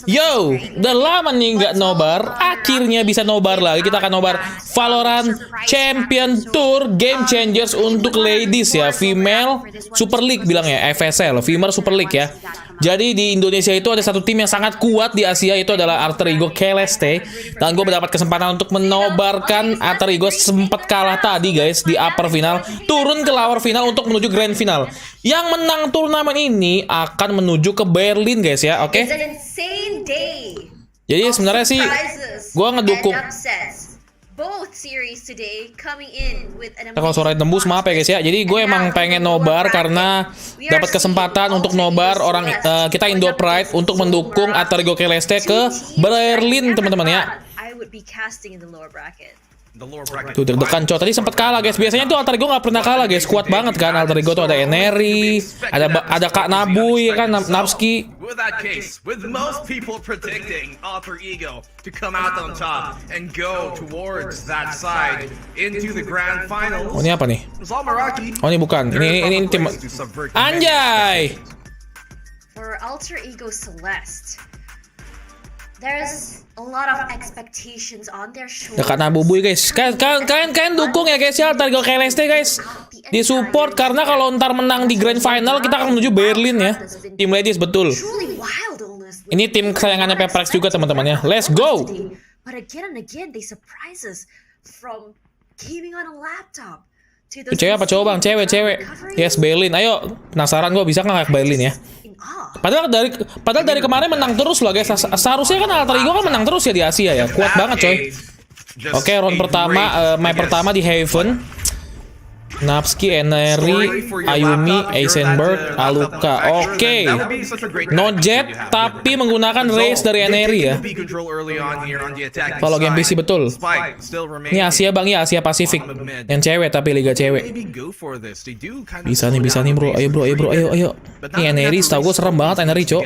Yo, udah lama nih nggak nobar. Akhirnya bisa nobar lagi. Kita akan nobar Valorant Champion Tour Game Changers untuk ladies ya, Female Super League bilangnya, FSL, Female Super League ya. Jadi di Indonesia itu ada satu tim yang sangat kuat di Asia, itu adalah alter ego Celeste. Dan gue mendapat kesempatan untuk menobarkan alter ego. Sempat kalah tadi guys di upper final, turun ke lower final untuk menuju grand final. Yang menang turnamen ini akan menuju ke Berlin guys ya, oke? Jadi sebenarnya sih gue ngedukung. Kalau suara tembus maaf ya guys ya. Jadi gue emang pengen nobar karena dapat kesempatan untuk nobar orang kita Indo Pride untuk mendukung alter ego Celeste ke Berlin teman-teman ya. Tuh deg-degan coy, tadi sempat kalah guys. Biasanya tuh alter ego nggak pernah kalah guys, kuat banget kan alter ego tuh. Ada Eneri, ada Kak Nabu ya kan, Napski. Oh ini apa nih? Oh ini bukan, ini tim anjay. For alter ego Celeste, there's a lot of expectations on their shoulders. Dekat Nabubuy guys. Kalian dukung ya guys ya alter ego Celeste guys. Di support karena kalau ntar menang di grand final kita akan menuju Berlin ya. Tim ladies betul. Ini tim kesayangannya Paperrex juga teman-teman ya. Let's go. But again and again they surprise us from gaming on a laptop. Cewek apa cowok bang? Cewek. Yes Berlin. Ayo penasaran gue bisa nggak ke Berlin ya. Padahal dari kemarin menang terus loh guys. Seharusnya kan alter ego kan menang terus ya di Asia ya. Kuat banget coy. Oke, round pertama, match pertama di Heaven. Napski, Eneri, Ayumi, Eisenberg, Aluka. Oke. No jet tapi menggunakan race dari Eneri ya. Kalau game PC betul. Ini Asia bang ya, Asia Pasifik. Yang cewek tapi liga cewek. Bisa nih bro. Ayo. Ini Eneri setahu gue serem banget Eneri cok.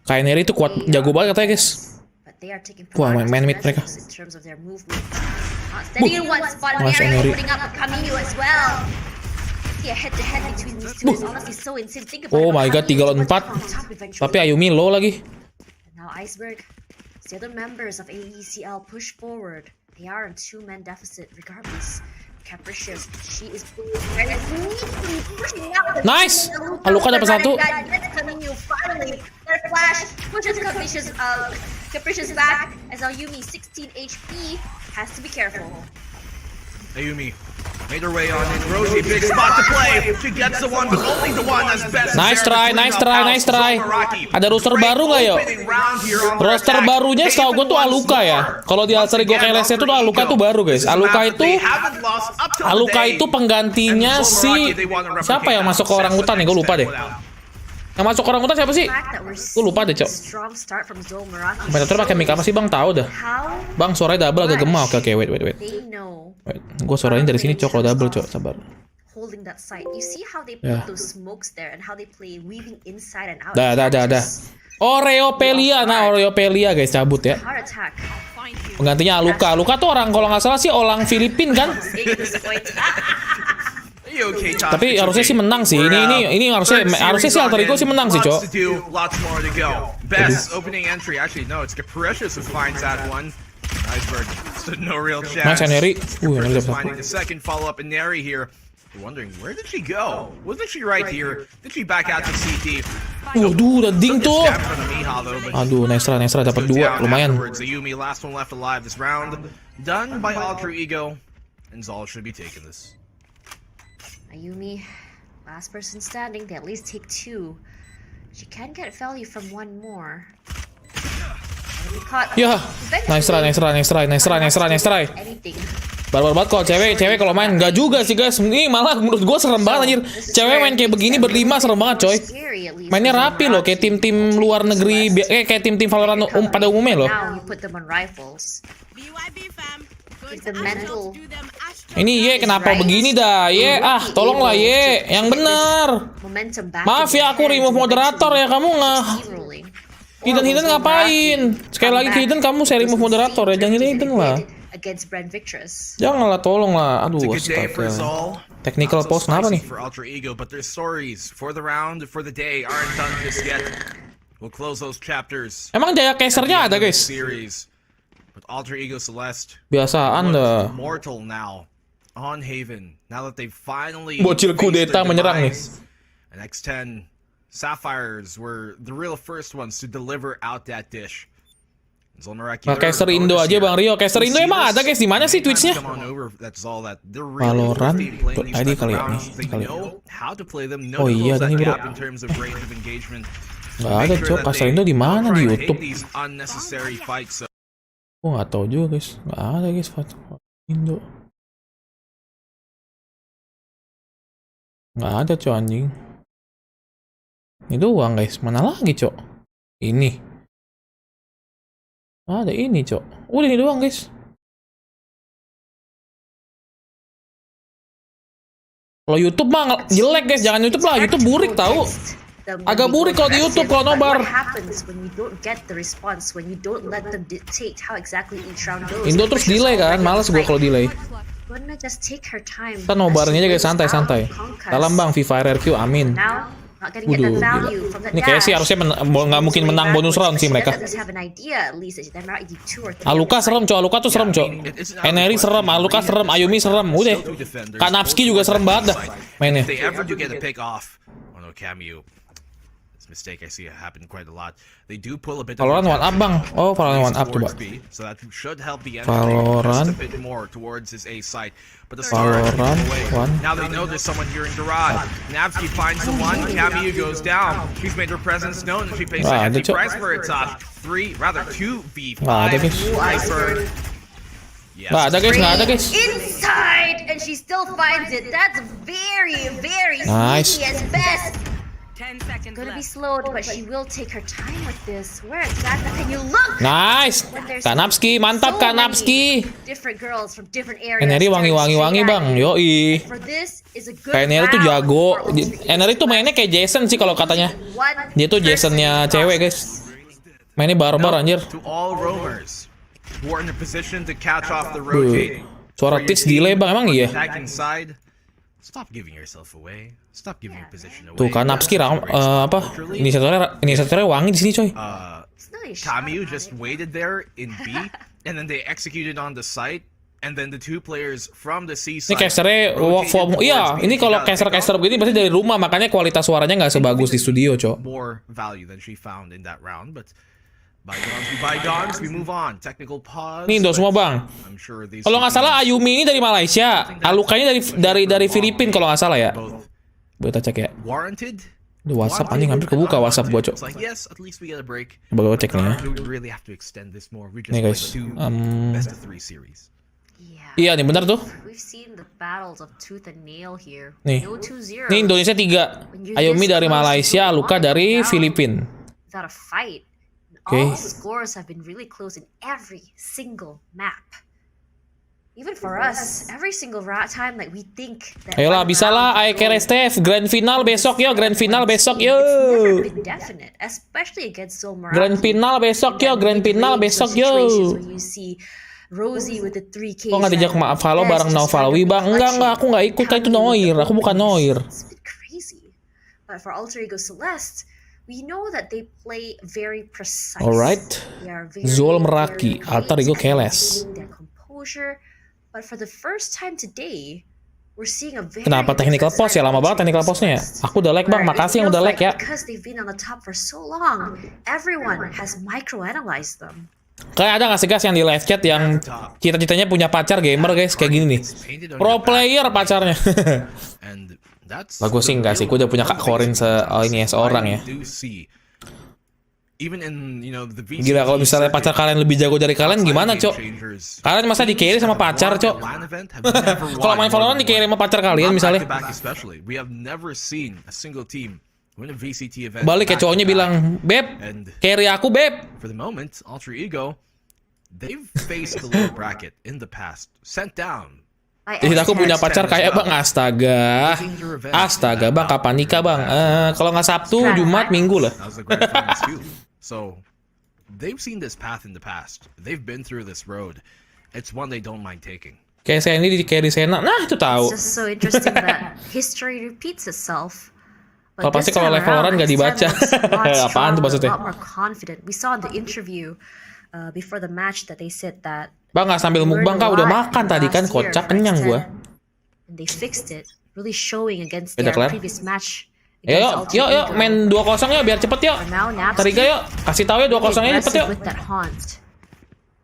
Kayak Eneri tuh kuat, jago banget katanya guys. Wah, main mid mereka. Mas Eneri. Oh my god, 3 lawan 4. Tapi Ayumi low lagi. Nice. Aluka dapat satu. Capricious back as Ayumi 16 HP has to be careful. Ayumi made her way on in. Rosie, big spot to play. She gets the one, but only the one that's best. Nice try. Ada roster baru nggak yo? Roster barunya setahu gue tuh Aluka ya. Kalau di alter ego Celeste itu Aluka tuh baru guys. Aluka itu penggantinya si siapa yang masuk ke orang hutan nih? Gue lupa deh. Yang masuk orang hutan siapa sih? Gue lupa deh cok. Monitor pakai mic apa sih bang? Tahu dah. Bang suaranya double agak gemah. Oke wait. Gue suaranya dari sini cok kalau double cok, sabar. Ya. Dah. Oreopelia guys cabut ya. Penggantinya Aluka. Aluka tuh orang kalau nggak salah sih orang Filipin kan. Tapi harusnya sih menang sih. Ini harusnya sih alter ego sih menang sih, Cok. Mas Eneri. Eneri dapat satu. Udah ding tuh. Aduh, Nesra dapat 2, lumayan. Ayumi, last person standing, they at least take 2. She can get value from one more. Ya, nice try. Barbar banget kok cewek kalau main. Enggak juga sih guys. Ini malah menurut gue serem banget anjir. Cewek main kayak begini berlima serem banget coy. Mainnya rapi loh, kayak tim-tim luar negeri, kayak tim-tim Valorant pada umumnya loh. Ini Ye kenapa begini dah Ye, tolonglah Ye, yang bener. Maaf ya aku remove moderator ya, kamu nggak hidden ngapain? Sekali lagi hidden kamu saya remove moderator ya, jangan hidden lah. against Brand Victress. Janganlah, tolong lah. It's a Aduh, good day for astaga. ZOL. Technical Not so pause kenapa spicy nih? for Ultra Ego, but their stories for the round, for the day aren't done just yet. We'll close those chapters. Emang Jaya at the Casternya end ada of the guys? Series. But Ultra Ego Celeste Biasaan looks dah. mortal now on Haven. Now that they've finally Bocil faced kudeta their menyerang nih. demise. And X10 Sapphires were the real first ones to deliver out that dish. ZOL Meraki, Nah, caster Indo aja Bang Rio. Caster Indo emang ada guys, di mana sih Twitch-nya? Valorant ID kali ya nih, kali. Oh iya, ini bro. Nggak ada cok, caster Indo di mana di YouTube? Oh nggak tahu juga guys, nggak ada guys Indo. Nggak ada cok anjing. Ini doang guys, mana lagi cok? Ini. Ada ini cok. Udah ini doang guys. Kalau YouTube mah jelek guys, jangan YouTube lah. YouTube burik tahu. Agak burik kalau di YouTube kalau nobar. Indo terus delay kan, males gue kalau delay. Kita nobarnya aja guys, santai-santai. Salam bang, FIFA RRQ, amin. Waduh, ini kayak sih harusnya nggak mungkin menang bonus round sih mereka. Aluka serem cok, Aluka tuh serem cok. Eneri serem, Aluka serem, Ayumi serem, udah. Kanapski juga serem banget dah mainnya. Mistake I see happen quite a lot. They do pull a bit Valorant one up bang. Oh Valorant one up coba. So that should help the Valorant a bit more towards his A site. But the Valorant one. Now they know there's someone here in garage. Navsky finds the one. Camille goes down. She's made her presence known and she pays a hefty price for it. 2v5. Hyper. Nggak ada guys, nggak ada guys. Inside, and she still finds it. That's very nice. sneaky as best. 10 seconds Gonna be left. slowed, but she will take her time with this. Where exactly can you look? Nice. Kanapski, mantap Kanapski. Different girls from different areas. Eneri wangi-wangi bang, yoi. For this is a good Kayak Eneri tuh round jago. for Ultra Ego. Eneri tuh mainnya kayak Jason sih kalau katanya. Dia tuh Jasonnya cewek guys. Mainnya barbar anjir. To all roamers who are in a position to catch off the rotate. Suara tis delay bang, emang iya? Attacking side. Stop giving yourself away. Stop giving your position away. Tuh Kanapski apa? Inisiatornya wangi di sini coy. Camu just waited there in B, and then they executed on the site, and then the two players from the C Ini side. casternya work from, iya. Ini kalau caster begini pasti dari rumah, makanya kualitas suaranya nggak sebagus di studio cok. More value than she found in that round, but bygones, we move on. Technical pause. Nih Indo semua bang. I'm sure these Kalau nggak salah Ayumi ini dari Malaysia, Alukanya dari Filipina kalau nggak salah ya. Kita cek ya. Warranted. Di WhatsApp anjing hampir kebuka WhatsApp gua cok. It's like, yes, at least we get a break. Coba gua cek nih ya. We really have to extend this more. We just Nih played guys, two best of 3 series. iya nih benar tuh. We've seen the battles of tooth and nail here. Nih. No 2-0. Ini Indonesia 3. Ayumi dari Malaysia, Aluka dari Filipina. Without a fight. Okay. All scores have been really close in every single map. Even for us, every single time like we think that Ayolah, bisa lah, ayo Keren Steph, grand final besok yo, grand final besok yo. never been definite, especially against ZOL Meraki. Grand final besok yo, grand final besok yo. When you see Rosie with the 3K. Kok nggak dijak maaf follow bareng Novalwi bang? Enggak, aku nggak ikut, kan itu Noir, aku bukan Noir. It's a bit crazy. But for Ultra Ego Celeste, we know that they play very precise. Alright. They are ZOL Meraki, very Alter great Ego at Keles. maintaining their composure. But for the first time today, we're seeing a very Kenapa technical pause ya? Lama banget technical pause-nya ya? Aku udah like bang, makasih yang udah like ya. Because they've been on the top for so long, everyone has microanalyzed them. Kayak ada nggak sih guys yang di live chat yang cita-citanya punya pacar gamer guys kayak gini nih. Pro player pacarnya. Bagus sih enggak sih, gue udah punya Kak Korin seorang ya. Gila kalau misalnya pacar kalian lebih jago dari kalian gimana cok? Kalian masa di carry sama pacar cok? Kalau main Valorant di carry sama pacar kalian misalnya. Balik ya cowoknya bilang, Beb, carry aku Beb. For the moment, Ultra Ego, they've faced the lower bracket in the past, sent down. Jadi aku punya pacar kayak bang, astaga, astaga bang, kapan nikah bang? Kalau nggak Sabtu, Jumat, Minggu lah. So they've seen this path in the past. They've been through this road, It's one they don't mind taking. Kayak saya ini kayak di Sena. Nah, itu tahu. It's just so interesting that history repeats itself. Oh, pasti kalau live Valorant nggak dibaca. Apaan tuh maksudnya? A lot more confident. We saw in the interview before the match that they said that. Bang, nggak sambil mukbang kak, udah makan tadi kan, kocak kenyang gua. And they fixed it, really showing against Udah their kelar? previous match. Yuk, main 2-0 ya biar cepet yuk. Tariga yuk, kasih tahu ya 2-0 nya cepet yuk.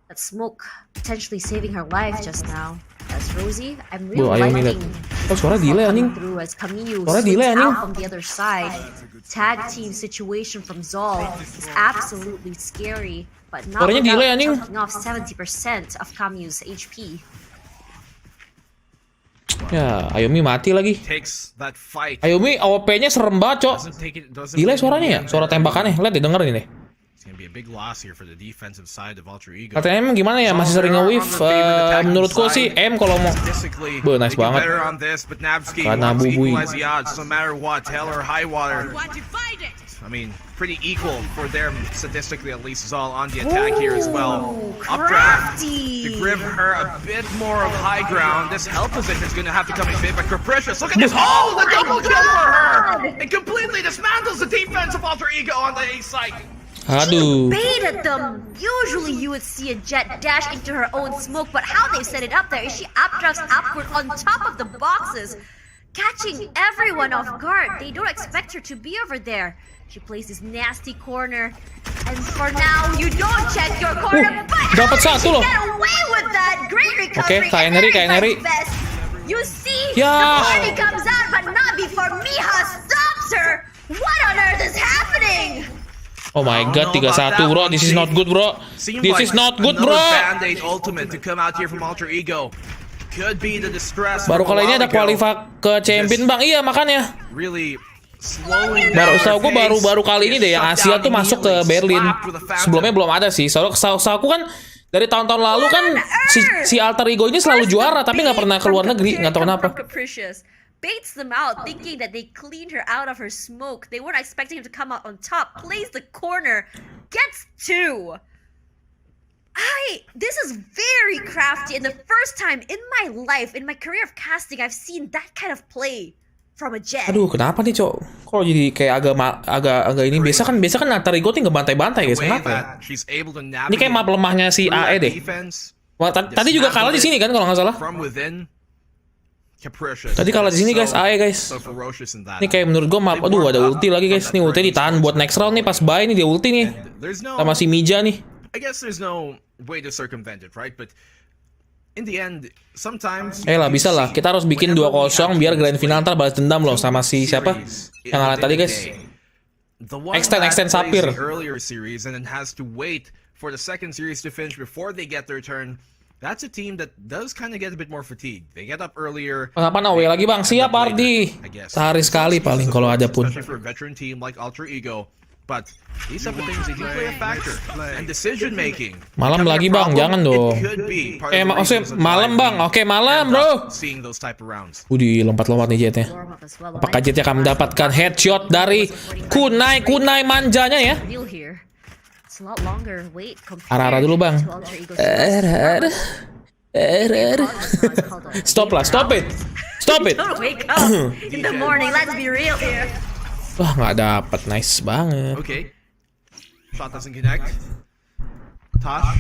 That smoke potentially saving her life just now. As Rosie, I'm really liking suara delay anjing. Suara delay anjing. From the other side, tag team situation from ZOL is absolutely scary, but not Suaranya delay without anjing. choking off 70% of Kamyu's HP. Ya, Ayumi mati lagi. Takes that fight. Ayumi AWP-nya serem banget, Cok. Delay suaranya ya, suara tembakannya. Lihat deh, dengerin deh. Katanya emang gimana ya, masih sering nge-whiff. Menurutku sih M kalau mau. Nice banget. Karena bubui. I mean, pretty equal for them statistically, at least ZOL on the attack here as well. Updraft to give her a bit more of high ground. This help position is going to have to come in big, but Capricious, look at this! Oh, the double kill for her! It completely dismantles the defense of Alter Ego on the A side. Aduh. Baited them. Usually you would see a Jet dash into her own smoke, but how they set it up there is she updrafts upward on top of the boxes, catching everyone off guard. They don't expect her to be over there. She plays this nasty corner, and for now you don't check your corner. But dapat satu loh. Get away with that. Great recovery. Oke, KNRI. You see, ya. the party comes out, but not before Miha stops her. What on earth is happening? Oh my god, 3-1 bro. This is not good, bro. This is not good, bro. Baru kali ini ada kualifak ke champion, Bang. Iya, makanya. Setahu gue baru kali ini deh yang Asia tuh masuk ke Berlin. Sebelumnya belum ada sih. Setahu aku kan dari tahun-tahun lalu kan si Alter Ego ini selalu juara tapi nggak pernah ke luar negeri, nggak tahu kenapa. Baits them out, thinking that they cleaned her out of her smoke. They weren't expecting him to come out on top. Plays the corner, gets 2. This is very crafty, and the first time in my life, in my career of casting, I've seen that kind of play from a Jet. Aduh, kenapa nih, Cok? Kok jadi kayak agak ini? Biasa kan Alter Ego tuh ngebantai-bantai, guys. Kenapa ya? Ini kayak map lemahnya si AE deh. Wah, tadi juga kalah di sini kan kalau nggak salah. Tadi kalah di sini guys, AE guys. Ini kayak menurut gue map, aduh ada ulti lagi guys. Nih ulti ditahan buat next round nih, pas buy nih dia ulti nih. Sama si Mija nih. Lah bisa lah, kita harus bikin 2-0 biar grand final ntar balas dendam loh sama si siapa yang kalah tadi guys. Extend Sapir. That's a team that does kind of get a bit more fatigued. They get up earlier. Kenapa Nawe lagi bang? Siap Ardi. Sehari sekali paling kalau ada pun. For a veteran team like Alter Ego, but these type of things they do play a factor. And decision making. Malam lagi bang, jangan dong. Maksudnya malam bang. Oke malam bro. Udih lompat-lompat nih jetnya. Apakah jetnya akan mendapatkan headshot dari kunai manjanya ya? Arah dulu bang. Stop it. Don't wake up in the morning. Let's be real here. Wah nggak dapat, nice banget. Okay. Shot doesn't connect. Tosh.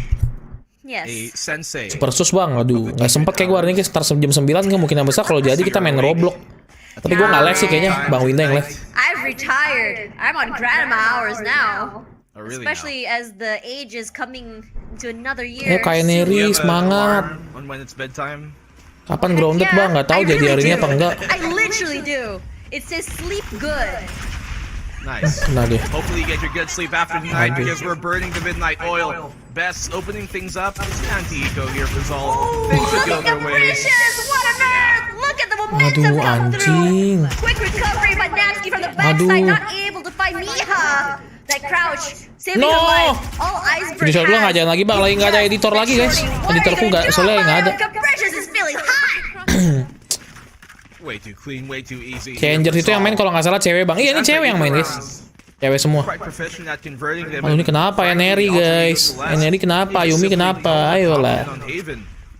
Yes. A sensei. Super sus bang, aduh nggak sempet kayak gue hari ini start jam 9 nggak mungkin yang besar kalau jadi kita main Roblox. Tapi gue nggak live sih kayaknya, Bang Winda yang live. I've retired. I'm on grandma hours now. Especially as the age is coming to another year. Kayak Neri semangat. Kapan grounded bang? Nggak tahu jadi hari ini apa enggak. I literally do. It says sleep good. Nice. Nah deh. Hopefully you get your good sleep after tonight because we're burning the midnight oil. Best opening things up is anti-eco here for ZOL. Things should go their way. What on earth? Look at the momentum Aduh come anjing. through. Quick recovery, but Natsky from the backside not able to find Miha. That crouch, saving her life. All iceberg. Video dulu nggak jalan lagi bang, lagi nggak ada editor lagi guys. Editorku nggak, soalnya nggak ada. Changer itu yang main kalau nggak salah cewek bang. Iya ini cewek yang main guys. Cewek semua. Aduh ini kenapa ya Neri guys? Neri kenapa? Yumi kenapa? Ayolah.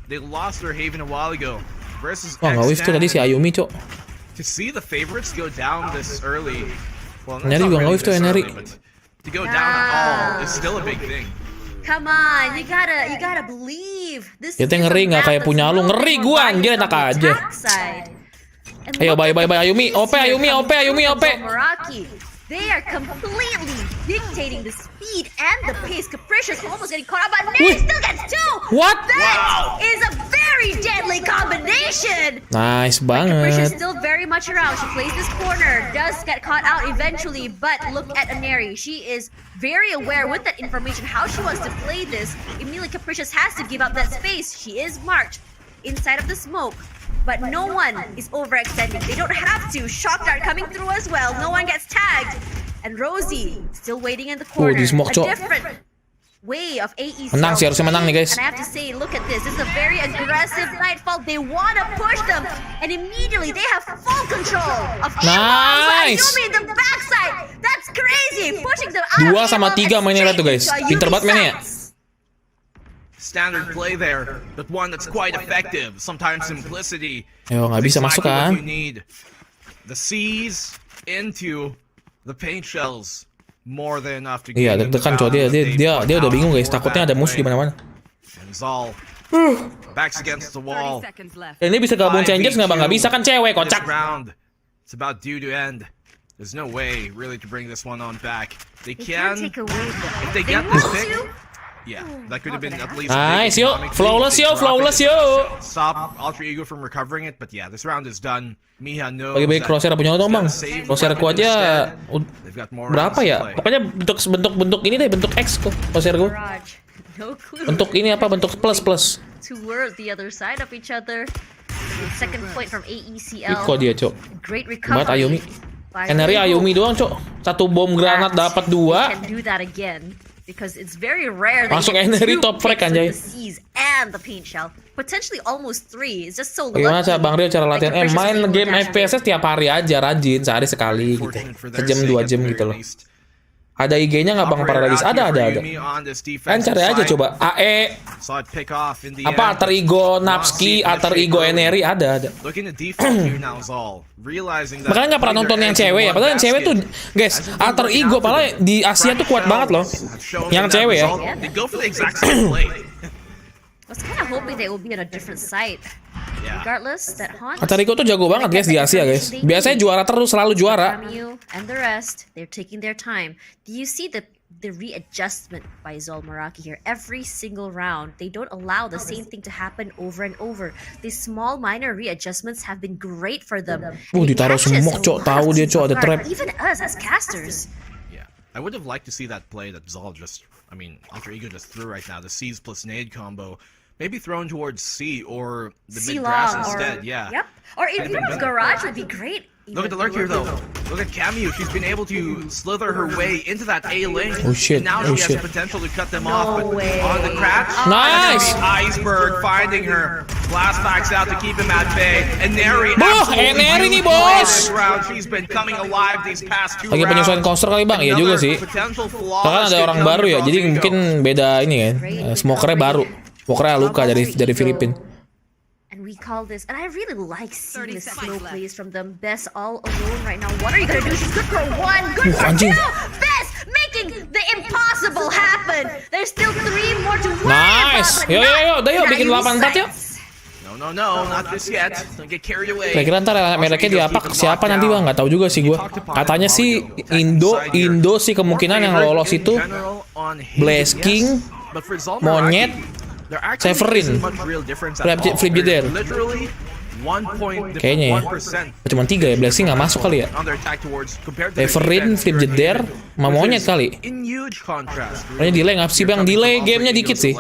They lost their haven a while ago. Versus Wah, nggak wave tuh tadi si Ayumi, Cok. To see the favorites go down this early. Well, Neri juga nggak wave tuh, Neri. To go down at all is still a big thing. Come on, you gotta believe. This Ya, is a ngeri nggak map kayak that's punya lu. known Ngeri for gua, bias anjir, on enak the aja. attack side. And Ayo, look bye, at bye, the bye, Ayumi. pace OP, here Ayumi, coming OP, Ayumi, through OP. from Meraki. They are completely dictating the speed and the pace. Capricious almost getting caught up, but Neri still gets two. What? That is a very deadly combination. Nice Capricious banget. still very much around. She plays this corner, does get caught out eventually, but look at Aneri. She is very aware with that information how she wants to play this. Immediately Capricious has to give up that space. She is marked inside of the smoke. But no one is overextending. They don't have to. Shock dart coming through as well. No one gets tagged. And Rosie still waiting in the corner. di smoke, A Cok. different way of AE. Menang sih, harusnya menang nih, guys. And I have to say, look at this. This is a very aggressive Nightfall. They want to push them. And immediately they have full control of Nice. Ayumi in the backside. That's crazy. Pushing them out. 2 sama 3 mainnya tuh, guys. Pinter banget mainnya. Standard play there, but one that's quite effective. Sometimes simplicity. Ayo, nggak bisa masuk kan? You need the C's into the paint shells more than enough to get Iya, them to deg-degan, Cok. Dia udah bingung, guys. Takutnya ada musuh di mana-mana. And ZOL backs against the wall. Ini bisa gabung Changers nggak, Bang? Nggak bisa kan, cewek, This kocak. round, it's about due to end. There's no way really to bring this one on back. They They can't can, take away if though. they They get this want pick. to. Yeah, that could have been at least. Nice, big yo. economic Flawless, lead. They yo. drop Flawless, it. yo. Stop Alter Ego from recovering it, but yeah, this round is done. Miha knows. Bagi-bagi that crosshair punya lo dong, Bang. he's gotta save Crosshair ku aja They've got more berapa rounds to ya? play. Pokoknya bentuk ini deh, bentuk X kok crosshair gue. Raj, no clue. Bentuk ini apa? Bentuk plus. Two words the other side of each other. Second point from AECL. Iko dia, Cok. Great Buat recovery. Ayumi. by Eneri Rigo. Ayumi doang, Cok. Satu bom granat dapat 2. Can do that again because it's very rare that Masuk you get Eneri 2 top frag, picks with anjay. the C's and the paint shell. Potentially almost 3. It's just so Gimana lucky. cara Bang Rio cara Like latihan? the Main precious game dash FPS tiap hari aja, rajin, sehari sekali gitu. Fortunate for their Sejam sake 2 at jam the gitu very loh. least. Ada IG-nya nggak Bang Paradise? Ada. Kan cari aja coba. AE Saw it pick off in the apa end. alter ego Napski, alter ego Eneri ada. Looking at default here now is all. Realizing that Makanya nggak pernah nonton yang cewek ya. Padahal yang cewek tuh, guys, alter ego malah di Asia tuh kuat banget loh. Yang cewek ya. They go for the exact same play. I was kind of hoping they will be on a different site. Yeah. Regardless, that Haunt. Alter ego tuh jago banget guys di Asia guys. Biasanya juara terus, selalu juara. Camus and the rest, they're taking their time. Do you see the readjustment by ZOL Meraki here? Every single round, they don't allow the same thing to happen over and over. These small minor readjustments have been great for them. It ditaruh catches smoke, Cok. a lot Tahu of dia, teams Cok, off ada guard. trap. Even us as casters. Yeah. I would have liked to see that play that ZOL just, Alter Ego just threw right now. The C's plus nade combo. Maybe thrown towards C or the mid grass instead. Yeah. Yep. Or if you have Garage would be great. Look at the lurk here though. Look at Camus. She's been able to slither her way into that A lane. Oh, shit. And now Oh, she shit. has potential to cut them off. But way. on the crash, Nice. Iceberg finding her. Blast backs out to keep him at bay. And Neri Boh, Neri nih, bos. She's been coming alive these past 2 Lagi penyesuaian rounds. counter kali Bang, iya juga sih. Potential Bahkan ada orang baru ya, jadi mungkin beda ini kan. Smokernya baru. Smokernya Luka dari Filipina. And we call this, and I really like seeing the slow plays from them. Best all alone right now. What are you gonna do? She's good for 1, good for 2. anjing. Best making the impossible happen. There's still 3 more to worry Nice. about. but Yo, not yuk, bikin in 8-4 yuk. sights. No, not just yet. Don't get carried away. Kira-kira ntar mereknya diapak siapa nanti Bang? Nggak tahu juga sih gua. Katanya sih Indo sih kemungkinan yang lolos itu Blaze King, Monyet, Severin, Flip Jeder. Kayaknya ya. Cuma 3 ya, Blaze King nggak masuk kali ya. Severin, Flip Jeder, sama Monyet kali. Kayaknya delay nggak sih Bang? Delay gamenya dikit sih.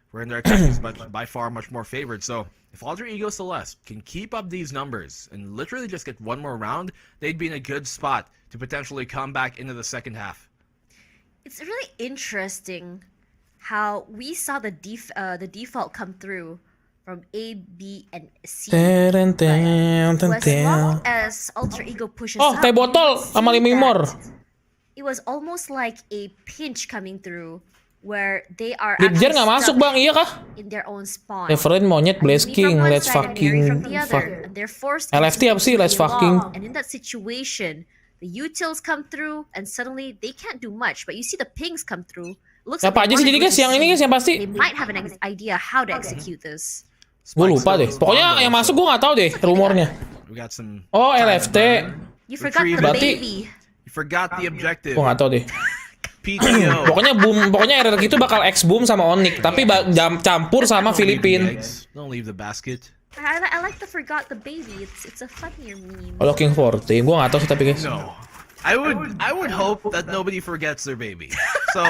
Where in their attack is by far much more favored. So if Alter Ego Celeste can keep up these numbers and literally just get 1 more round, they'd be in a good spot to potentially come back into the second half. It's really interesting how we saw the default come through from A, B, and C. But as long as Alter Ego pushes Oh, up, teh botol you sama see limimor. that it was almost like a pinch coming through where they are Djaja nggak masuk bang, iya kah? in their own spawn. Referent monyet Blasking, let's fucking fuck. They're forced to LFT apa sih? Let's be along. fucking. And in that situation, the utils come through and suddenly they can't do much, but you see the pings come through. Looks Apa aja sih jadi guys? Yang ini guys yang pasti. they might have an idea how to execute this. Gue lupa deh. Pokoknya yang masuk gue nggak tahu deh rumornya. We got some. Oh LFT. You forgot the Berarti- baby. You forgot the objective. Gue nggak tahu deh. PTO. Pokoknya boom, pokoknya RRQ itu bakal X boom sama Onyx, tapi campur sama Filipin. Don't leave the basket. I like the forgot the baby. It's a funnier meme. Looking for team, gue nggak tahu sih tapi guys. No. I would hope that nobody forgets their baby. So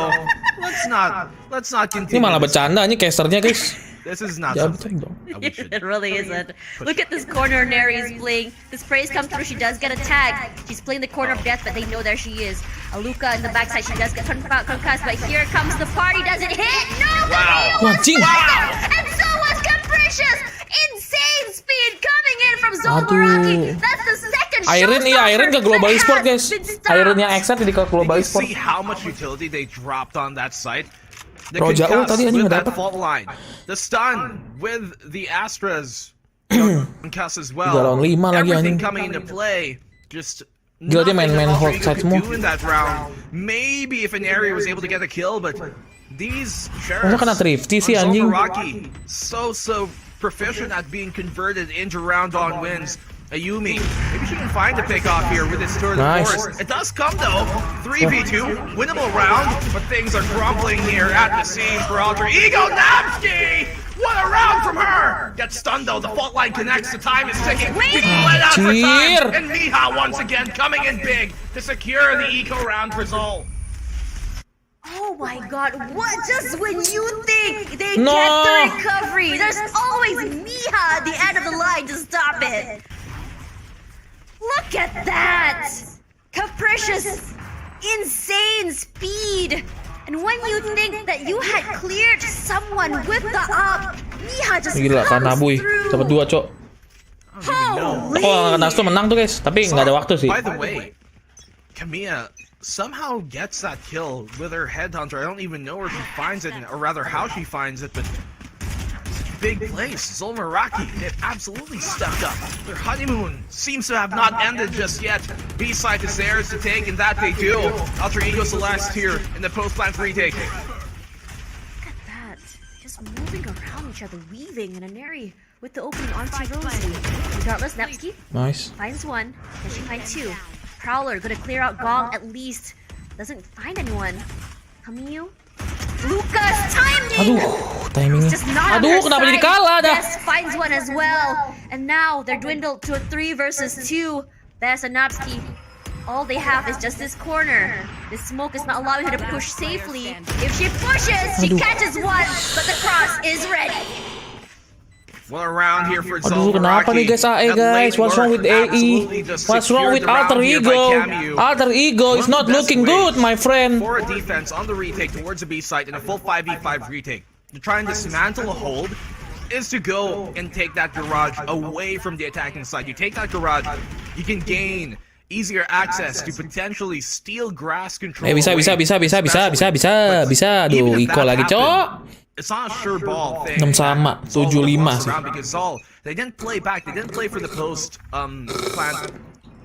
let's not Ini continue. malah bercanda, ini casternya guys. This is not Ya something betul dong. that we should. It really isn't. Look at this corner Neri's playing. This praise comes through. She does get a tag. She's playing the corner of death, but they know there she is. Aluka in the backside. She does get concussed, but here comes the party. Does it hit? No! Wow. Wajing. And so was Capricious! Insane speed coming in from ZOL Aduh. Meraki. That's the second Iron, iya Iron ke Global Esport guys. Iron yang X jadi ke Global Did you Esport. see how much utility they dropped on that site? The Roja, concuss tadi anjing with nggak that dapet. fault line. The stun with the Astras concuss as 3 well. lawan 5 lagi Everything anjing. coming into play. Just Gila, dia main nothing that hold Valorant side could semua. do in that round. Maybe if an area was able to get a kill, but these sheriffs Masa kena thrifty sih, on anjing? Meraki, so proficient at being converted into round-on wins. Ayumi, maybe she can find a pick-off here with this tour of the Nice. force. It does come though, 3v2, winnable round, but things are crumbling here at the seams for Alter Ego. Napski! What a round from her! Gets stunned though, the fault line connects, the time is ticking. We've bled out for Cheer. time, and Miha once again coming in big to secure the eco round for ZOL. Oh my god, what? Just when you think they No. get the recovery, there's always Miha at the end of the line to stop it. Look at that! Capricious, insane speed! And when you think that you had cleared someone with the up, Miha just Gila karena comes Bui through. dapat 2 cok. Holy! Oh nggak Nasto menang tuh guys, tapi nggak ada waktu sih. By the way, Kamiya somehow gets that kill with her headhunter. I don't even know where she finds it, or rather how she finds it, but big place. ZOL Meraki, they've absolutely stepped up. Their honeymoon seems to have not ended just yet. B-side is theirs to take, and that they do. Alter Ego Celeste here in the post-plant retake. Look at that. Just moving around each other, weaving in an area with the opening onto Rosie. Regardless, Nepski Nice. finds one. Then she finds two. Prowler gonna clear out Gong at least. Doesn't find anyone. Camus. Lucas timing! Aduh, timingnya. Just not on Aduh, her kenapa jadi side. kalah dah? Best finds one as well. And now they're dwindled to a 3 versus 2. Best and Napski. All they have is just this corner. This smoke is not allowing her to push safely. If she pushes, she Aduh. catches one, but the cross is ready. Well, around here for Aduh, ZOL kenapa nih Meraki. guys AE That guys? late What's wrong with lurk absolutely AE? just What's wrong secured with the round Alter here by Ego? Camu. Alter Ego is One of not the best looking ways good, my friend. For a defense on the retake towards the B site in a full 5v5 retake, to try and dismantle a hold is to go and take that garage away from the attacking side. You take that garage, you can gain easier access to potentially steal grass control. Bisa. Aduh, Iko lagi, Cok. It's not a sure ball thing. 6 sama, 7-5 sih. Because ZOL, they didn't play back. They didn't play for the post plant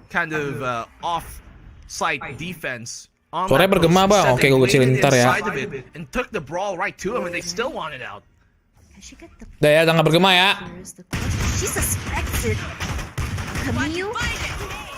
kind of off-site defense. On Suaranya that bergema, post. Bang. Instead, Oke, they gue kecilin waited ntar ya. inside of it and took the brawl right to him, and they still wanted out. Can she get the Udah ya, jangan bergema ya. Here's the question. She suspects it. Camille?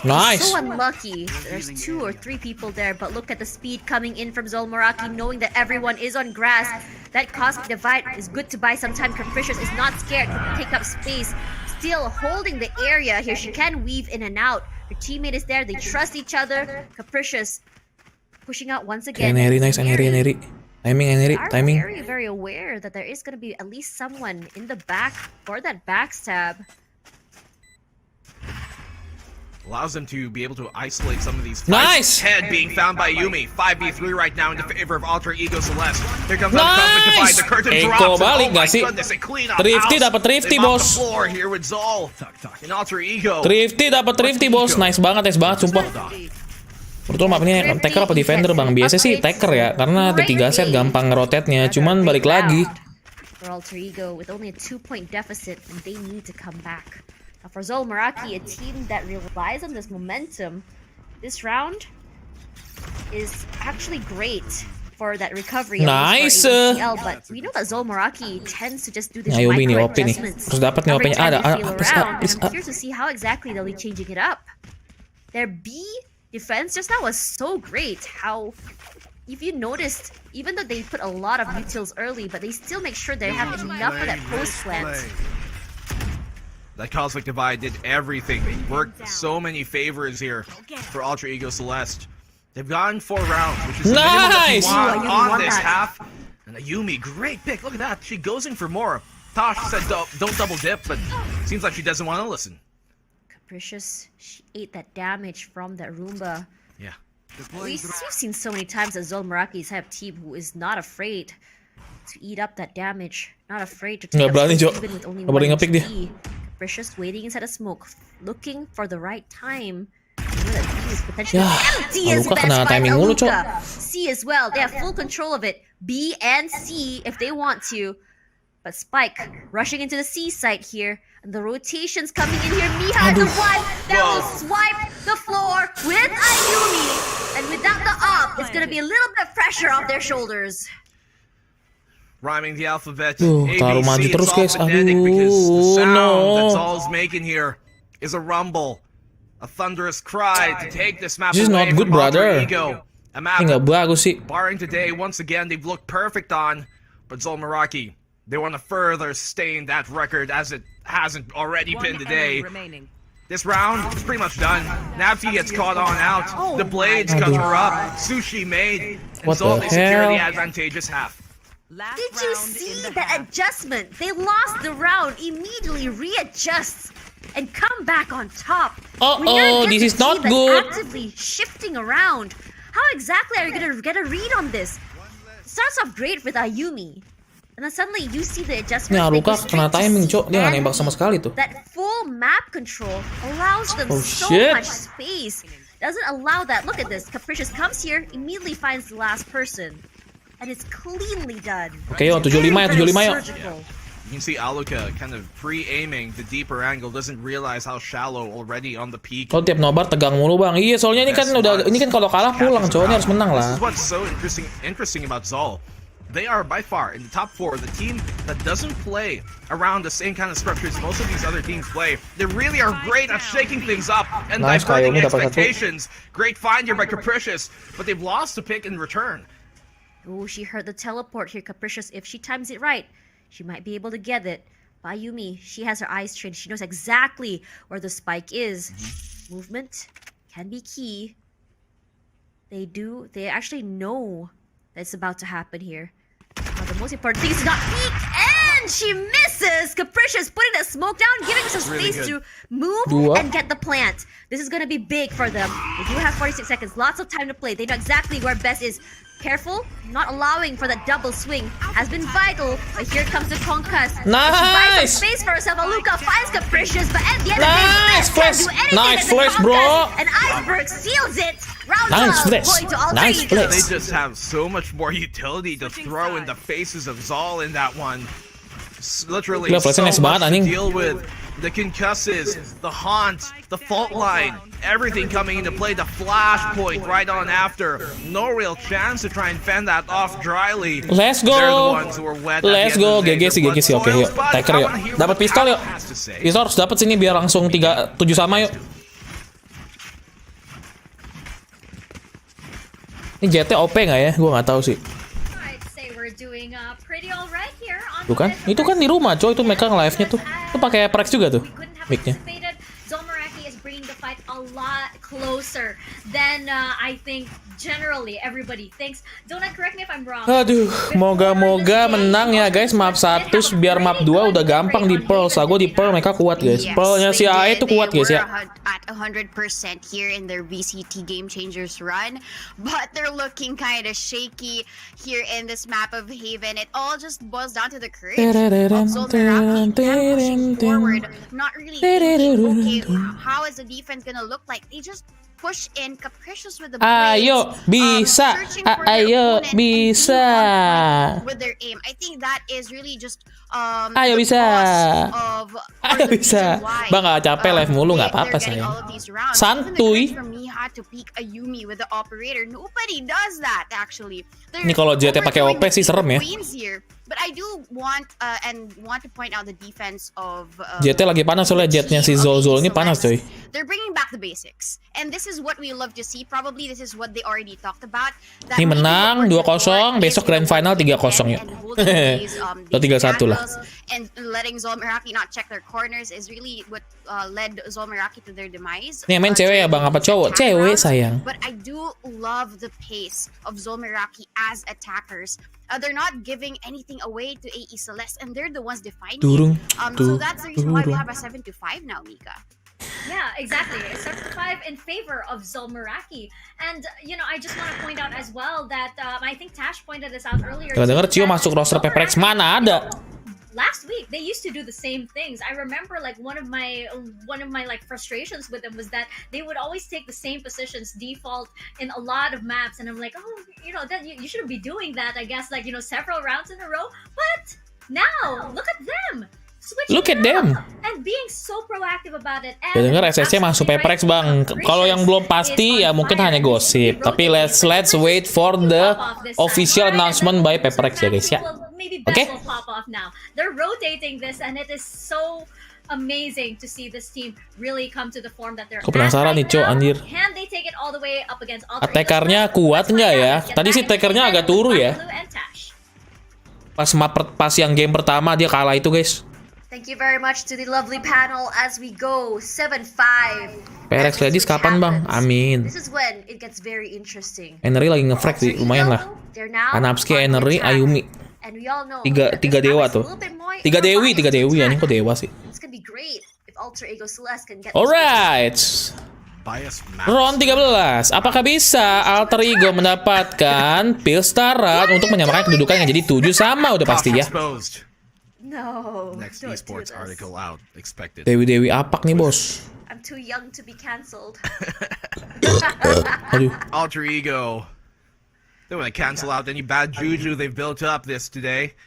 Nice. So unlucky. There's 2 or 3 people there, but look at the speed coming in from ZOL Meraki, knowing that everyone is on grass. That cosmic divide is good to buy some time. Capricious is not scared to take up space. Still holding the area here. She can weave in and out. Her teammate is there. They trust each other. Capricious pushing out once again. Eneri, nice. Eneri. Timing, Eneri. They are Timing. very, very aware that there is going to be at least someone in the back for that backstab. Allows them to be able to isolate some of these Nice! fights. Head being found by Yumi. 5v3 right now in the favor of Alter Ego Celeste. Here comes Nice! the curtain Eko drops. balik Oh my nggak sih? goodness, a clean up Thrifty house. dapat thrifty, They mop bos. the floor here with ZOL and Alter Ego. Thrifty dapat thrifty bos. Nice banget sumpah. Menurut lo map ini taker apa defender bang? Biasa sih taker ya, karena ada 3 set gampang ngerotetnya. Cuman balik lagi. For Alter Ego with only a 2-point deficit and they need to come back. Now for ZOL Meraki, a team that relies on this momentum, this round is actually great for that recovery. Nice. ATL, but we know that ZOL Meraki tends to just do this Nah, Yobi nih, micro OP nih. adjustments Terus dapat nih every OP-nya. time Ada, they feel apis around, apis and I'm curious to see how exactly they'll be changing it up. Their B defense just now was so great. How, if you noticed, even though they put a lot of utils early, but they still make sure they have enough of that post plant. That Cosmic Divide did everything. They worked so many favors here for Alter Ego Celeste. They've gotten 4 rounds, which is the minimum that you Nice! want Ooh, on want this that. half. And Ayumi, great pick. Look at that. She goes in for more. Tosh said don't double dip, but seems like she doesn't want to listen. Capricious, she ate that damage from that Roomba. Yeah. We've seen so many times that ZOL Meraki's have team who is not afraid to eat up that damage, not afraid to take Nggak up berani, space Jo. even with only Nggak berani 1 nge-pick dia. HP. Capricious waiting inside a smoke, looking for the right time. You know that D is potentially D is Aluka best kena by timing mulu, Cok. Aluka. C as well. They have full control of it. B and C if they want to. But Spike rushing into the C site here. And the rotations coming in here. Miha, the one that will swipe the floor with Ayumi. And without the up, it's gonna be a little bit of pressure off their shoulders. Rhyming the alphabet. taruh maju ABC, terus, it's guys. alphabetic because the Aduh, sound no. that Zol's making here is a rumble. A thunderous cry to take this map This is away not good, from Alter brother. Ego. A map Ini nggak bagus sih. barring today, once again, they've looked perfect on. But Zol Meraki, they want to further stain that record as it hasn't already been today. This round is pretty much done. Navti gets caught on out. The blades cut her up. Sushi made. And What Zol the they secure the hell? advantageous half. Did you see that adjustment? They lost the round, immediately readjust and come back on top. When you're this is against a not team that's good. actively shifting around, how exactly are you gonna get a read on this? It starts off great with Ayumi, and then suddenly you see the adjustment. Nih Aluka kena timing, Cok. Dia nggak nembak sama sekali tuh. That full map control allows them Oh, so shit. much space. Doesn't allow that. Look at this. Capricious comes here, immediately finds the last person. And it's cleanly done. Oke, yo 75 ya, 75 yo. Surgical. You can see Aluka kind of pre-aiming the deeper angle, doesn't realize how shallow already on the peak. Kalau tiap nobar tegang mulu bang. Iya, soalnya ini kan kalau kalah pulang, cowoknya harus menang lah. This is what's so interesting about ZOL. They are by far in the top 4, the team that doesn't play around the same kind of structures most of these other teams play. They really are great at shaking things up and Nice, diverting Kayomi dapat satu. expectations. Great find here by Capricious, but they've lost the pick in return. Oh, she heard the teleport here, Capricious. If she times it right, she might be able to get it. Bayumi, she has her eyes trained. She knows exactly where the spike is. Movement can be key. They actually know that it's about to happen here. Now, the most important thing is to not peek, and she misses! Capricious putting that smoke down, giving us some Really space good. to move Dua. and get the plant. This is gonna be big for them. They do have 46 seconds, lots of time to play. They know exactly where best is. Careful, not allowing for that double swing has been vital. But here comes the conquest. She buys Nice! some space for herself. Aluka finds Capricious, but at the end Nice of the day, flash! can't do anything Nice at the flash, bro! conquest, and Iceberg seals it. Round Nice 12 flash. going to Alter Nice Ego. flash. They just have so much more utility to throw in the faces of Zol in that one. Literally Gila, so flashnya nice much banget, to anjing. deal with. The concusses, the haunt, the fault line, everything coming into play, the flashpoint right on after. No real chance to try and fend that off dryly. Let's They're the go. ones who are wet at Let's the end go. of the day. GG sih, Their GG sih. blood Oke, yuk. soils, but Taker I yuk. wanna hear Dapat what pistol Kaos yuk. has to say. Pistol harus dapat sini biar langsung 7 sama yuk. Ini JT OP nggak ya? Gue nggak tahu sih. I'd say we're doing pretty all right here on Tuh kan? Itu kan di rumah, coy. Itu mereka nge-live-nya tuh. Itu pakai HyperX juga tuh. We couldn't have Mic-nya. anticipated. ZOL Meraki is bringing the fight a lot closer than I think generally everybody thinks. Don't correct me if I'm wrong. Aduh, moga-moga menang ya guys. Map 1 biar map 2 udah gampang di Pearl. Sago di Pearl mereka kuat guys. Pearlnya si AE itu kuat guys ya. At 100% here in their VCT Game Changers run, but they're looking kind of shaky here in this map of Haven. It all just boils down to the courage of ZOL Meraki. Them pushing forward, not really thinking, okay, how is the defense gonna look like? They just just push in capricious with the Ayo, blades, bisa. searching for their Ayo, opponent and being bisa. on point with their aim. I think that is really just Ayo, the bisa. cause of Ayo, the bisa. reason why, Bang, nggak capek live mulu, nggak apa-apa, they're getting sayang. all of these rounds. Santuy. Even the Keren from me had to pick a Yumi with the operator. Nobody does that actually. Ini kalau JT pakai OP sih serem ya. Here. But I do want to point out the defense of JT lagi panas soalnya jetnya si ZOL ini panas coy. They're bringing back the basics. And this is what we love to see. Probably this is what they already talked about. That Ini maybe menang what 2-0, besok grand final 3-0 ya. Atau 3-1 lah. And letting ZOL Meraki not check their corners is really what led ZOL Meraki to their demise. Nih main cewek ya bang, apa cowok? Cewek sayang. But I do love the pace of ZOL Meraki as attackers. They're not giving anything away to AE Celeste, and they're the ones defining Durung, it. So that's the reason why we have a 7-5 now, Mika. Yeah, exactly. A 7-5 in favor of ZOL Meraki. And, I just want to point out as well that I think Tash pointed this out earlier. Dengar Cio masuk roster Paperrex, mana ada? Last week they used to do the same things. I remember like one of my like frustrations with them was that they would always take the same positions default in a lot of maps, and I'm like, oh, that you shouldn't be doing that. I guess like several rounds in a row. But now look at them. Look at them. And being so proactive about it. Dengar SSC masuk Paperrex bang. Kalau yang belum pasti ya mungkin hanya gosip. Tapi let's wait for the official announcement by Paperrex ya guys ya. Oke. Pop off now. They're rotating this, and it is so amazing to see this team really come to the form that they're. Aku penasaran nih Cok, anjir. Can they take it all the way up against all Attacker-nya kuat nggak ya? Tadi sih Attacker-nya agak turu ya. Pas yang game pertama dia kalah itu guys. Thank you very much to the lovely panel as we go 7-5. Paperrex ladies kapan bang? Amin. This is when it gets very interesting. Enery lagi nge-frag sih, lumayan lah. Anapski, Enery, Ayumi. Tiga dewa tuh. Tiga dewi anjing kok dewa sih. Alright. Round 13. Apakah bisa Alter Ego mendapatkan pil Starat untuk menyamakan kedudukan yang jadi 7 sama udah pasti ya. No. Next esports article out expected. Dewi apak nih bos. I'm too young to be cancelled. Aduh. Alter Ego. They want to cancel out any bad juju they've built up this today.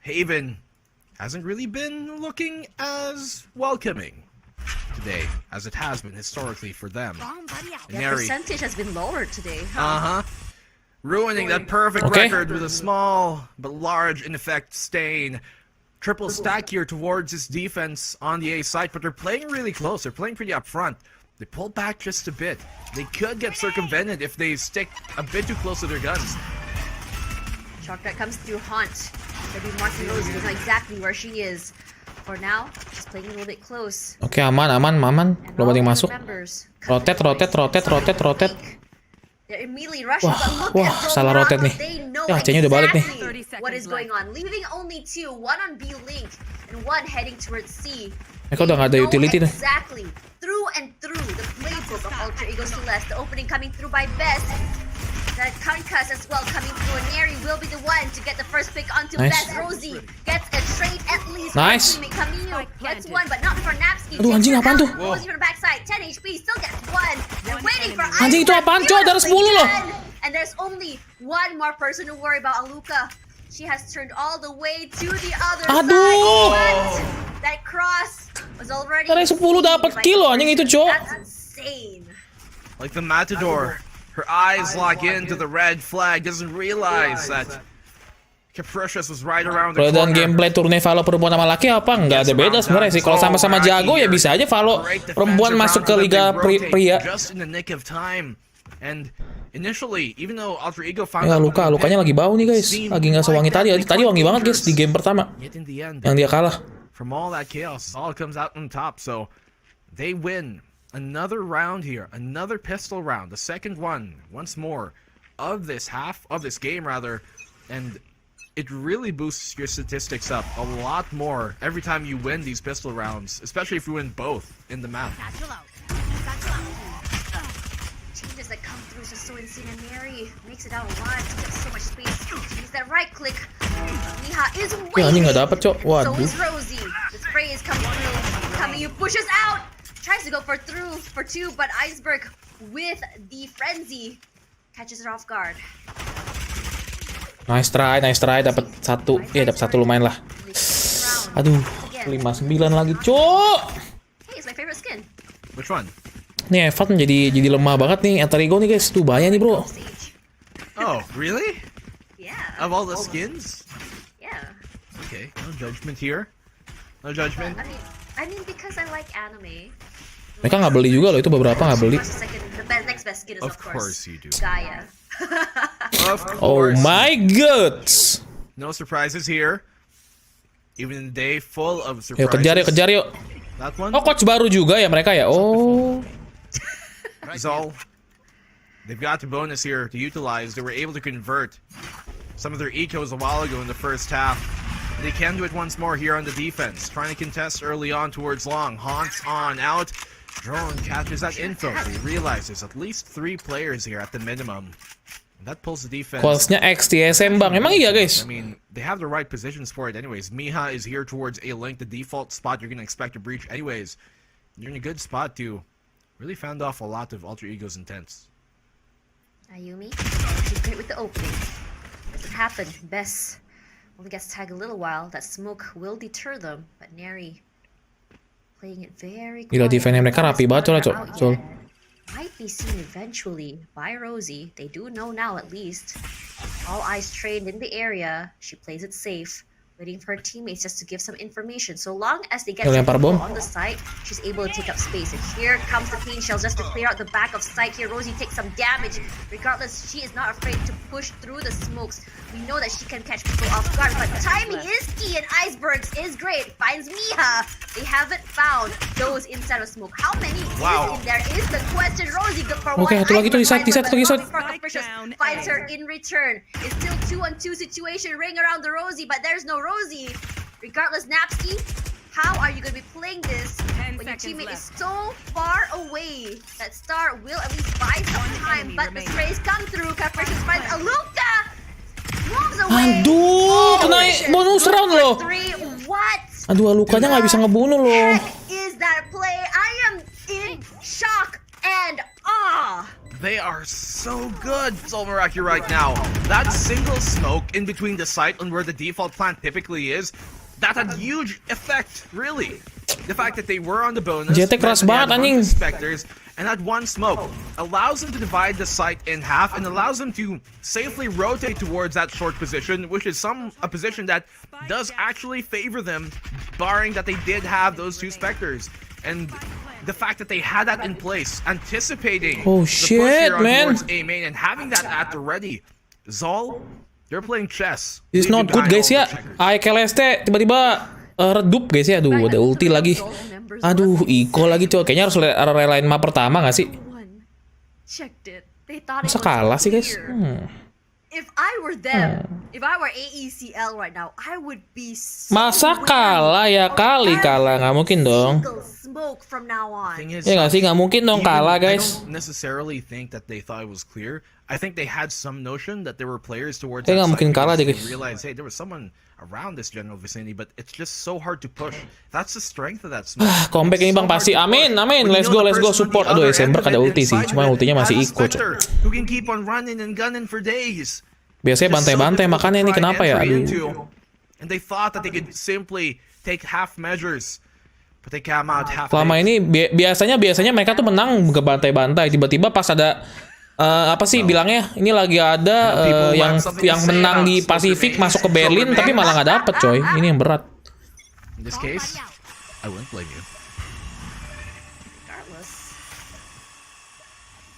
Haven hasn't really been looking as welcoming today as it has been historically for them. The percentage has been lower today. Ruining that perfect record with a small but large in effect stain. Triple stack here towards this defense on the A side, but they're playing really close. They're playing pretty upfront. They pull back just a bit. They could get circumvented if they stick a bit too close to their guns. Shock that comes through Haunt. They'll be marking Rose because know exactly where she is. For now, she's playing a little bit close. Oke, aman. Belum ada yang masuk. Rotate. Wah, salah rotate nih. Ya, C-nya udah balik nih. What is going on? Leaving only 2, one on B link and one heading towards C. Mereka udah nggak ada utility nih. Exactly. Through and through the playbook of Alter Ego Celeste. The opening coming through by Best. That concuss as well coming through, and Neri will be the one to get the first pick onto Best. Rosie gets a trade at least. Nice. Camille gets one, but not for Napski. Aduh anjing apaan tuh? Rosie from the backside, 10 HP, still gets one. They're waiting for Anjing itu apaan Cok? Ada 10 loh. And there's only one more person to worry about, Aluka. She has turned all the way to the other side. But that cross was already. Dari 10 dapat kill loh anjing itu Cok. That's insane. Like the Matador. Her eyes lock into the red flag, doesn't realize that Capricious was right around the corner. Kalau dan gameplay turunnya Valo perempuan sama laki apa? Nggak ada beda sebenarnya sih. Kalau sama-sama jago ya bisa aja Valo perempuan masuk ke liga pria. Just in the nick of time. And initially, even though Alter Ego found ya lukanya lagi bau nih guys. Lagi nggak sewangi tadi. Tadi wangi banget guys di game pertama. Yang dia kalah. From all that chaos, all comes out on top. So they win. Another round here, another pistol round, the second one, once more, of this game rather, and it really boosts your statistics up a lot more every time you win these pistol rounds, especially if you win both in the map. Changes that come through is just so insane, and Mary makes it out alive, gets so much space, use that right click. Miha is waiting. Anjing nggak dapet Cok. Waduh. So is Rosie. The spray is coming through. Kamiyu pushes out. Tries to go for two, but Iceberg with the frenzy catches it off guard. Nice try, dapat satu. Ya, dapat satu lumayan lah. Aduh, 59 lagi, cok. Hey, it's my favorite skin. Which one? Nih Evat jadi lemah banget nih Alter Ego nih guys. Tuh bahaya nih bro. Oh, really? Yeah. Of all the skins? Yeah. Okay, no judgment here. No judgment. I mean because I like anime. Mereka nggak beli juga loh, itu beberapa nggak beli. Next best skin is of course you do. Gaia. Of Oh course. my god. No surprises here. Even in the day full of Yuk surprises. kejar yuk. That one? Oh coach baru juga ya mereka ya. Oh. ZOL. They've got the bonus here to utilize. They were able to convert some of their ecos a while ago in the first half. They can do it once more here on the defense. Trying to contest early on towards long. Haunts on out. Drone catches that info. They realize there's at least 3 players here at the minimum. And that pulls the defense. Qualsnya XTSM bang. Emang iya guys? I mean, they have the right positions for it anyways. Miha is here towards A link, the default spot you're going to expect to breach anyways. You're in a good spot to really fend off a lot of Alter Ego's intents. Ayumi, she's great with the opening. Doesn't happen. Bess only gets tagged a little while. That smoke will deter them, but Neri playing it very Gila quiet. defense mereka rapi banget lah cok. Zol. Might be seen eventually by Rosie. They do know now at least. All eyes trained in the area. She plays it safe, waiting for her teammates just to give some information. So long as they get Yang some lempar people bom. on the site, she's able to take up space. And here comes the pain shells just to clear out the back of sight. Here Rosie takes some damage. Regardless, she is not afraid to push through the smokes. We know that she can catch people off guard, but timing is key and Icebergs is great. Finds Miha. They haven't found those inside of smoke. How many Wow. is in there is the question. Rosie good for Okay, one. satu lagi tuh, Iceberg di side, finds satu lagi, her, but side. Capricious finds her in return. It's still 2-on-2 situation. Ring around the Rosie, but there's no Rosie. Regardless, Napsky, how are you going to be playing this when your teammate is so far away? That star will at least buy some time, but the sprays come through. Capricious finds Aluka. Moves away. Aduh, kena bonus round loh. Three. What? Aduh, lukanya nggak bisa ngebunuh loh. Heck is that play? I am in shock and awe. They are so good, ZOL Meraki, right now. That single smoke in between the site and where the default plant typically is, that had huge effect, really. The fact that they were on the bonus, JT keras banget, anjing. specters, and that one smoke allows them to divide the site in half and allows them to safely rotate towards that short position, which is a position that does actually favor them, barring that they did have those 2 specters. And the fact that they had that in place, anticipating Oh, the push here shit, on man. towards A main and having that at the ready. ZOL, they're playing chess. It's leaving not good behind guys all ya. the checkers. Celeste tiba-tiba redup guys ya. Aduh, ada ulti lagi. Aduh, Iko lagi coy. Kayaknya harus relain map pertama nggak sih? Checked it. They thought Masa it was kalah sih guys? clear. If I were them, if I were AECL right now, I would be so Masa wary kalah ya? of Kali kalah, nggak mungkin dong. single smoke from now on. Thing is, Ya nggak sih, nggak mungkin dong kalah I guys. don't necessarily think that they thought it was clear. I think they had some notion that there were players towards Kayaknya that nggak mungkin site kalah because deh, they guys. realized, hey, there was someone around this general vicinity, but it's just so hard to push. That's the strength of that smoke. Comeback It's ini bang so pasti. hard to push. Amin, amin. When you Let's know go, the let's go. person on Support. the Aduh, other Ember end of kada it ulti sih. inside Cuma of it ultinya masih has a Iko coy. Spectre who can keep on running and gunning for days. Biasanya Just so bantai-bantai difficult makanya to ini try kenapa ya? entry Aduh. into. And they thought that they could simply take half measures, but they came out half. Selama ini biasanya mereka tuh menang ke bantai-bantai. Tiba-tiba pas ada apa sih bilangnya? Ini lagi ada yang menang di Pasifik masuk ke Berlin tapi malah nggak dapet coy. Ini yang berat. In this case, I wouldn't blame you. Regardless,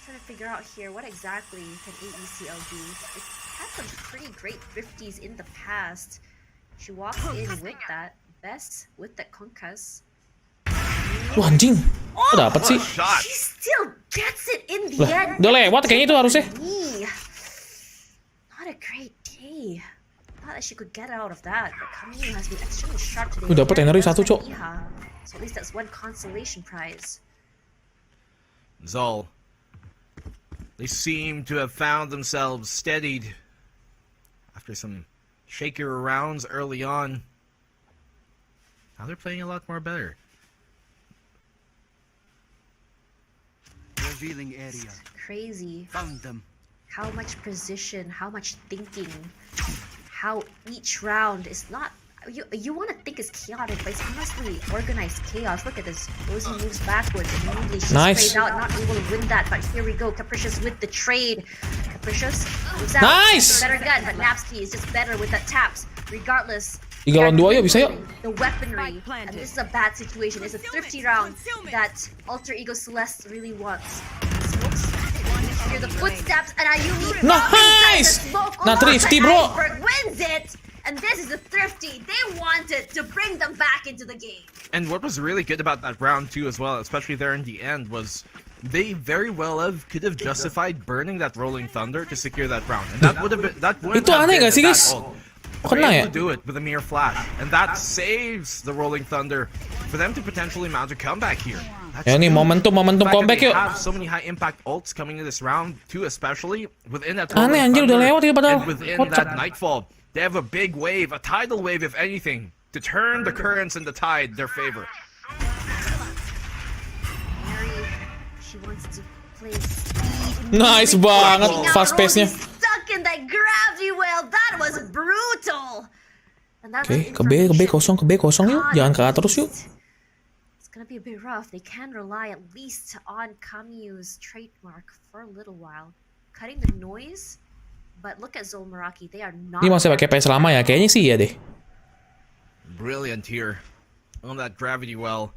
trying to figure out here what exactly can AECL do. It's had some pretty great thrifties in the past. She walks in with that best with that concuss. Wah anjing. Kok dapet sih? Shot. She still gets it in the Lah, end. udah lewat kayaknya itu harusnya. Not a great day. Thought that she could get out of that, but Camille has been extremely sharp today. Dapet energi satu, Cok. So at least that's one consolation prize. ZOL. They seem to have found themselves steadied after some shakier rounds early on. Now they're playing a lot more better. Revealing area. Crazy. Found them. How much precision, how much thinking, how each round is not. You want to think it's chaotic, but it's honestly organized chaos. Look at this. Rosie moves backwards and immediately she Nice. sprays out, not able to win that. But here we go. Capricious with the trade. Capricious moves out. Nice. Better gun, but Napsky is just better with that taps. Regardless. 3 lawan 2 yuk, bisa yuk. The weaponry, and this is a bad situation. It's a thrifty round that Alter Ego Celeste really wants. Smokes. Hear the footsteps, and Ayumi Nice! Not thrifty, bro. wins it, and this is a thrifty. They wanted to bring them back into the game. And what was really good about that round too as well, especially there in the end, was they very well could have justified burning that Rolling Thunder to secure that round. And that would have been, that wouldn't Itu have aneh been gak sih, that guys? ult. Kena They're ya? able to do it with a mere flash, and that saves the Rolling Thunder for them to potentially mount a comeback here. That's Ya nih, huge. momentum The fact that comeback they yuk. have so many high impact ults coming in this round too, especially within that Aneh, Rolling anjir, udah Thunder lewat ya padahal. and within Kocak. that Nightfall. They have a big wave, a tidal wave if anything, to turn the currents and the tide their favor. Mary, she wants to play speed. Nice banget fast pace-nya. Stuck in that gravity well. That was brutal. And that's Oke, the ke B information. kosong yuk. Jangan ke A terus yuk. It's gonna be a bit rough. They can rely at least on Kamyu's trademark for a little while, cutting the noise. But look at ZOL Meraki. They are not. Ini masih pakai PS lama ya? Kayaknya sih iya deh. Brilliant here on that gravity well.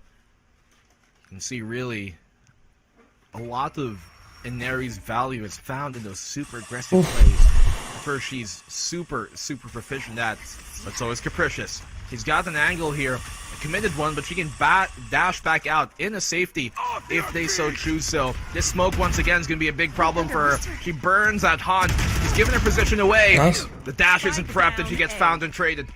You can see really a lot of Inari's value is found in those super aggressive plays. First, she's super proficient at, but so is Capricious. He's got an angle here, a committed one, but she can dash back out in a safety if they so choose so. This smoke once again is going to be a big problem for her. She burns that haunt. He's given her position away. Nice. The dash isn't prepped and she gets found and traded.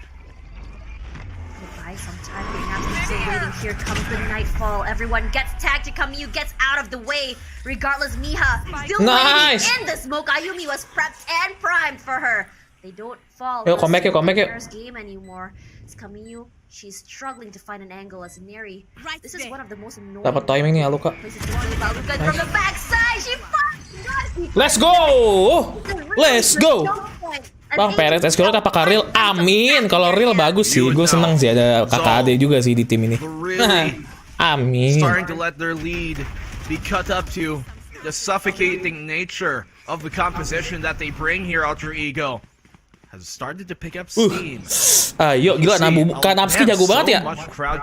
Goodbye sometime. They're still waiting. Here comes the nightfall. Everyone gets tagged to Kamyu, gets out of the way. Regardless, Miha still Nice. waiting in the smoke. Ayumi was prepped and primed for her. They don't fall. Yo, come back, yo, come back, yo. Game anymore. It's Kamyu. She's struggling to find an angle as Neri. This is one of the most annoying. Dapat timing nih Aluka. places to play Baluka from the backside. She fucking Let's go! Let's go! Bang, Perez Escort apakah real? Amin. Kalau real bagus sih. Gue seneng sih ada kakak ade juga sih di tim ini. Really Amin. starting to let their lead be cut up to the suffocating nature of the composition that they bring here. Alter Ego has started to pick up steam. Ayo, gila Napski jago banget ya.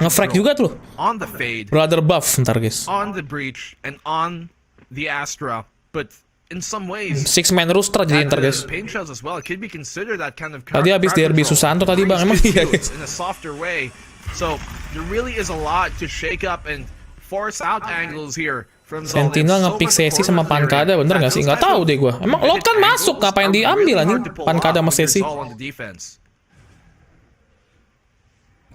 Nge-frag juga tuh. On the fade, Brother buff ntar guys. on the breach, and on the Astra, but in some ways, 6-man rooster jadi ntar guys. paint shells as well. It could be considered that kind of. Tadi habis crowd derby control. Susanto tadi bang, emang iya guys. In a softer way, so there really is a lot to shake up and force out angles here. Sentinel nge-pick sesi sama Pankada, bener gak sih? Gak tahu deh gue. Emang lot kan masuk, ngapain diambil anjing Pankada sama sesi?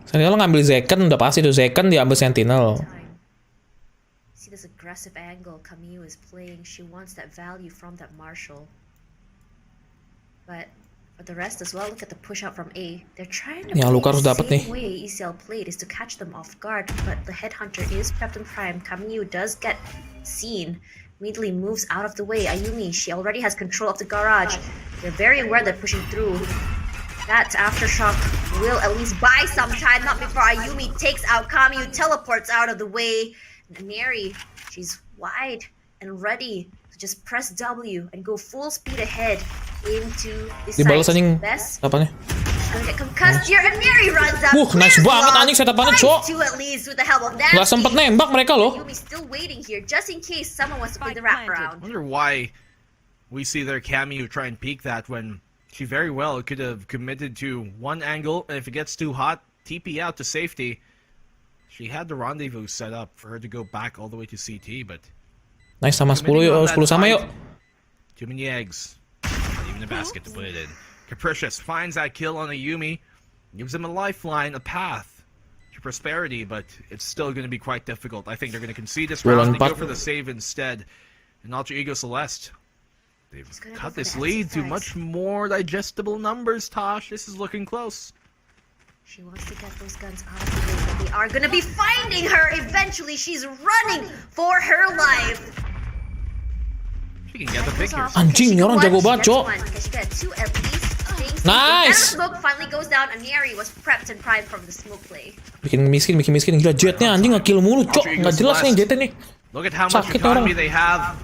Sentinel ngambil Zeken, udah pasti tuh Zeken diambil Sentinel. See this aggressive angle Kamyu is playing. She wants that value from that Marshall. But for the rest as well, look at the push out from A. They're trying to Ya, play Luka harus the dapet same nih. way ECL played is to catch them off guard. But the headhunter is prepped and primed. Kamyu does get seen. Immediately moves out of the way. Ayumi, she already has control of the garage. They're very aware they're pushing through. That aftershock will at least buy some time, not before Ayumi takes out Kamyu, teleports out of the way. Neri, she's wide and ready to just press W and go full speed ahead into the Dibalas site. anjing Best apanya? gonna get concussed here, and Neri runs up. Nice Clears banget long. anjing setupannya, Finds cok. two at least with the help of Gak sempet nembak mereka loh. Ayumi still waiting here just in case someone wants to play the wraparound. I wonder why we see their cameo try and peek that when she very well could have committed to one angle, and if it gets too hot, TP out to safety. She had the rendezvous set up for her to go back all the way to CT, but Nice sama 10 yuk, 10 sama yuk. too many eggs. Not even a basket to put it in. Capricious finds that kill on Ayumi, gives him a lifeline, a path to prosperity, but it's still going to be quite difficult. I think they're going to concede this round and go for the save instead. And Alter Ego Celeste, they've gonna cut go for this the lead to exercise. much more digestible numbers, Tosh. This is looking close. She wants to get those guns out of the way, but they are gonna be finding her eventually. She's running for her life. She can get the pick here. Anjing, ini orang jago banget, Cok. Nice. Smoke finally goes down. Aneri was prepped and primed from the smoke play. Bikin miskin. Gila jetnya anjing nge-kill mulu, Cok. Nggak jelas nih jetnya nih. Look at how much Sakit orang. economy they have.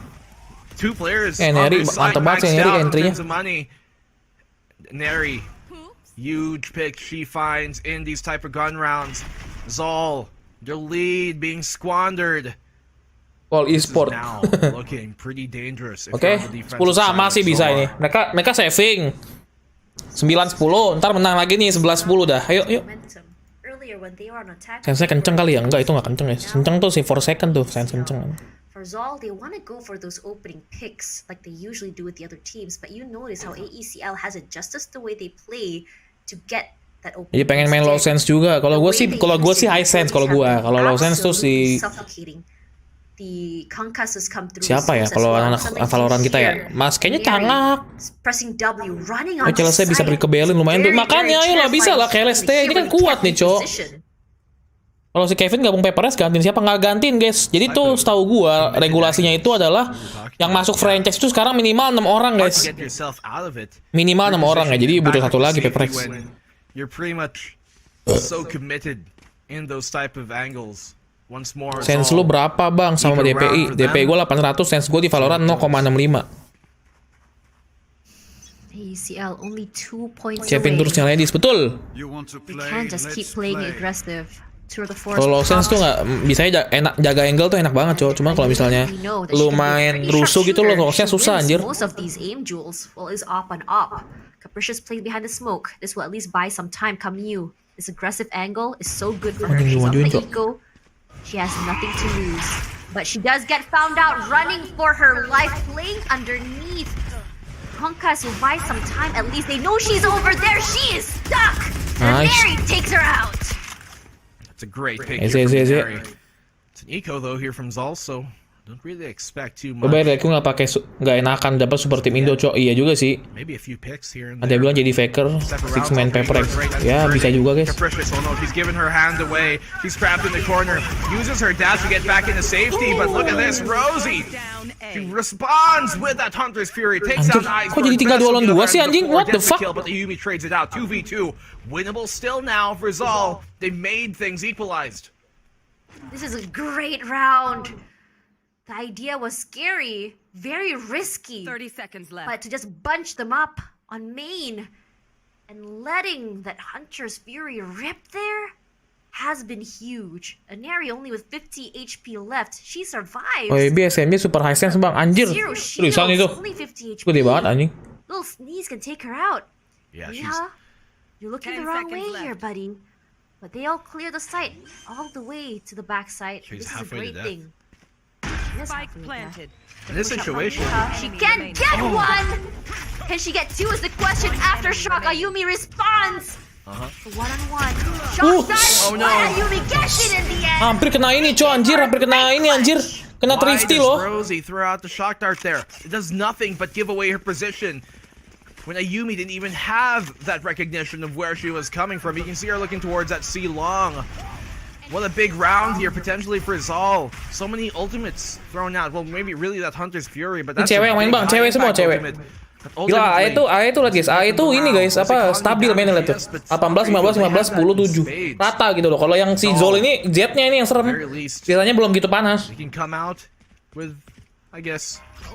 Two players. Neri mantep banget sih Neri entry-nya. Neri, huge pick she finds in these type of gun rounds. ZOL, their lead being squandered. Call e-sport. Now looking pretty dangerous. Oke, 10 sama sih bisa ini. Mereka saving. 9-10, ntar menang lagi nih 11-10 dah. Ayo. Momentum. Earlier when they were on attack. Sense-nya kenceng kali ya? Enggak, itu nggak kenceng ya. Kenceng tuh si 4 second tuh, sense kenceng. For ZOL, they want to go for those opening picks like they usually do with the other teams, but you notice how AECL has adjusted the way they play to get that opening. Jadi pengen main low sense juga. Kalau gue sih high sense kalau gue. Kalau low sense tuh si siapa ya? Kalau anak Valorant kita ya, Mas kayaknya cangak. Celeste bisa pergi ke Berlin lumayan tuh. Makanya ayolah bisa lah Celeste. Ini kan kuat nih, Cok. Kalau si Kevin gabung Paperrex gantiin siapa? Nggak gantiin, guys. Jadi tuh setahu gua regulasinya itu adalah yang masuk franchise itu sekarang minimal 6 orang, guys. Minimal 6 orang ya. Jadi butuh satu lagi Paperrex. You're pretty much so committed in those type of angles. Once more. Sense lu berapa, Bang, sama DPI? DPI gua 800, sense gua di Valorant 0,65. AECL only 2 points Siapin terus yang ladies, betul. You can't just keep playing aggressive. Kalau sense tuh nggak bisa enak jaga angle tuh enak banget, Cok. Cuma kalau misalnya lu main rusuh gitu lo sense susah anjir. Most of these aim duels is up and up. Capricious playing behind the smoke. This will at least buy some time. Come you. This aggressive angle is so good for her. She's on the eco. She has nothing to lose. But she does get found out running for her life, playing underneath. Honkas will buy some time. At least they know she's over there. She is stuck. And Mary takes her out. It's a great pick here from Mary. It's an eco though here from ZOL, so don't really expect too much. Coba aku nggak enakan dapat super tim Indo, Cok. Iya juga sih. Maybe a few picks here and ada bilang jadi faker, 6 man Paperrex. Ya bisa juga, guys. Capricious, oh no, she's given her hand away. She's trapped in the corner. Uses her dash to get back into safety, but look at this, Rosie. She responds with that Hunter's Fury. Takes out Ice. Kok jadi tinggal 2 lawan 2 sih anjing? What the fuck? But the Yumi trades it out. 2v2. Winnable still now for ZOL. They made things equalized. This is a great round. The idea was scary, very risky. 30 seconds left. But to just bunch them up on main and letting that Hunter's Fury rip there has been huge. Aneri only with 50 HP left. She survives. Oh, SMD super high sense, Bang. Anjir. Tulisan itu. Only 50 HP. Gede banget anjing. Little sneeze can take her out. Yeah, You're looking the wrong way here, buddy. But they all clear the site all the way to the back site. This is a great thing. Spike planted. In this situation, she can get one! Can she get two is the question after Shock. Ayumi responds! One-on-one. Shock dies! Oh no! Ayumi gets it in the end! Hampir kena ini, Cok, anjir. Hampir kena ini, anjir. Kena why thrifty does loh. Rosie throw out the shock dart there? It does nothing but give away her position. When Ayumi didn't even have that recognition of where she was coming from. You can see her looking towards that C long. What a big round here potentially for ZOL. So many ultimates thrown out. Well, maybe really that Hunter's Fury, but that's cewek yang main, Bang. Cewek semua, cewek. Gila, A itu lihat guys. A itu ini guys, apa stabil mainnya lihat tuh. 18, 15, 15, 10, 7. Rata gitu loh. Kalau yang si ZOL ini jetnya ini yang serem. Biasanya belum gitu panas.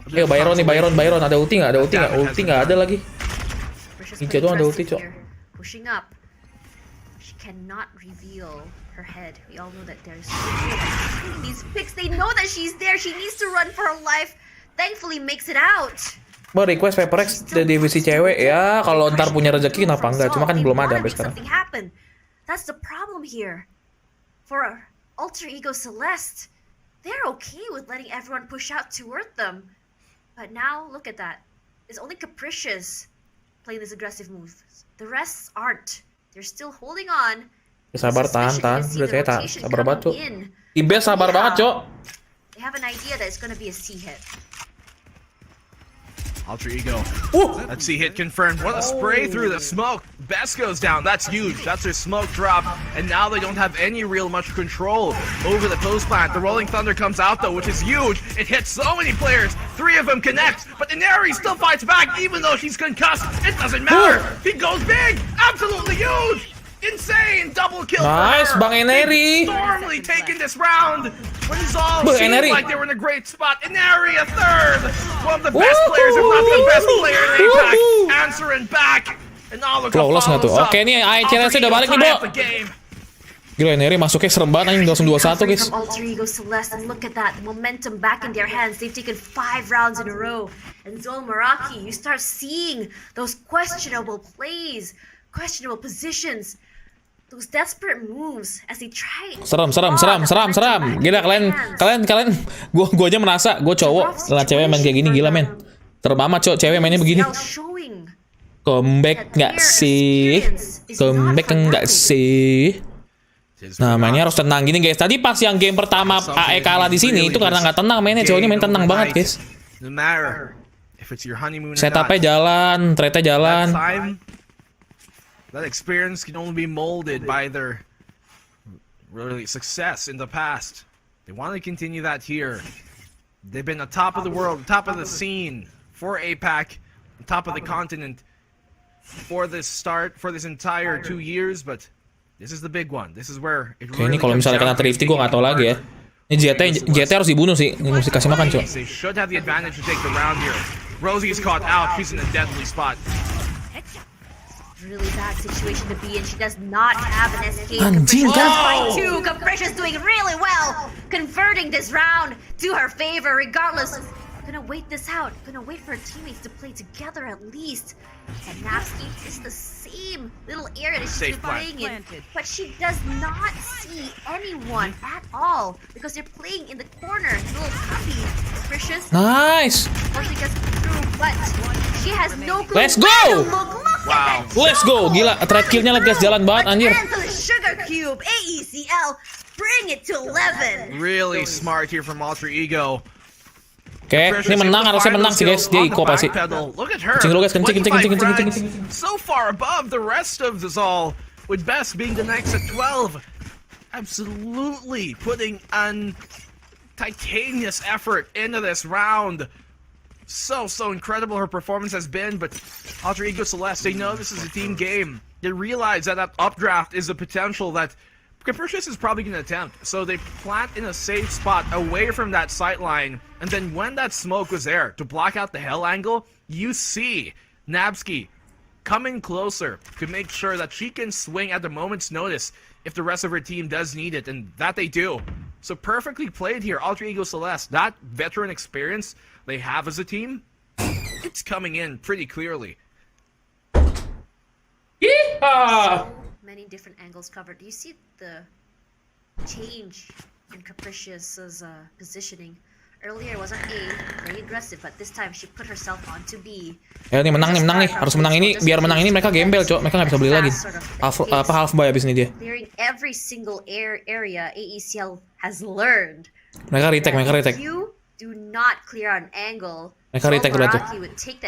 Ayo Byron nih, Byron. Ada ulti nggak? Ulti nggak ada lagi. Djaja doang ada ulti, Cok. Pushing up. She cannot reveal her head. We all know that there's these picks. They know that she's there. She needs to run for her life. Thankfully makes it out. Mau request Paperrex dari divisi cewek ya, kalau ntar punya rezeki kenapa enggak? Cuma kan belum ada sampai sekarang. That's the problem here. For alter ego Celeste, they're okay with letting everyone push out toward them. But now look at that. It's only Capricious playing this aggressive move. The rest aren't. They're still holding on. Sabar, tahan. Udah saya sabar banget, Cok. Ibes sabar banget, Cok. They have an idea that it's gonna be a C hit. Alter Ego. Let's see hit confirmed. What a spray through the smoke. Best goes down. That's huge. That's their smoke drop. And now they don't have any real much control over the post plant. The Rolling Thunder comes out though, which is huge. It hits so many players. 3 of them connect. But Inari still fights back even though she's concussed. It doesn't matter. He goes big. Absolutely huge. Insane double kill. Nice, for her. Bang Inari. Stormly taking this round. When ZOL Bang seemed Inari. like they were in a great spot. Inari a third. One of the best players, if not the best player in APAC. Answering back. And all of Flawless nggak tuh? Oke, ini Celeste udah balik nih, Bo. Gila, Neri masuknya serem banget anjing, langsung 2-1 guys. From Alter Ego Celeste, and look at that, the momentum back in their hands. They've taken 5 rounds in a row. And ZOL Meraki, you start seeing those questionable plays, questionable positions, those desperate moves as they try. Seram. Gila kalian, gua aja merasa gua cowok ngeliat cewek main kayak gini gila men. Serem amat cowok cewek mainnya begini. Showing Comeback nggak sih? Comeback enggak sih? Nah mainnya harus tenang gini guys. Tadi pas yang game pertama AE kalah di sini itu karena nggak tenang mainnya. Cowoknya main tenang banget guys. Setupnya jalan, trade-nya jalan. That experience can only be molded by their really success in the past. They want to continue that here. They've been on top of the world, top of the scene for APAC, on top of the continent for this entire 2 years, but this is the big one. This is where it Oke, really ini kalau misalnya kena Thrifty gue nggak tahu lagi ya. Ini JT harus dibunuh sih. Ini mesti kasih makan coy. They should have the advantage to take the round here. Rosie is caught out. She's in a deadly spot. really bad situation to be in. She does not have an escape. Anjing kan? Capricious by 2. Capricious doing really well, converting this round to her favor regardless. Gonna wait this out. Gonna wait for her teammates to play together at least. And Napsky is the same little area that she's been playing in, but she does not see anyone at all because they're playing in the corner. Little puppy, Capricious. Nice. Unfortunately gets through, but she has no clue. Let's go! where to look. Look at that. Let's go. Gila, trade killnya lagi guys, jalan banget anjir. And to the Sugar Cube, AECL, bring it to 11. Really smart here from Alter Ego. Oke, ini menang, harusnya menang sih guys. Dia Iko pasti. Look at her. Kencing dulu guys, kencing. So far above the rest of the ZOL, with Best being the next at 12. Absolutely putting an titanious effort into this round. So incredible her performance has been, but Alter Ego Celeste, they know this is a team game. They realize that updraft is a potential that Capricious is probably going to attempt. So they plant in a safe spot away from that sight line, and then when that smoke was there to block out the hell angle, you see Napsky coming closer to make sure that she can swing at the moment's notice if the rest of her team does need it, and that they do. So perfectly played here, Alter Ego Celeste. That veteran experience they have as a team, it's coming in pretty clearly. Yeehaw! Many different angles covered. Do you see the change in Capricious's positioning? Earlier was on A, very aggressive, but this time she put herself onto B. Ya ini menang nih, harus menang ini. Biar menang ini mereka gembel, cok. Mereka nggak bisa beli lagi. Half buy habis ini dia. Clearing every single area AECL has learned. Mereka retake. You do not clear an angle. Mereka retake udah tuh.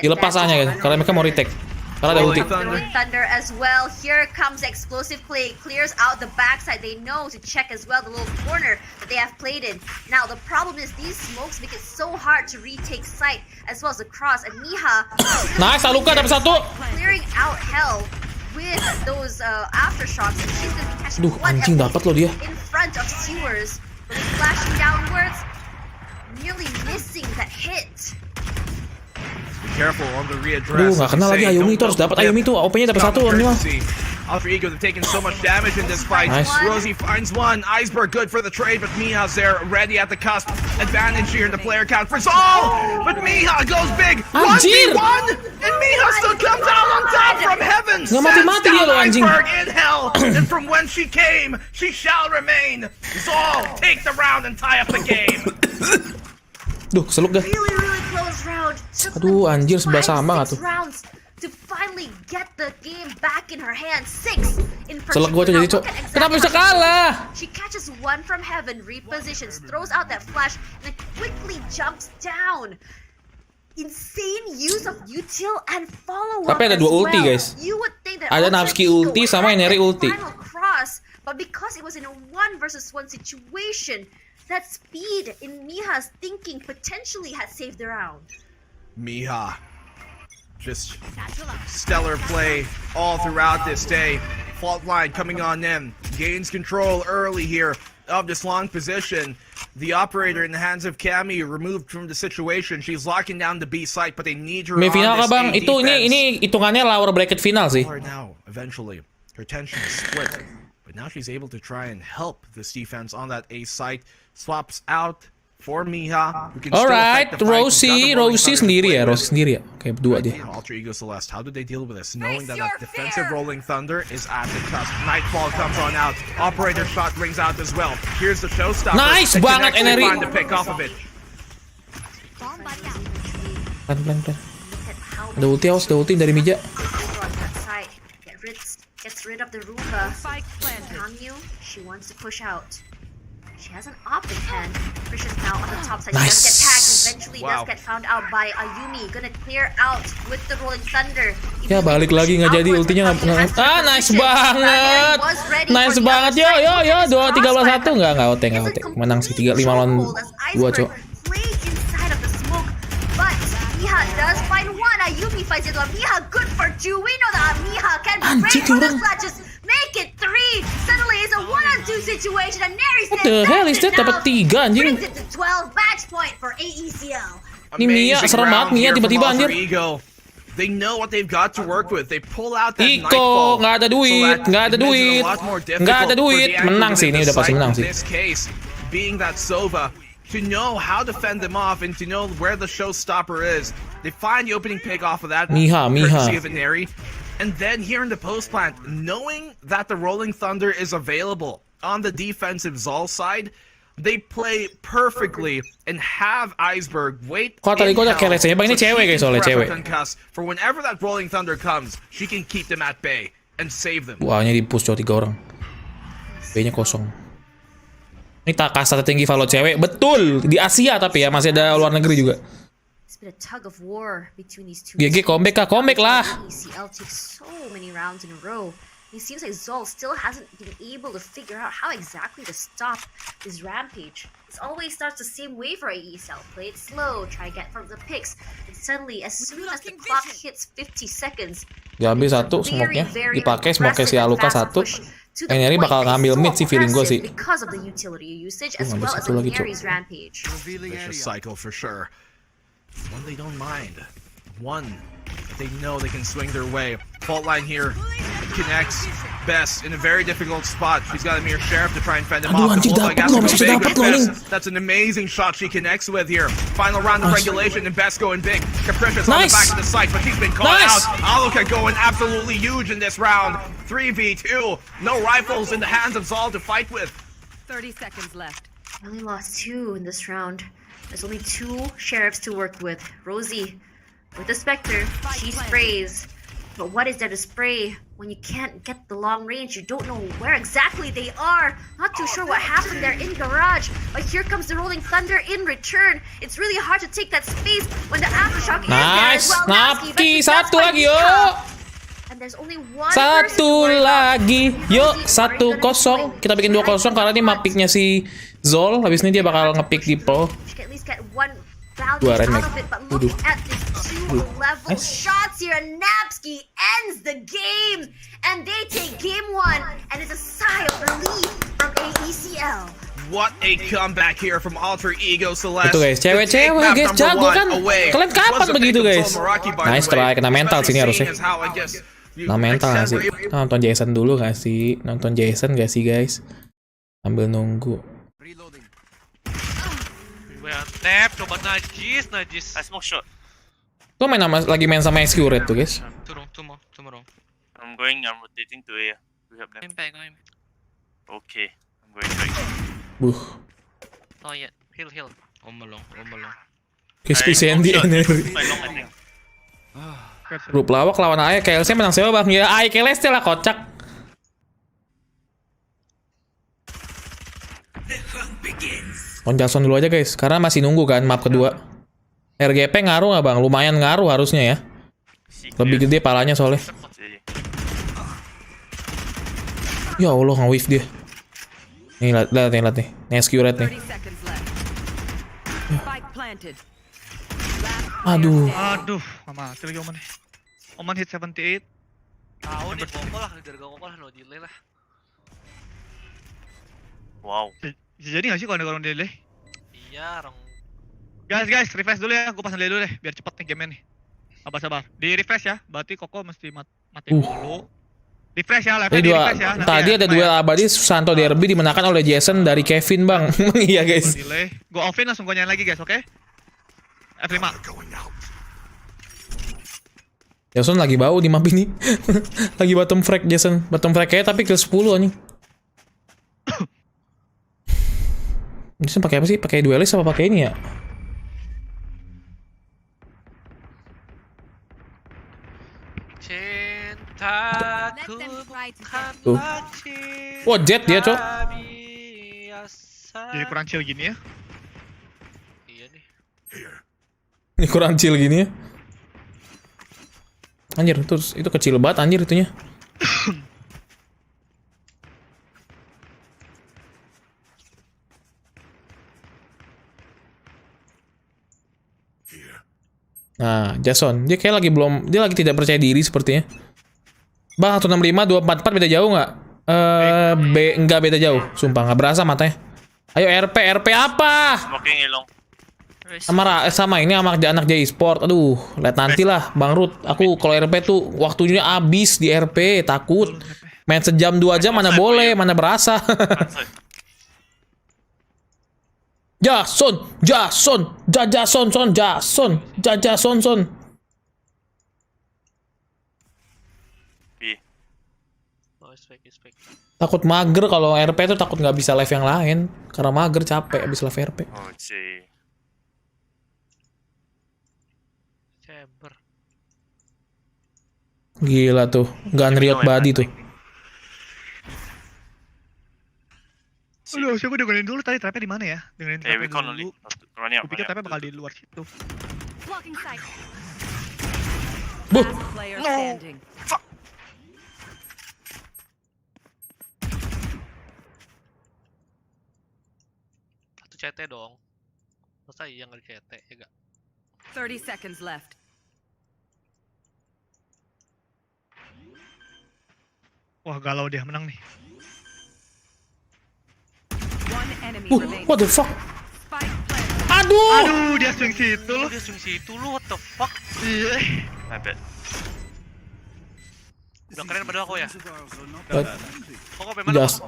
Dilepas aja guys, karena mereka mau retake. Karena ada ulti. Rolling Thunder as well. Here comes explosive play. Clears out the backside. They know to check as well the little corner that they have played in. Now the problem is these smokes make it so hard to retake sight as well as the cross. And Miha Nice, Aluka dapat satu. clearing out hell with those aftershocks. And she's gonna be catching Duh, one anjing dapat loh dia. in front of Sewers. But he's flashing downwards, nearly missing that hit. Careful on the readdress. Aduh, nggak kenal lagi Ayumi itu, harus dapat Ayumi itu. OP-nya dapat satu, ini mah. Alter Ego, they're taking so much damage in this fight. Nice. Rosie finds one. Iceberg good for the trade, but Miha's there, ready at the cusp. Advantage here in the player count for ZOL, but Miha goes big. Anjir! 1v1, and Miha still comes out on top from heaven. Nggak mati-mati dia loh, anjing. Iceberg in hell, and from when she came, she shall remain. ZOL, take the round and tie up the game. Duh, keseluk dah. Really close round. Aduh, anjir, sebelah sama nggak tuh? Rounds to finally get the game back in her hands. 6 in Selek gua tuh jadi, cok. Kenapa bisa kalah? She catches one from heaven, repositions, throws out that flash, and then quickly jumps down. insane use of util and follow Tapi ada dua ulti, guys. You would think that Ada Ultra Navski Ego ulti sama had Ineri that ulti. final cross, but because it was in a 1 versus 1 situation, that speed in Miha's thinking potentially had saved the round. Miha, just stellar play all throughout this day. Fault line coming on in, gains control early here of this long position. The operator in the hands of Cammy removed from the situation. She's locking down the B site, but they need her May on final ka this bang? A Ito, ini hitungannya lower bracket final sih. Or now, eventually, her tension is split, but now she's able to try and help this defense on that A site. Swaps out for Miha, who can still Alright, affect the fight. She's got the rolling Rosie thunder to sendiri play ya, with. Rosie sendiri ya. Oke, berdua dia. Alter Ego Celeste, how do they deal with this? Knowing that that defensive rolling thunder is at the cusp. Nightfall comes on out. Operator shot rings out as well. Here's the showstopper. Nice They can banget, actually Eneri. find the pick off of it. Pelan. Ada ulti, awas, ada ulti dari Mija. On that side, gets rid of the Roomba. Spike planted. Hanyu, she wants to push out. She has an op in hand. Christian's now on the top side. Nice. She does get tagged. Eventually Wow. does get found out by Ayumi. Gonna clear out with the Rolling Thunder. Ya balik lagi nggak jadi ultinya nggak. Ah nice banget, nice banget yo 2-13-1 nggak OT. Menang sih 3-5 lawan 2 cok. Play inside of the smoke, but Miha does find one. Ayumi finds the other one. Miha good for 2. We know that Miha can Anjing, break for the orang. clutches. Make it 3. Suddenly it's a 1-on-2 situation. And Neri What the hell is that? Dapat 3 anjing. Brings it to 12. Match point for AECL. Ini Mia, Amazing serem banget round Mia here from tiba-tiba, Alter anjir. Ego. They know what they've got to work with. They pull out that Iko, Nightfall. nggak ada duit, So that nggak ada makes it duit, a lot more nggak ada difficult for duit. the actors Menang sih, within ini the udah pasti site, menang in sih. this case, being that Sova, to know how to fend them off and to know where the showstopper is. They find the opening pick off of that. Miha. courtesy of Ineri. And then here in the post plant, knowing that the Rolling Thunder is available on the defensive ZOL side, they play perfectly and have Iceberg wait. Kok tadi gua udah kayak receh, Bang, ini cewek guys, soalnya cewek. For whenever that Rolling Thunder comes, she can keep them at bay and save them. Wah, ini di push cowok 3 orang. B-nya kosong. Ini tak kasta tertinggi Valo cewek. Betul, di Asia tapi ya, masih ada luar negeri juga. It's been a tug of war between these two. GG comeback lah. ECL takes so many rounds in a row. It seems like ZOL still hasn't been able to figure out how exactly to stop this rampage. It always starts the same way for AECL. Play it slow, try to get from the picks, and suddenly, as soon as the clock hits 50 seconds, Diambil satu smoke-nya, dipakai smoke si Aluka satu. Neri bakal ngambil mid sih, feeling gue sih. Because of the utility usage as ngambil well as satu lagi, Cok. Neri's rampage. Vicious cycle for sure. One they don't mind. One they know they can swing their way. Fault line here connects best in a very difficult spot. She's got a mere sheriff to try and fend him Aduh, off. The anjing, Bullseye dapat has to loh, go masih big dapat with loh, Best. Ling. That's an amazing shot she connects with here. Final round of Nice. regulation and Best going big. Capricious on the Nice. back of the site, but he's been caught Nice. out. Aluka going absolutely huge in this round. 3v2. No rifles in the hands of ZOL to fight with. 30 seconds left. I only lost 2 in this round. There's only 2 sheriffs to work with. Rosie, with the Spectre, she sprays. But what is there to spray when you can't get the long range? You don't know where exactly they are. Not too sure what happened there in garage. But here comes the Rolling Thunder in return. It's really hard to take that space when the aftershock is there as Nice, well. Napki, satu lagi yo. yuk. And there's only one person to Satu worry about. lagi, yuk, Rosie, 1-0. Kita bikin 2-0 karena ini map picknya si Zol. Habis ini dia bakal ngepick di pro. She can at least get one value Dua out remake. of it, but looking at these 2 level Nice. shots here, and Napski ends the game, and they take game 1, and it's a sigh of relief from AECL. What a comeback here from Alter Ego Celeste. Itu guys, cewek-cewek guys, jago kan? Kalian kapan begitu guys? Nice try, kena mental sini harusnya. Kena mental gak sih? Kita nonton Jason dulu gak sih? Nonton Jason gak sih guys? Sambil nunggu. Tap, coba najis. I smoke shot. Tuh lagi main sama Excurate tuh guys. Two more. I'm rotating to A. We help them. Going back. Okay, I'm going back. Not yet. Heal. Along. Crispy Sandy Energy. My long, I think. Grup lawak lawan AE, KLC menang siapa bang? Ya AE Celeste lah kocak. On Jason dulu aja guys, karena masih nunggu kan map kedua. RGP ngaruh nggak bang? Lumayan ngaruh harusnya ya. Lebih gede palanya soalnya. Ya Allah nge-whiff dia. Nih lihat nih. Nih SQ red nih. 30 seconds left. Spike planted. Aduh. Aduh, mati lagi Oman. Oman hit 78. Tahu nih koko lah, dari koko lah, no delay lah. Wow. Jadi nggak sih kalau ada orang delay? Iya, orang Guys, refresh dulu ya. Gue pasang delay dulu deh, biar cepet nih game-nya nih. Sabar. Di refresh ya. Berarti Koko mesti mati dulu. Refresh ya, level Tadi di refresh ya. tadi ada duel abadi Santo Derby dimenangkan oleh Jason dari Kevin bang. Iya guys. Delay. Gue offin langsung gue nyalain lagi guys, oke? F5. Jason lagi bau di map ini. Lagi bottom frag Jason. Bottom frag kayaknya tapi ke 10 anjing. Jason pakai apa sih? Pakai duelist apa pakai ini ya? cintaku Tuh. Wah, jet dia, Cok. Jadi kurang chill gini ya. Iya nih. Ini kurang chill gini ya. Anjir, itu kecil banget anjir itunya. Nah, Jason, dia kayak dia lagi tidak percaya diri sepertinya. Bang, 165, 244 beda jauh nggak? Enggak beda jauh, sumpah nggak berasa matanya. Ayo RP apa? Smoking ilong. Sama ini sama anak J Sport. Aduh, lihat nanti lah, Bang Ruth. Aku kalau RP tuh waktunya habis di RP, takut. Main sejam 2 jam mana boleh, mana berasa. Jason. Oh, spek. Takut mager kalau RP tuh takut nggak bisa live yang lain karena mager capek abis live RP. Oh, sih. Chamber. Gila tuh, gun riot body tuh. Aduh, aku dengerin dulu tadi trapnya di mana ya? Dengerin We trapnya can't only. dulu. Running Gue pikir trapnya bakal di luar situ. Blocking sight. Buh. Last player standing. Satu CT dong. Masa iya nggak di CT ya gak? 30 seconds left. Wah, galau dia menang nih. One enemy remaining. What the fuck? Spike planted. Aduh. Dia swing situ loh. Dia swing situ lu, what the fuck? Iya. My bad. Udah keren padahal aku ya. Kok memang Jas.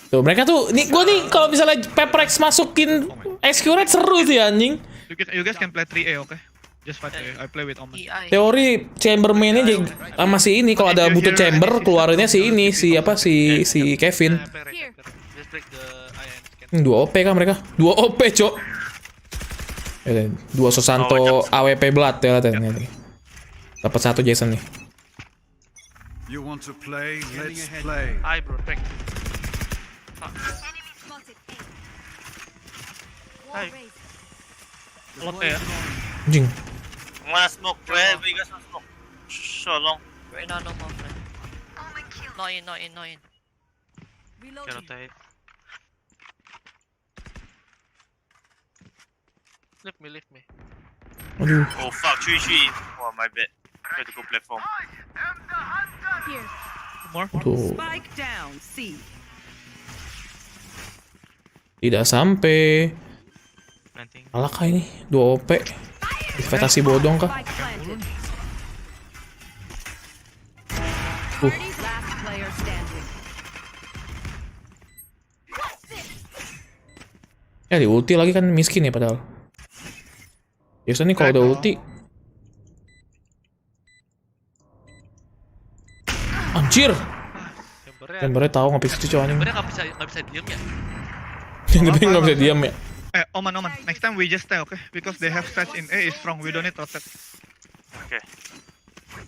Tuh mereka tuh, gua nih kalau misalnya Paperrex masukin SQ Red seru sih anjing. You guys can play 3A, oke? Just fight A. I play with Omen. Teori chambermainnya sama si ini kalau ada butuh chamber keluarinnya si ini si Kevin. Just break the iron. 2 OP kan mereka? 2 OP, Cok. 2 Susanto AWP Blood ya nih. Dapat 1 Jason nih. You want to play? Let's play. Ay bro, break. Ay. Lot ya. Anjing. Wanna smoke? Where we got some smoke? So long. Right now, no more friend. Not in. Reloading. Cannot take. Leave me. Aduh. Oh fuck, 3. Oh my bad. Try to go platform. Here. More. Tuh. Spike down. C. Tidak sampai. Planting. Kalah kah ini? 2 OP. Investasi bodong kah? Spike planted. Last player standing. Ya di ulti lagi kan miskin ya padahal. Biasanya nih kalau udah ulti. Anjir. Chambernya tahu nggak bisa cucu anjing. Sebenarnya nggak bisa diem ya. Tapi nggak bisa diam ya. Oman. Next time we just stay, okay? Because they have stats in A is strong. We don't need rotate. Okay.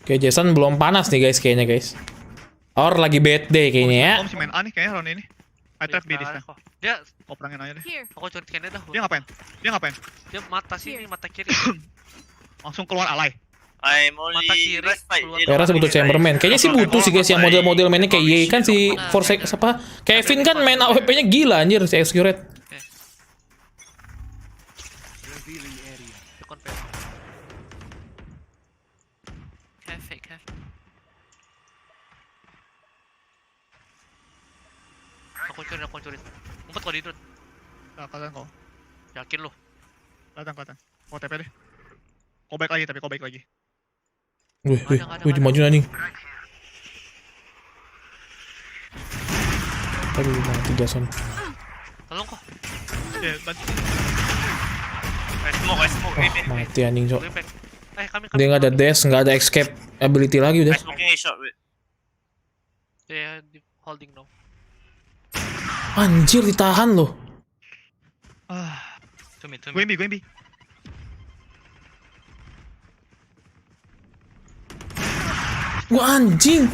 Oke, Jason belum panas nih guys kayaknya guys. Or lagi bad day kayaknya ya. Om si main A nih kayaknya round ini. I trap B this time. Dia, Kau perangin aja deh. Here. aku curit Kennedy dah. Dia ngapain? Dia ngapain? Dia mata sini, mata kiri. Langsung keluar alay. I'm only Mata kiri, rest fight. keluar. Saya rasa butuh chamberman. Kayaknya sih butuh sih guys yang model-model mainnya kayak Ye kan si Forsake apa? Kevin kan main AWP-nya gila anjir si Accurate. Dia confirm. Cafe. Aku curit. Ngumpet kau di drone. Nah, kalian kau. Yakin lu? Kelihatan. Kau TP deh. Kau baik lagi tapi kau baik lagi. Wih, dimaju anjing. Aduh, mati Jason. Tolong kok. Ya, bantu. I smoke. Mati anjing, Cok. Gue back. Kami. Dia nggak ada dash, nggak ada escape ability lagi udah. I smoking a shot, wait. Dia holding now. Anjir ditahan loh. Going B. Wah anjing.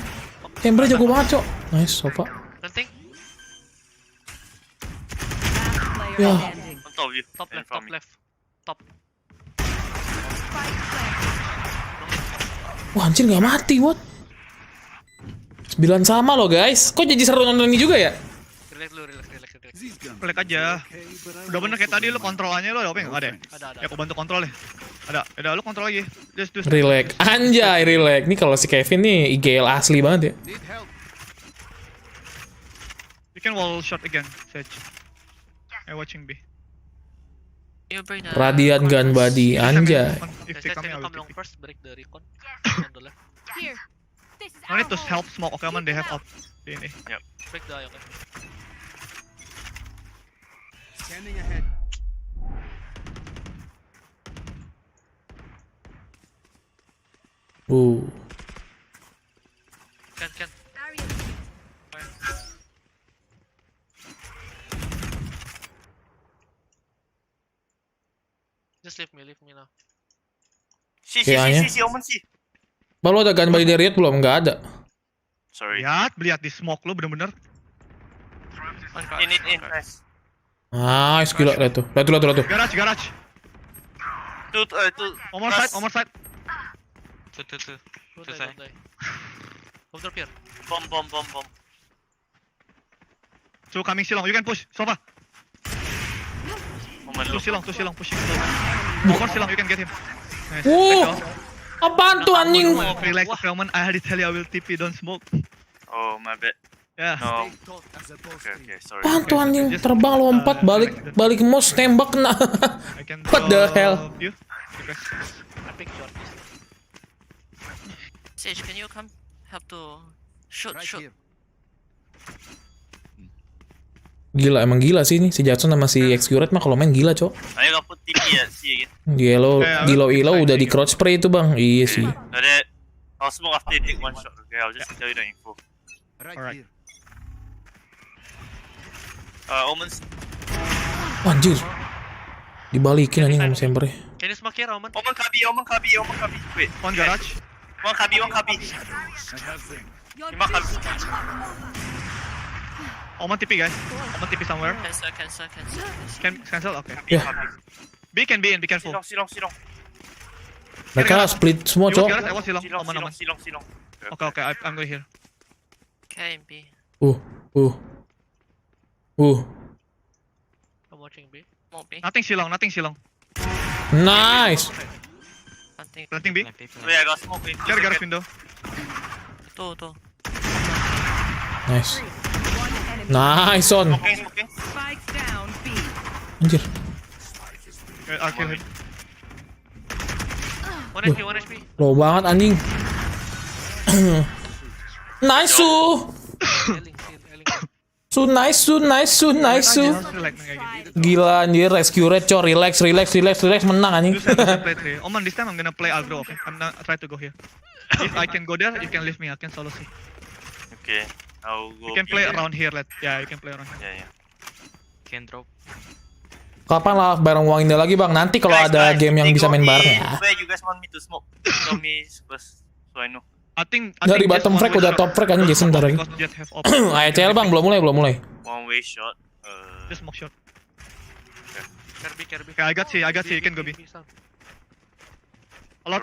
Chamber jago banget, Cok. Nice, Sofa. Penting. Player Yeah. standing. On top of you. Top and left. from me. Top. Wah anjir nggak mati, what? 9 sama loh guys. Kok jadi seru nonton ini juga ya? Relax dulu, relax. Pelik aja. Udah bener kayak tadi lu kontrolannya lu ada apa enggak ada? Ada. Ya aku bantu kontrol deh. Ada lu kontrol lagi. Just do. Relax. Anjay, relax. Nih kalau si Kevin nih IGL asli banget ya. You can wall shot again, Sage. I watching B. Radiant gun body, anjay. If Can they come you here, I will come long TP. first, break the recon on the left. Here. This is No need to our help smoke. Okay, man, they have up. Ini. Break the ion. Scanning ahead. Can. Just leave me now. See, Kayaknya. Omen, see. Baru ada gun body dari Riot belum? Nggak ada. Sorry. Lihat di smoke lu bener-bener. In, nice. Nice, gila. Lihat tuh. Garage. Two. Omor side. Two. Don't die. Come drop here. Bomb. So coming silong, you can push. Sofa. Omen Two low. silong, pushing. Omor silong, you can get him. Nice. Wow. Apaan tuh anjing? Relax, Roman. I already tell you I will TP, don't smoke. Oh, my bad. Yeah. No. Stay taut as a boss Okay, team. sorry. Apaan tuh anjing? Terbang lompat balik mouse tembak kena. I can What the hell? You? Okay. I pick short. Sage, can you come help to shoot? Right here. Gila, emang gila sih nih si Jackson sama si Accurate mah kalau main gila, Cok. I got put TP at C again. Gilo udah di crouch spray itu, Bang. Iya sih. No, that I'll smoke after you take one shot. Okay, I'll just tell you the info. Right Alright. here. Omen's. Anjir. Dibalikin anjing sama Semper. Can you smoke here, Omen? Omen kabi. Wait. One garage. One kabi. I have them. Your Lima kabi. Omen TP guys. Omen TP somewhere. Cancel. Okay. Ya, B can be in. Be careful. Silong. mereka split semua, You Cok. was garage, I was silong. Omen. Silong. Okay. I'm going here. KMB. I'm watching B. More B. Nothing silong. Nice. Planting. Planting B. Wait, I got smoke. Share garage window. Two. Nice. Nice, Son. Smoking. spikes down B. Anjir. Okay, I'll kill him. 1 HP. Low banget anjing. Nice, Su. Ailing. Su, nice. Relax kayak gini. Gila anjir, rescue rate, Cok. Relax, menang anjing. You said I play 3. Omen, this time I'm gonna play aggro, okay? I'm not try to go here. If I can go there, you can leave me. I can solo C. Okay, I'll go. You can play around here, you can play around here. Yeah. Can drop. Kapan lah bareng uang Indah lagi, Bang? Nanti kalau Guys, ada game yang they bisa got main me. bareng ya. Where you guys want me to smoke? Tell me first, so I know. Just Dari bottom one frag way udah shot. top frag anjing Jason ntar lagi. Because Jet have open. ACL bang, belum mulai. One way shot. Just smoke shot. Kirby. Okay, I got C, you can go B. A lot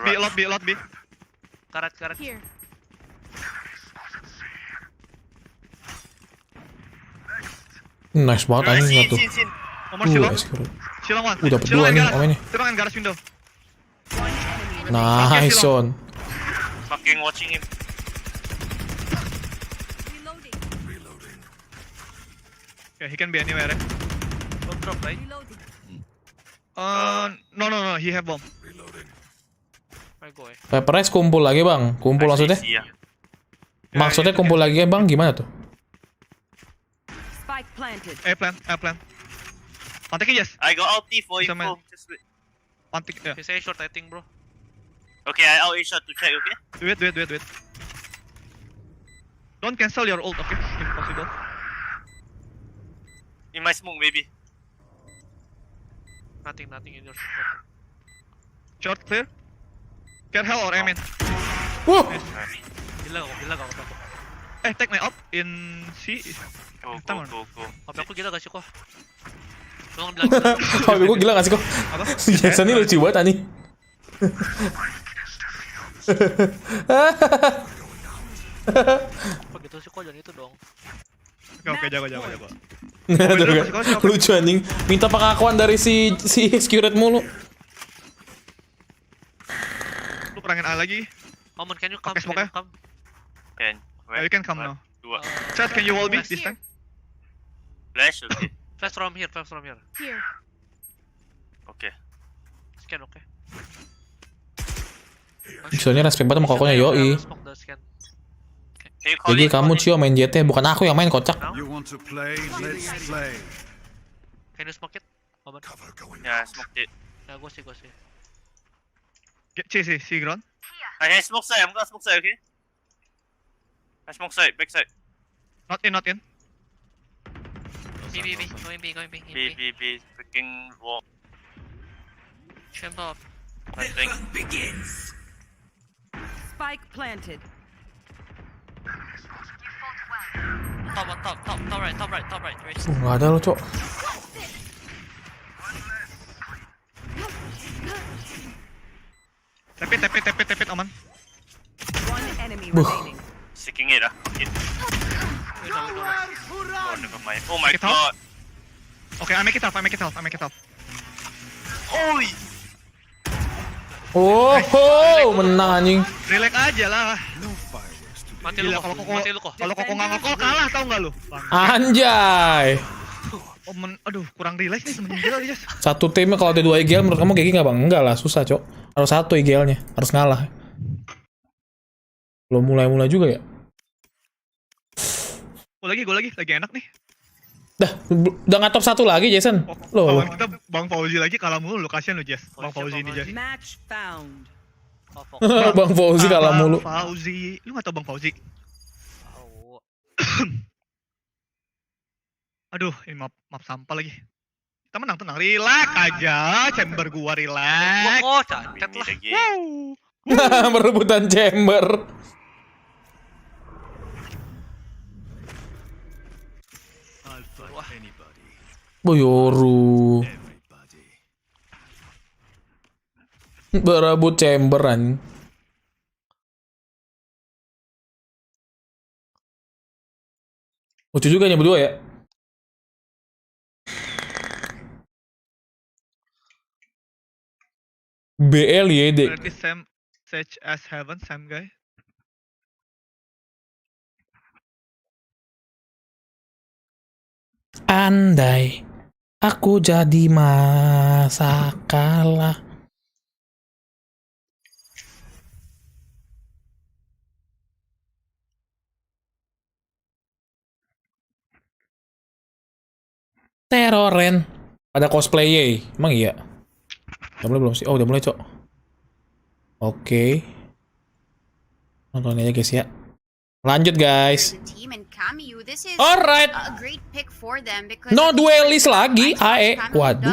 B. Karet. Here. Nice banget anjing satu. Sin. One more Silong. Security. Silong one. Udah berdua nih, omen nih. Silong and garage window. Nice son. Fucking watching him. Reloading. Okay, he can be anywhere. Don't drop, right? Reloading. No, he have bomb. I go eh. Paperrex kumpul lagi bang. Kumpul maksudnya? Iya. Maksudnya kumpul lagi bang gimana tuh? Spike planted. A plan. Pantik yes. I got ulti for Bisa info. main. Just wait. Pantik ya. He say short, I think, bro. Okay, I out A shot to check, okay? Do it. Don't cancel your ult, okay? Impossible. In my smoke, maybe. Nothing in your Short clear. Care hell or aim in. Wuh. Gila kok. Take my up in C. Go. Tapi aku gila gak sih kok? Tolong bilang Tapi gue gila gak sih kok? Apa? Si Jason ini lucu banget anjing. apa gitu sih kok, jangan itu dong. Oke, jago. Lucu anjing. Minta pengakuan dari si Seagate mulu. Lu perangin A lagi. Moment, can you come? Pakai smoke ya? Pen. Yeah, you can come now. Dua. Chat, can you wall B this time? Flash, okay. Flash from here. Here. Okay. Scan, oke. Soalnya respect banget sama kokonya yoi. Smoke the scan. Can you call Jadi it? kamu Cio main JT, bukan aku yang main kocak. You want to play? Let's play. Can you smoke it? Moment. Yeah, I smoked it. Ya, gue sih. C ground. I smoke side, I'm gonna smoke side, okay? I smoke side, back side. Not in. B. Going B. B, freaking wall. Chamber. I think. Spike planted. Top right. Raise. Nggak ada lo cok. Tepit, aman. One enemy remaining. Sticking it, It. Oh, never mind. Oh my Make it help? god. Okay, I make it help. Oi! Oh, menang anjing. Relax aja lah. Mati lu Gila, kok. kalau koko nggak ngokol kalah, tau nggak lu? Anjay. Aduh, kurang relax nih semenjak dia. Satu timnya kalau ada 2 IGL menurut kamu GG nggak bang? Enggak lah, susah cok. Harus 1 IGL-nya, harus ngalah. Belum mulai juga ya. Gue lagi enak nih. Udah nggak top 1 lagi Jason. Loh. Kita Bang Fauzi lagi kalah mulu, lu kasihan lu Jess. Bang Fauzi ini Jess. Match found. Bang Fauzi kalah mulu. Bang Fauzi, lu nggak tau Bang Fauzi? Tahu. Aduh, ini map sampah lagi. Kita menang tenang, relax aja, chamber gua relax. Oh, cacat lah. Merebutan chamber. Boyoru. Berebut chamberan. Lucu juga nih berdua ya. BLYD. Berarti Sam Sage as Heaven, Sam guy. Andai aku jadi masa kalah. Teroren pada cosplay, emang iya? Udah mulai belum sih? Oh udah mulai cok. Oke. Nonton aja guys ya. Lanjut guys. The team and Cameo, this is Alright. a great pick for them because No duelist lagi AE. Waduh.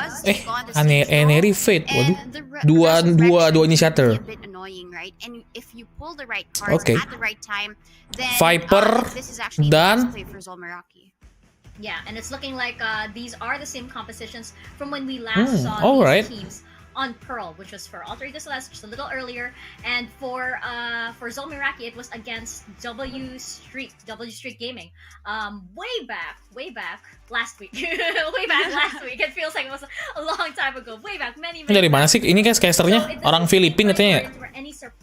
Enery Fate. Waduh. Dua initiator. Annoying, right? And if you pull the right cards Okay. at the right time, then Viper this is actually dan- the best play for ZOL Meraki. Yeah, and it's looking like these are the same compositions from when we last saw alright. these teams on Pearl, which was for Alter Ego Celeste just a little earlier, and for ZOL Meraki it was against W Street Gaming, way back last week. Way back last week. It feels like it was a long time ago. Way back many. Dari mana sih? Ini kan casternya orang Filipina katanya.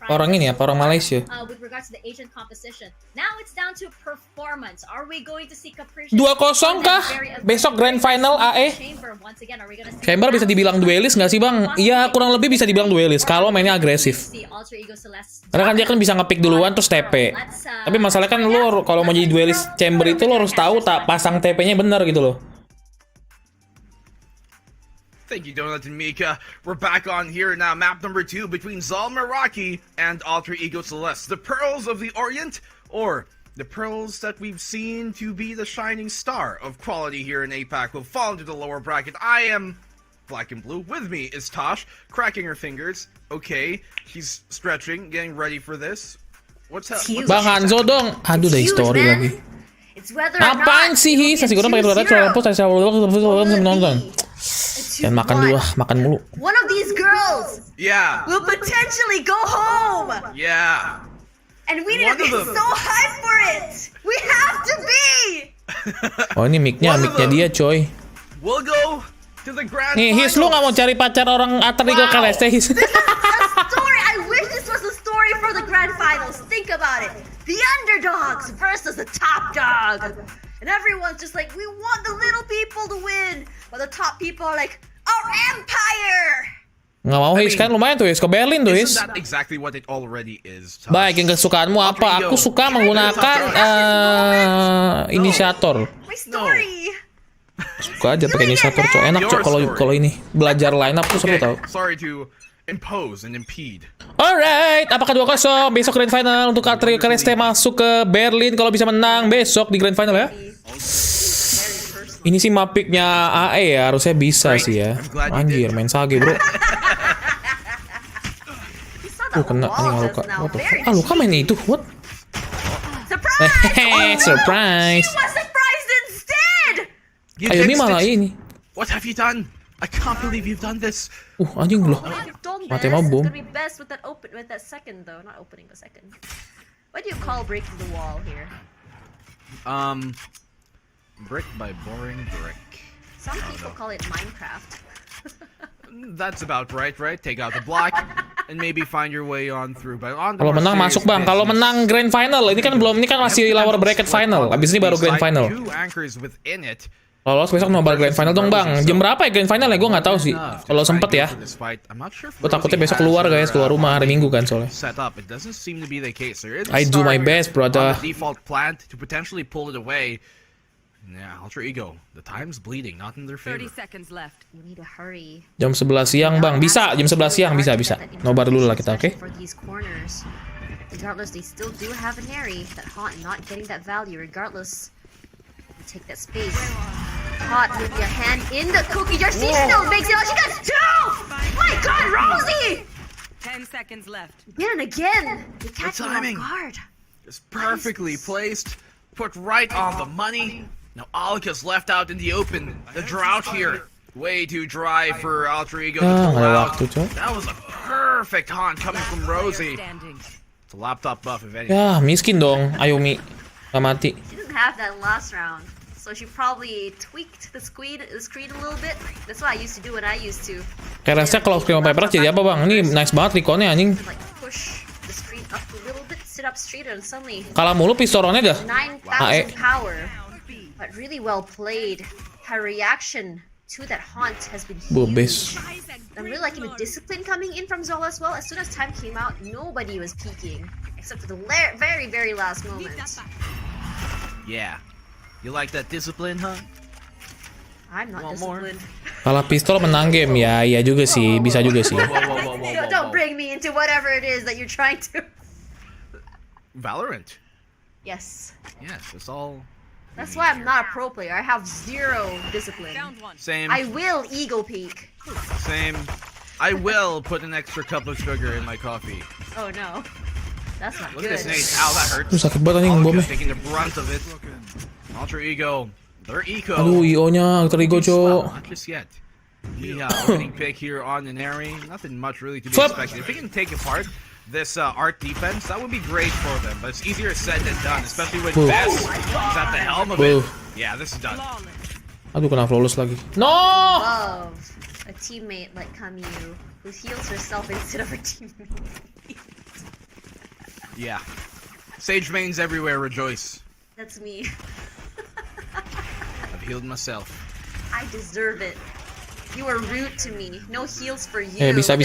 Orang ini ya, orang Malaysia. With regards to the Asian composition, now it's down to performance. Are we going to see Capricious 2-0 kah? Besok Grand Final AE. Chamber bisa dibilang duelist nggak sih bang? Iya kurang lebih bisa dibilang duelist kalau mainnya agresif. Karena kan dia kan bisa ngepick duluan terus TP. Tapi masalahnya kan lu kalau mau jadi duelist Chamber itu lu harus tahu tak pasang TP-nya bener gitu loh. Thank you, Donut and Mika. We're back on here now. Map number 2 between ZOL Meraki and Alter Ego Celeste. The Pearls of the Orient, or the pearls that we've seen to be the shining star of quality here in APAC, will fall into the lower bracket. I am black and blue. With me is Tosh, cracking her fingers. Okay, she's stretching, getting ready for this. What's up? Bang Hanzo dong. Aduh, udah history lagi. Apaan sih? Saya siguro pakai dolar nonton. Dan makan dulu, makan mulu. One of these girls Yeah. will potentially go home. Yeah. And we need to be so hyped for it. We have to be. Oh ini mic-nya dia coy. We'll go to the grand Nih, His lu nggak mau cari pacar orang Alter Ego Celeste, His? Story. I wish this was a story for the grand finals. Think about it. The underdogs versus the top dog. And everyone's just like, we want the little people to win. But the top people are like, our empire. Nggak mau His kan lumayan tuh His ke Berlin tuh His. Isn't that exactly what it already is? Tosh? Baik, yang kesukaanmu apa? Aku suka menggunakan inisiator. My story. Suka aja pakai inisiator coy. Enak coy kalau ini belajar line up tuh seru tau. Sorry to impose and impede. Alright, apakah 2-0 besok Grand Final untuk Alter Ego Celeste masuk ke Berlin kalau bisa menang besok di Grand Final ya? Ini sih mapiknya AE ya, harusnya bisa sih ya. Anjir, main sage bro. Kena ini luka. What the fuck? Luka main itu. What? Surprise! Surprise. She was surprised instead. Ayo ini malah ini. What have you done? I can't believe you've done this. Anjing loh. Mati mau bom. It's gonna be best with that second though, not opening the second. What do you call breaking the wall here? Brick by boring brick. Some people call it Minecraft. That's about right? Take out the block and maybe find your way on through. But on the Kalau menang masuk bang. Kalau menang Grand Final, ini kan belum, ini kan masih lower bracket final. Abis ini baru Grand Final. Lolos besok Nobar Grand Final dong bang. Jam berapa ya Grand Final ya? Gue nggak tahu sih. Kalau sempet ya. Gue takutnya besok keluar guys, keluar rumah hari Minggu kan soalnya. I do my best, brother. Default plan to potentially pull it away. Yeah, Alter Ego. The time's bleeding, not in their favor. 30 seconds left. We need to hurry. Jam 11 siang bang. Bisa, jam 11 siang bisa. Nobar dulu lah kita, oke? For these corners. Regardless, they still do have an Harry. That Haunt not getting that value. Regardless, you take that space. Hot with your hand in the cookie jar. She still makes it. Oh, she got two! My God, Rosie! 10 seconds left. Again and again. They catch me off guard. It's perfectly placed. Put right on the money. Now Alka's left out in the open. The drought here. Way too dry for Alter Ego to pull out. That was a perfect haunt coming from Rosie. It's a laptop buff if anything. Ya, miskin dong Ayumi. Gak mati. She didn't have that last round. So she probably tweaked the screen a little bit. That's what I used to do when I used to. Kerennya kalau screen Paperrex jadi apa bang? Ini nice banget reconnya anjing. Like push the screen up a little bit, sit up straight, and suddenly Kalah mulu pistoronnya dah. 9,000 power. But really well played. Her reaction to that haunt has been huge. I'm really liking the discipline coming in from ZOL as well. As soon as time came out, nobody was peeking. Except for the very, very last moment. Yeah. You like that discipline, huh? I'm not disciplined. Kalah pistol menang game ya, iya juga sih, bisa juga sih. Don't bring me into whatever it is that you're trying to. Valorant. Yes. Yes, it's all. That's why I'm not a pro player. I have zero discipline. Found one. Same. I will ego peek. Same. I will put an extra cup of sugar in my coffee. Oh no. That's not Look good. at this Nate. Ow, that hurts. Sakit banget anjing bomnya. Taking the brunt of it. Ultra Ego. Their eco. Aduh, IO-nya Alter Ego, cok. Not just yet. The opening pick here on the Neri. Nothing much really to be Flip. expected. If we can take apart this art defense, that would be great for them. But it's easier said than done, especially when Whoa. Bess is at the helm of Whoa. it. Yeah, this is done. Aduh, kena flawless lagi. No! Love a teammate like Kamyu who heals herself instead of her teammate. Yeah. Sage mains everywhere, rejoice. That's me. I've healed myself. I deserve it. You were rude to me. No heals for you. Bisa.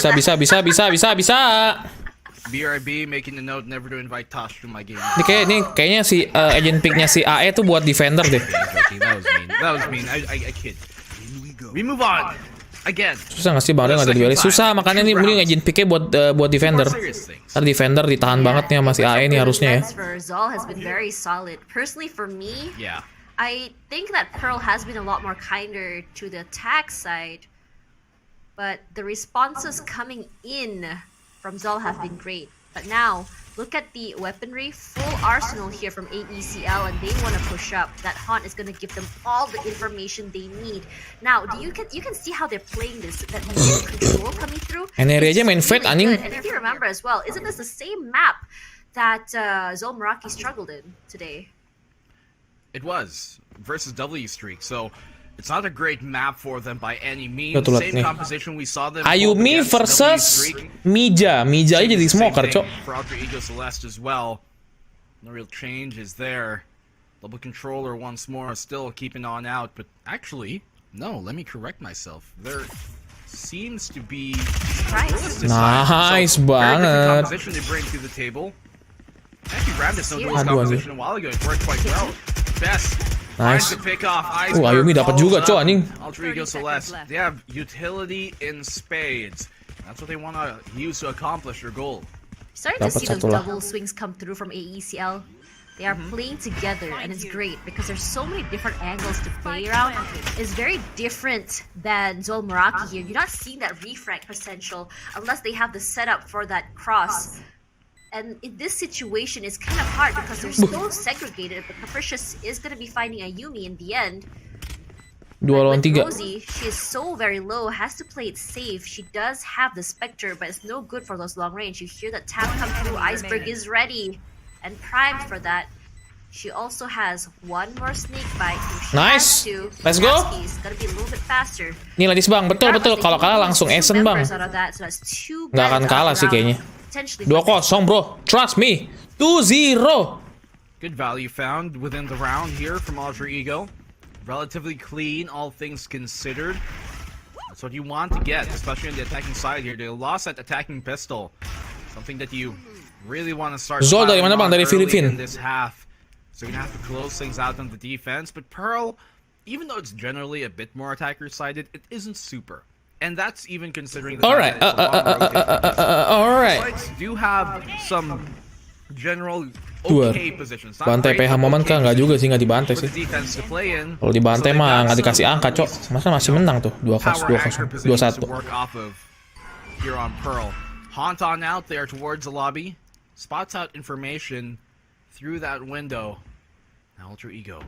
BRB making the note never to invite Tosh to my game. Ini kayaknya si agent picknya si AE tuh buat defender deh. That was mean. That was mean. I kid. We move on. Again. Susah nggak sih bang nggak ada duelis? Susah makanya nih mending agent picknya buat defender. Karena defender ditahan banget nih sama si AE nih harusnya ya. For ZOL has been very solid. Personally for me, Yeah. I think that Pearl has been a lot more kinder to the attack side, but the responses coming in from ZOL have been great. But now, look at the weaponry, full arsenal here from AECL, and they want to push up. That Haunt is going to give them all the information they need. Now, you can see how they're playing this, that mid control coming through. Neri aja It's main Fate, really anjing. good. And if you remember as well, isn't this the same map that ZOL Meraki struggled in today? It was versus W Streak, so it's not a great map for them by any means. Betul, Same nih. composition we saw them. Ayumi pull against versus W Streak. Mija aja jadi Same smoker, thing cok. For Ultra Ego Celeste as well. No real change is there. Double controller once more, still keeping on out, but actually, no. Let me correct myself. There seems to be duelists this time. Nice So, very different banget. composition they bring to the table. Actually, grabbed this no duelist Aduh, composition a while ago. It worked quite well. Best. Nice. Finds the pick off. Ayumi dapat juga, cok, anjing. Ultra Ego 30 Celeste. seconds left. They have utility in spades. That's what they want to use to accomplish their goal. Starting to Dapat see those satu lah. double swings come through from AECL. They are playing together, and it's great because there's so many different angles to play around. It's very different than ZOL Meraki here. You're not seeing that refrag potential unless they have the setup for that cross. And in this situation, it's kind of hard because they're so segregated. But Capricious is going to be finding Ayumi in the end. Dua lawan With tiga. Rosie, she is so very low, has to play it safe. She does have the Spectre, but it's no good for those long range. You hear that tap come through. Iceberg is ready and primed for that. She also has one more snake bite. If she Nice. has to, Let's go. It's gonna be a little bit faster. Nih Ladis bang, betul. Kalau kalah langsung Essen bang. Nggak akan kalah sih kayaknya. 2-0 bro, trust me. 2-0. Good value found within the round here from Ultra Ego. Relatively clean, all things considered. That's what you want to get, especially on the attacking side here. They lost that attacking pistol. Something that you really want to start Zol dari mana bang? Dari early Filipina. in this half. So you're going to have to close things out on the defense. But Pearl, even though it's generally a bit more attacker-sided, it isn't super. And that's even considering the Alright, fact that it's a long rotation. alright. Fights do have some general Duar. okay positions. Not Bantai great, PH but momen okay kan nggak juga sih, nggak dibantai for the sih. defense to play in. Kalau dibantai So mah they've nggak got dikasih some angka cok. Masa masih menang tuh 2-0, power anchor 2-0, positions to 2-1. work off of here on Pearl. Haunt on out there towards the lobby. Spots out information through that window. Now Ultra Ego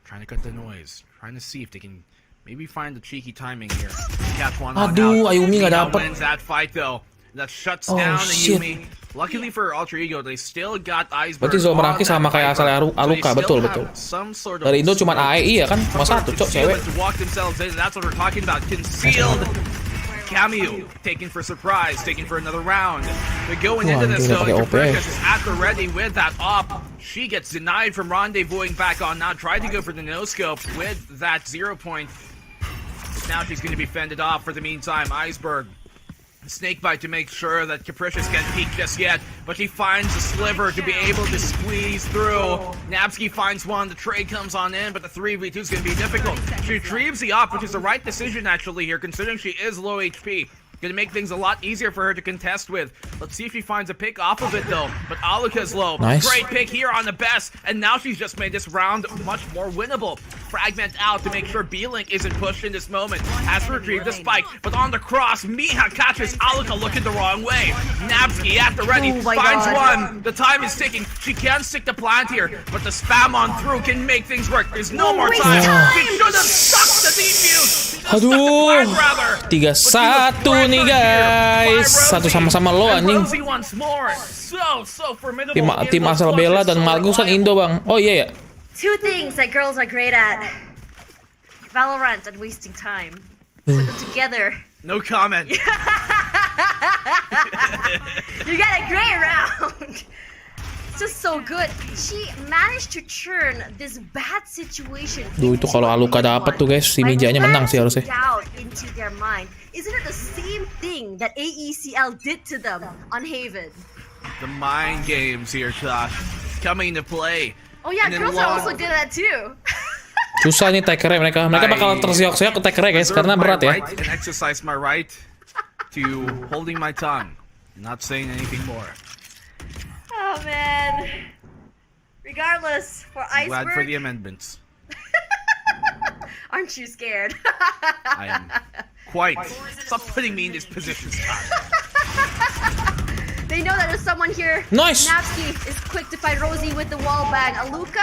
trying to cut the noise, trying to see if they can maybe find the cheeky timing here. Catch one on Aduh, out. Ayumi nggak Mina dapet. wins that fight though. That shuts Oh, down shit. Ayumi. Luckily for Ultra Ego, they still got Iceberg. Berarti ZOL Meraki on sama that kayak Viper. asal So they Aluka, still betul. have some sort of Dari Indo cuma smoke. AE ya kan, cuma satu cok cewek. To walk themselves in, that's what we're talking about. Concealed. Cameo taken for surprise, taken for another round. They're going into this though. Anjing, udah pakai OP. Capricious is at the ready with that op. She gets denied from rendezvousing back on now. Tried to go for the no scope with that 0 point. But now she's going to be fended off for the meantime. Iceberg. Snakebite to make sure that Capricious can't peek just yet, but he finds a sliver to be able to squeeze through. Nabsky finds one, the trade comes on in, but the 3v2 is going to be difficult. She retrieves the op, which is the right decision actually here, considering she is low HP. Gonna make things a lot easier for her to contest with. Let's see if she finds a pick off of it though. But Aluka's low. Nice. Great pick here on the best. And now she's just made this round much more winnable. Fragment out to make sure B-Link isn't pushed in this moment. Has to retrieve the spike. But on the cross, Miha catches Aluka looking the wrong way. Napsky at the ready. Oh my Finds God. one. The time is ticking. She can stick the plant here. But the spam on through can make things work. There's no more waste time. time. She should have stuck the defuse. Aduh, 3-1 nih guys. Satu sama-sama lo anjing. Tim asal Bella dan Margus kan Indo bang. Oh iya ya. Two things that girls are great at: Valorant and wasting time. Put them together. No comment. You got a great round. It's just so good. She managed to turn this bad situation. Duh, itu kalau Aluka dapat tuh guys, si Mijanya menang sih harusnya. Doubt into their mind. Isn't it the same thing that AECL did to them on Haven? The mind games here, Josh, coming to play. Oh yeah, And then girls are long- also good at that too. Susah nih takernya mereka. Mereka bakal tersiok-siok ke takernya guys, karena berat ya. And exercise my right to holding my tongue, not saying anything more. Oh man. Regardless, for Glad for Iceberg, the amendments. aren't you scared? I am quite. Stop putting me in this position, Scott. They know that there's someone here. Nice. Napsky is quick to fight Rosie with the wall bang. Aluka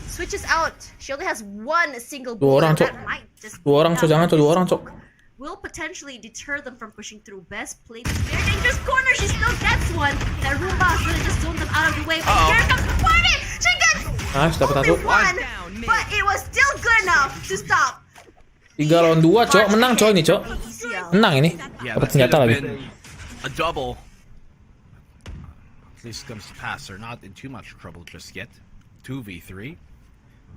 switches out. She only has one single Dua orang, bullet. Cok. That might just Dua orang, Cok. Jangan, Cok. Dua orang, Cok. will potentially deter them from pushing through. Best play this very dangerous corner. She still gets one. That Roomba should have just zoned them out of the way. But here comes the party. She gets Nice, dapat only satu. one, but it was still good enough to stop. 3 lawan 2, Cok. Menang, Cok ini, Cok. AECL. Menang ini. Yeah, Dapat that could senjata have lagi. been a double. At least comes to pass. They're not in too much trouble just yet. 2v3.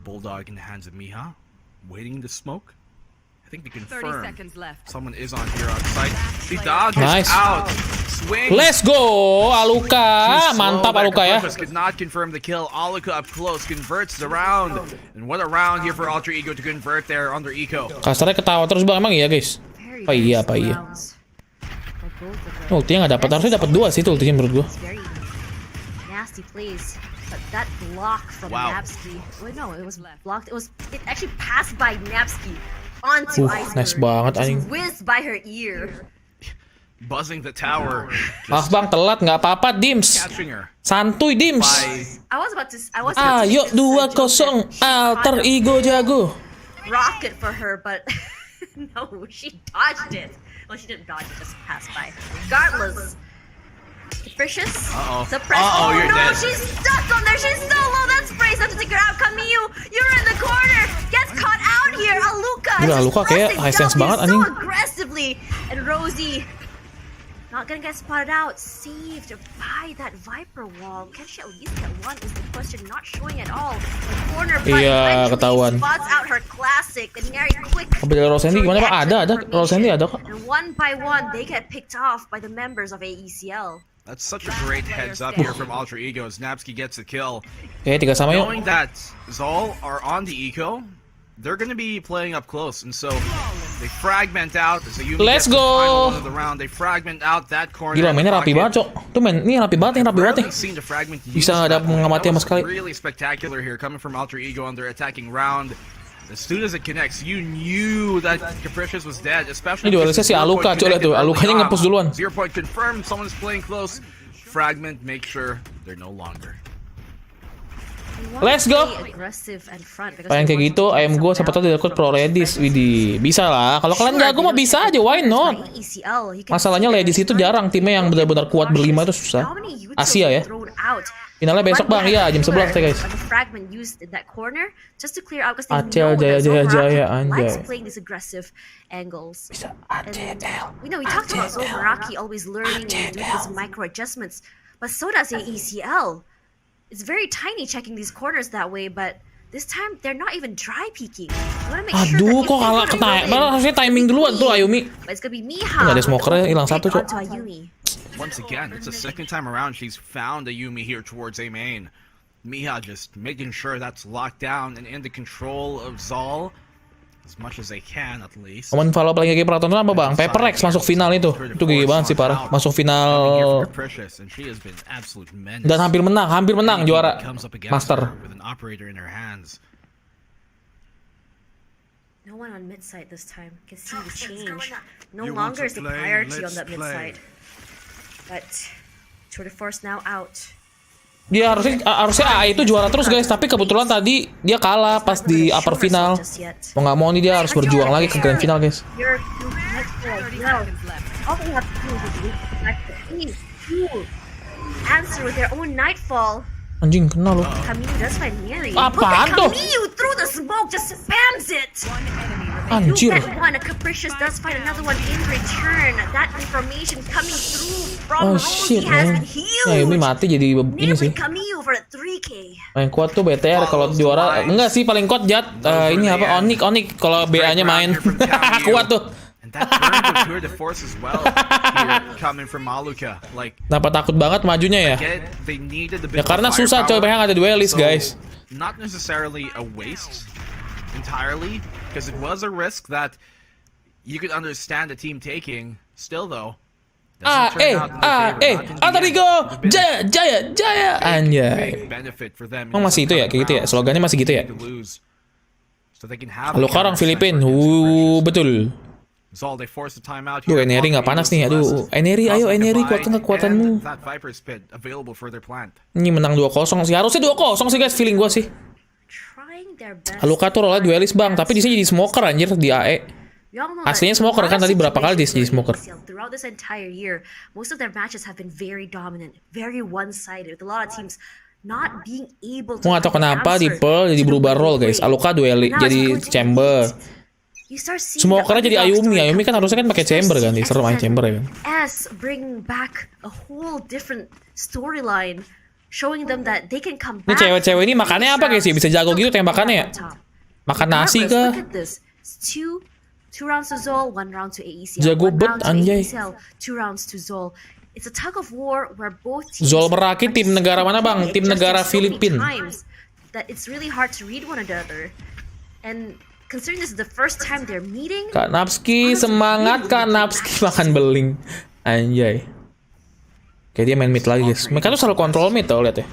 Bulldog in the hands of Miha. Waiting to smoke. I think they 30 confirm seconds left. someone is on here on site. The dog is Nice. out. Swing. Let's go, Aluka. Mantap Aluka ya. Could not confirm the kill. Aluka up close converts the round. And what a round here for Ultra Ego to convert there under Eco. Kasarnya ketawa terus bang, emang iya guys. Very Apa iya, nice apa iya. rounds by both of them. Ultinya nggak dapat, harusnya dapat 2 sih itu ultinya menurut gua. It's very nasty plays. But that block from Wow. Napsky. Wait, no, it was blocked. It actually passed by Napsky onto Iceberg. Nice banget, Just anjing. whizzed by her ear. Buzzing the tower. Maaf bang, telat nggak apa-apa, Dims. Catching her Santuy, Dims. by I was about to Ayo say 2-0, Alter Ego jago. rocket for her, but no, she dodged it. Well, she didn't dodge it, just passed by. Regardless, Capricious, Uh-oh. suppress. Uh-oh, Oh you're no, dead. she's stuck on there. She's so low. That sprays have to take her out. Camille, you're in the corner. Gets caught out here. Aluka. Gila, is Aluka kayak pressing high sense W banget, so anjing. aggressively, and Rosie not gonna get spotted out. Saved by that Viper wall. Can she at least get one? Is the question. Not showing at all. The corner, but Iya, eventually ketahuan. spots out her classic. The very quick. Mobil Rosendi gimana pak? Ada. Rosendi ada kok. And one by one, they get picked off by the members of AECL. That's such a great heads up here from Ultra Ego as Napsky gets the kill. 3 sama yuk. Knowing that ZOL are on the eco, they're going to be playing up close, and so they fragment out. As Ayumi Let's gets the final go. one of the round, they fragment out that corner. Gila, in the mainnya rapi pocket. banget, Cok. Tuh main, ini rapi banget, ini rapi banget nih. Rarely seen the fragment Bisa used nggak ada that way. mengamati That sama was sekali. Really spectacular here coming from Ultra Ego on their attacking round. As soon as it connects, you knew that Capricious was dead, especially. Ini dualisnya si Aluka, coba lihat tuh. Alukanya nge-push duluan. 0 point confirmed, someone is playing close. Fragment, make sure they're no longer. Let's go. Pengen kayak gitu, ayam gue siapa tahu direkrut pro ladies. Widih, bisa lah. Kalau kalian jago mah bisa aja, why not? Masalahnya ladies itu jarang, timnya yang benar-benar kuat berlima itu susah. Asia ya. Finalnya besok bang, iya jam 11 ya guys. Acel Jaya anjay. Bisa we talked about ZOL Meraki always learning and doing these micro adjustments, but so does AECL. It's very tiny checking these corners that way, but this time they're not even dry peeking. You wanna make sure Aduh, that kok kalah kena. Malah harusnya timing duluan tuh Ayumi. But it's gonna be Miha. Nggak ada smokernya, hilang satu, Cok. Onto Ayumi. Once again, it's the second time around she's found Ayumi here towards A main. Miha just making sure that's locked down and in the control of ZOL. as much as they can at least. Momen follow paling gigi pernah tonton apa bang? Paperrex masuk final itu gigi banget sih parah. Masuk final dan hampir menang juara master. No one on mid side this time. Can see the change. No longer is the priority on that mid side. But Tour de Force now out. Dia harusnya A itu juara terus guys, tapi kebetulan tadi dia kalah pas di upper final. Mau nggak mau nih dia harus berjuang lagi ke grand final guys. Answer with their own nightfall. Anjing kena loh. Camille does find Mary. Apaan tuh? Camille through the smoke just spams it. Anjir. You get one, a Capricious does find another one in return. That information coming through from Rosie has been huge. Nah, ini mati jadi ini sih. Camille for a 3K. Paling kuat tuh BTR kalau juara. Enggak sih paling kuat Jat. Ini apa Onyx kalau BA-nya main. Kuat tuh. Kenapa takut banget majunya ya? Ya karena susah coy, pengen ada duelist guys. Not necessarily a waste entirely, because it was a risk that you could understand the team taking. Still though, Alterigo, Djaja, anjay. Emang masih itu ya, kayak gitu ya, slogannya masih gitu ya. Lu orang Filipin, betul. Duh, Eneri nggak panas nih, aduh. Eneri, ayo Eneri, kuatkan kekuatanmu. Ini menang 2-0 sih, harusnya 2-0 sih guys, feeling gua sih. Aluka tuh role duelist bang, tapi di sini jadi smoker anjir di AE. Aslinya smoker kan tadi berapa kali dia jadi smoker. Throughout this entire year, most of their matches have been very dominant, very one-sided, with a lot of teams not being able to. Gua nggak tahu kenapa di Pearl jadi berubah role guys. Aluka duelist jadi chamber. Smokernya jadi Ayumi. Ayumi kan harusnya kan pakai chamber kan, serem aja chamber ya kan. Bring back a whole different storyline, showing them that they can come Ini back. cewek-cewek ini makannya apa guys sih? Bisa jago gitu tembakannya ya? Makan nasi kah? Two rounds to ZOL, 1 round to AECL. Jago bet anjay. 2 rounds to ZOL. It's a tug of war where both teams. ZOL Meraki tim negara mana bang? Tim negara Filipina. That it's really hard to read one another. And considering this is the first time they're meeting. Kak Napski, semangat Kak Napski makan beling. Anjay. Kayak dia main mid lagi guys. Mereka tuh selalu kontrol mid tau, lihat ya.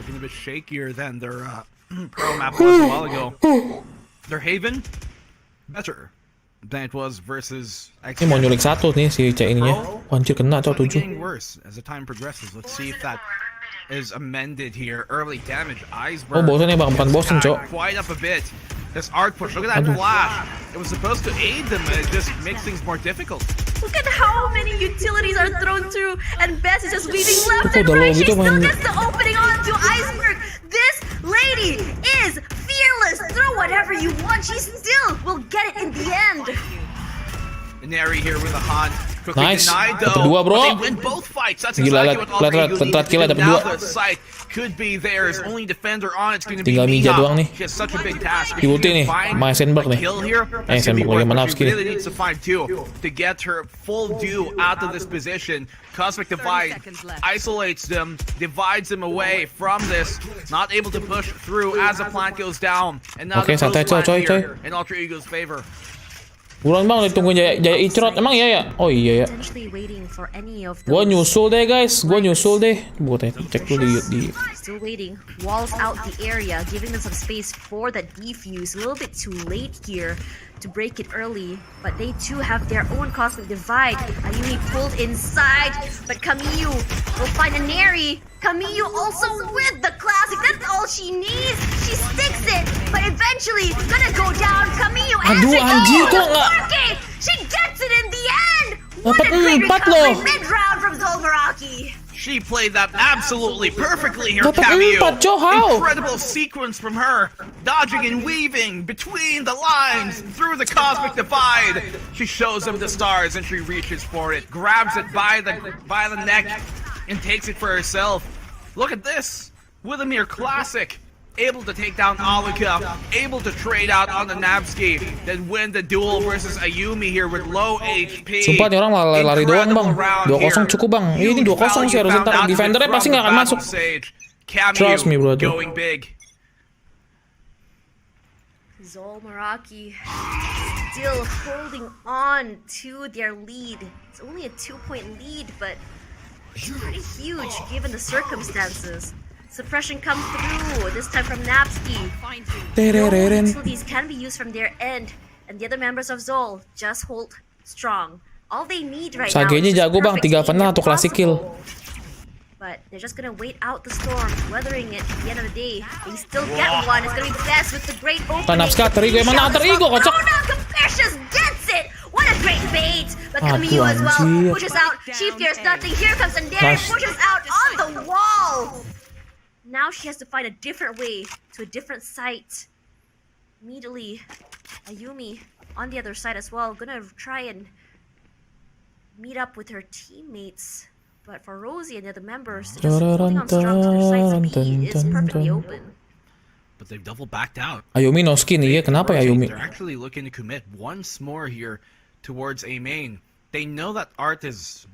Ini mau nyulik satu nih si C ininya. Anjir kena cow 7. Oh bosan ya bang, bukan bosan cow. This arc push, look at that flash. It was supposed to aid them, and it just makes things more difficult. Look at how many utilities are thrown through, and Bess is just weaving left and right. She still gets the opening onto Iceberg. This lady is fearless. Throw whatever you want, she still will get it in the end. Neri here with a hunt. Nice. Dapat 2 bro. Gila, lihat kill dapat 2. Tinggal Mija doang nih. Di ulti nih, sama Eisenberg nih. Eisenberg lagi mana skill. To get her full due out of this position. Cosmic Divide isolates them, divides them away from this, not able to push through as the plant goes down. And now Oke, santai coy. in Alter Ego's favor. Buruan bang, ditungguin Jaya Icrot. Emang iya ya? Oh iya ya. Gua nyusul deh guys, Gua cek dulu di. Still waiting. Walls out the area, giving them some space for that defuse. A little bit too late here to break it early, but they too have their own cosmic divide. Ayumi pulled inside, but Camille will find a Neri. Camille also with the classic. That's all she needs. She sticks it, but eventually gonna go down. Camille and she gets it in the end. What a great recovery mid-round from ZOL Meraki. She played that absolutely perfectly here, Camille. Incredible sequence from her, dodging and weaving between the lines through the cosmic divide. She shows them the stars and she reaches for it, grabs it by the neck, and takes it for herself. Look at this, with a mere classic. Able to take down Aluka, able to trade out on the Nabski, then win the duel versus Ayumi here with low HP. Sumpah nih orang lari doang bang. 2-0 cukup bang. Ini 2-0 sih harusnya ntar. Defendernya pasti nggak akan masuk. Trust me bro. ZOL Meraki still holding on to their lead. It's only a 2-point lead, but it's pretty huge given the circumstances. Suppression comes through, this time from Napski. No utilities can be used from their end, and the other members of ZOL just hold strong. All they need right now Sagenya is just jago bang, perfect 3 aim final if 1 classic kill. possible. But they're just gonna wait out the storm, weathering it at the end of the day. They still get one. It's gonna be best with the great opening. Napska, terigo, emang na terigo, kocak. Oh no, Capricious gets it! What a great bait! But Camille as well anjir. pushes out. She fears nothing. Here comes Sandere, Nice. pushes out on the wall. Now she has to find a different way to a different site. Immediately, Ayumi on the other side as well, gonna try and meet up with her teammates. But for Rosie and the other members, just holding on strong to their sides of E is perfectly open. But they've double backed out. Ayumi no skin, iya kenapa ya Ayumi? They're actually looking to commit once more here towards A main. They know that Art is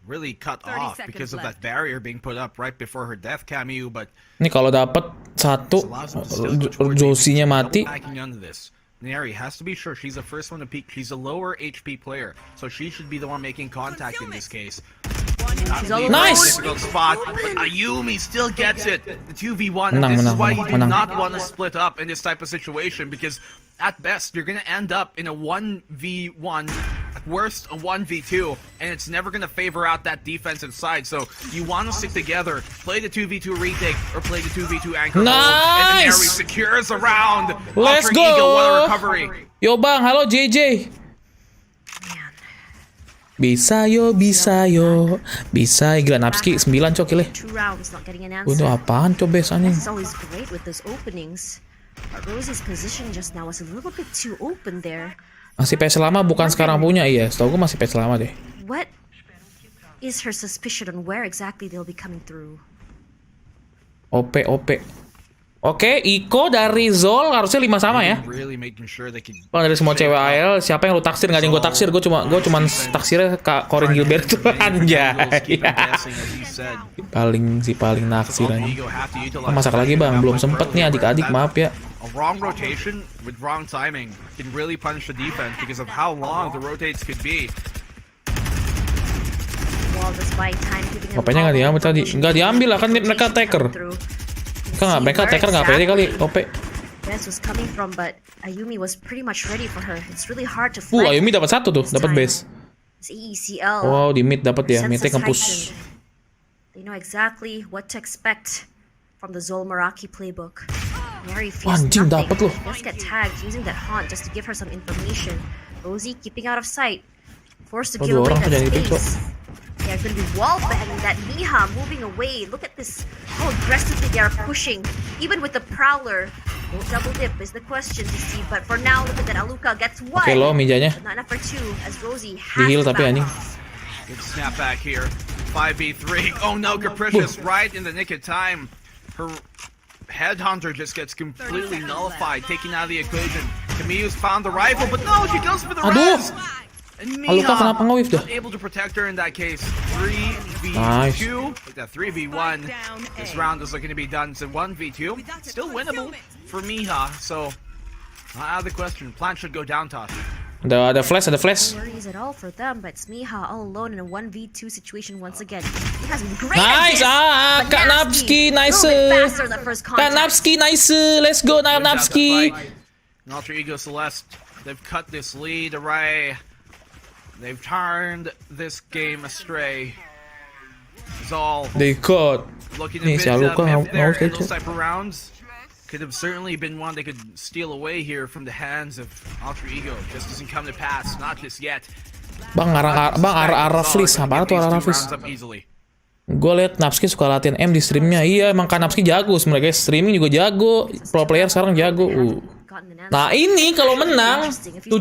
really cut 30 off seconds because of left. that barrier being put up right before her death cameo, but Ini kalau dapat satu, allows them to still go towards Josinya A main, mati. double packing onto this. Neri has to be sure she's the first one to peek. She's a lower HP player, so she should be the one making contact in this case. She's all Nice! Difficult spot, but Ayumi still gets it. The 2v1. Menang, This is menang, why you do menang. not want to split up in this type of situation, because at best you're gonna end up in a 1v1, at worst a 1v2, and it's never gonna favor out that defensive side. So you want to stick together, play the 2v2 retake or play the 2v2 anchor hold, and then Neri Nice! secures a round. Let's offering Eagle go! what a recovery. Yo bang, halo JJ. Bisa yo, bisa yo. Bisa, gila Napski 9 cok kile. 2 rounds not getting an Itu answer. apaan cok besannya? This is always great with those openings. But Rosie's position just now was a little bit too open there. Masih patch lama bukan sekarang punya, iya. Setahu gue masih patch lama deh. What is her suspicion on where exactly they'll be coming through? OP. Oke, Iko dari ZOL harusnya 5 sama ya. Really making sure they can Kalau dari semua cewek AL, siapa yang lu taksir? Gak ada yang gue taksir, gue cuma taksirnya Kak Corin Gilbert tuh. Anjay. paling naksir aja. Masak lagi bang, belum sempet nih adik-adik, maaf ya. A wrong rotation with wrong timing can really punish the defense because of how long the rotates could be. While this buying time giving them OP-nya nggak diambil tadi, nggak diambil lah kan mereka taker. Mereka taker nggak pede kali OP. Best was coming from, but Ayumi was pretty much ready for her. It's really hard to flag. Ayumi dapat 1 tuh, dapat base. It's AECL. Wow, di mid dapat ya, midnya Senses nge-push. heightened. They know exactly what to expect from the ZOL Meraki playbook. Mary Anjing, nothing. dapet loh. Let's get tagged using that haunt just to give her some information. Rosie keeping out of sight, forced to Oh, give 2 away orang tuh that jadi titik, space. They're going to be wall banging that Miha moving away. Look at this, how aggressively they are pushing, even with the Prowler. Don't double dip is the question to see, but for now, look at that. Aluka gets one. Oke lo, mijanya. But not enough for 2 as Rosie Di has heal the tapi anjing. balance. Good snapback here. 5v3. Oh no, Capricious right in the nick of time. Her headhunter just gets completely nullified, taken out of the equation. Camille's found the rifle, but no, she goes for the Aduh. res. And Aluka kenapa nge-whiff dah? able to protect her in that case. 3v2. Nice. Like that 3v1. This round is looking to be done. So 1v2. Still winnable for Miha. So not out of the question. Plan should go down, Tosh. Ada flash. No worries at all for them, but it's Miha all alone in a 1v2 situation once again. He has been great Nice, at this, Kak but Napski, a nice. little bit faster than first Kak contact. Napski, nice. Let's go, Napski. And Alter Ego Celeste, they've cut this lead array. They've turned this game astray. ZOL They caught. looking Nih, a si bit Aluka miffed there harus in kecil. those type of rounds. Could have certainly been one they could steal away here from the hands of Alter Ego. Just doesn't come to pass, not just yet. Bang, arah flis. Apaan tuh arah flis? Gue liat Napski suka latihan M di streamnya. Iya, emang kan Napski jago sebenarnya guys. Streaming juga jago. Pro player sekarang jago. Nah ini kalau menang 7-5.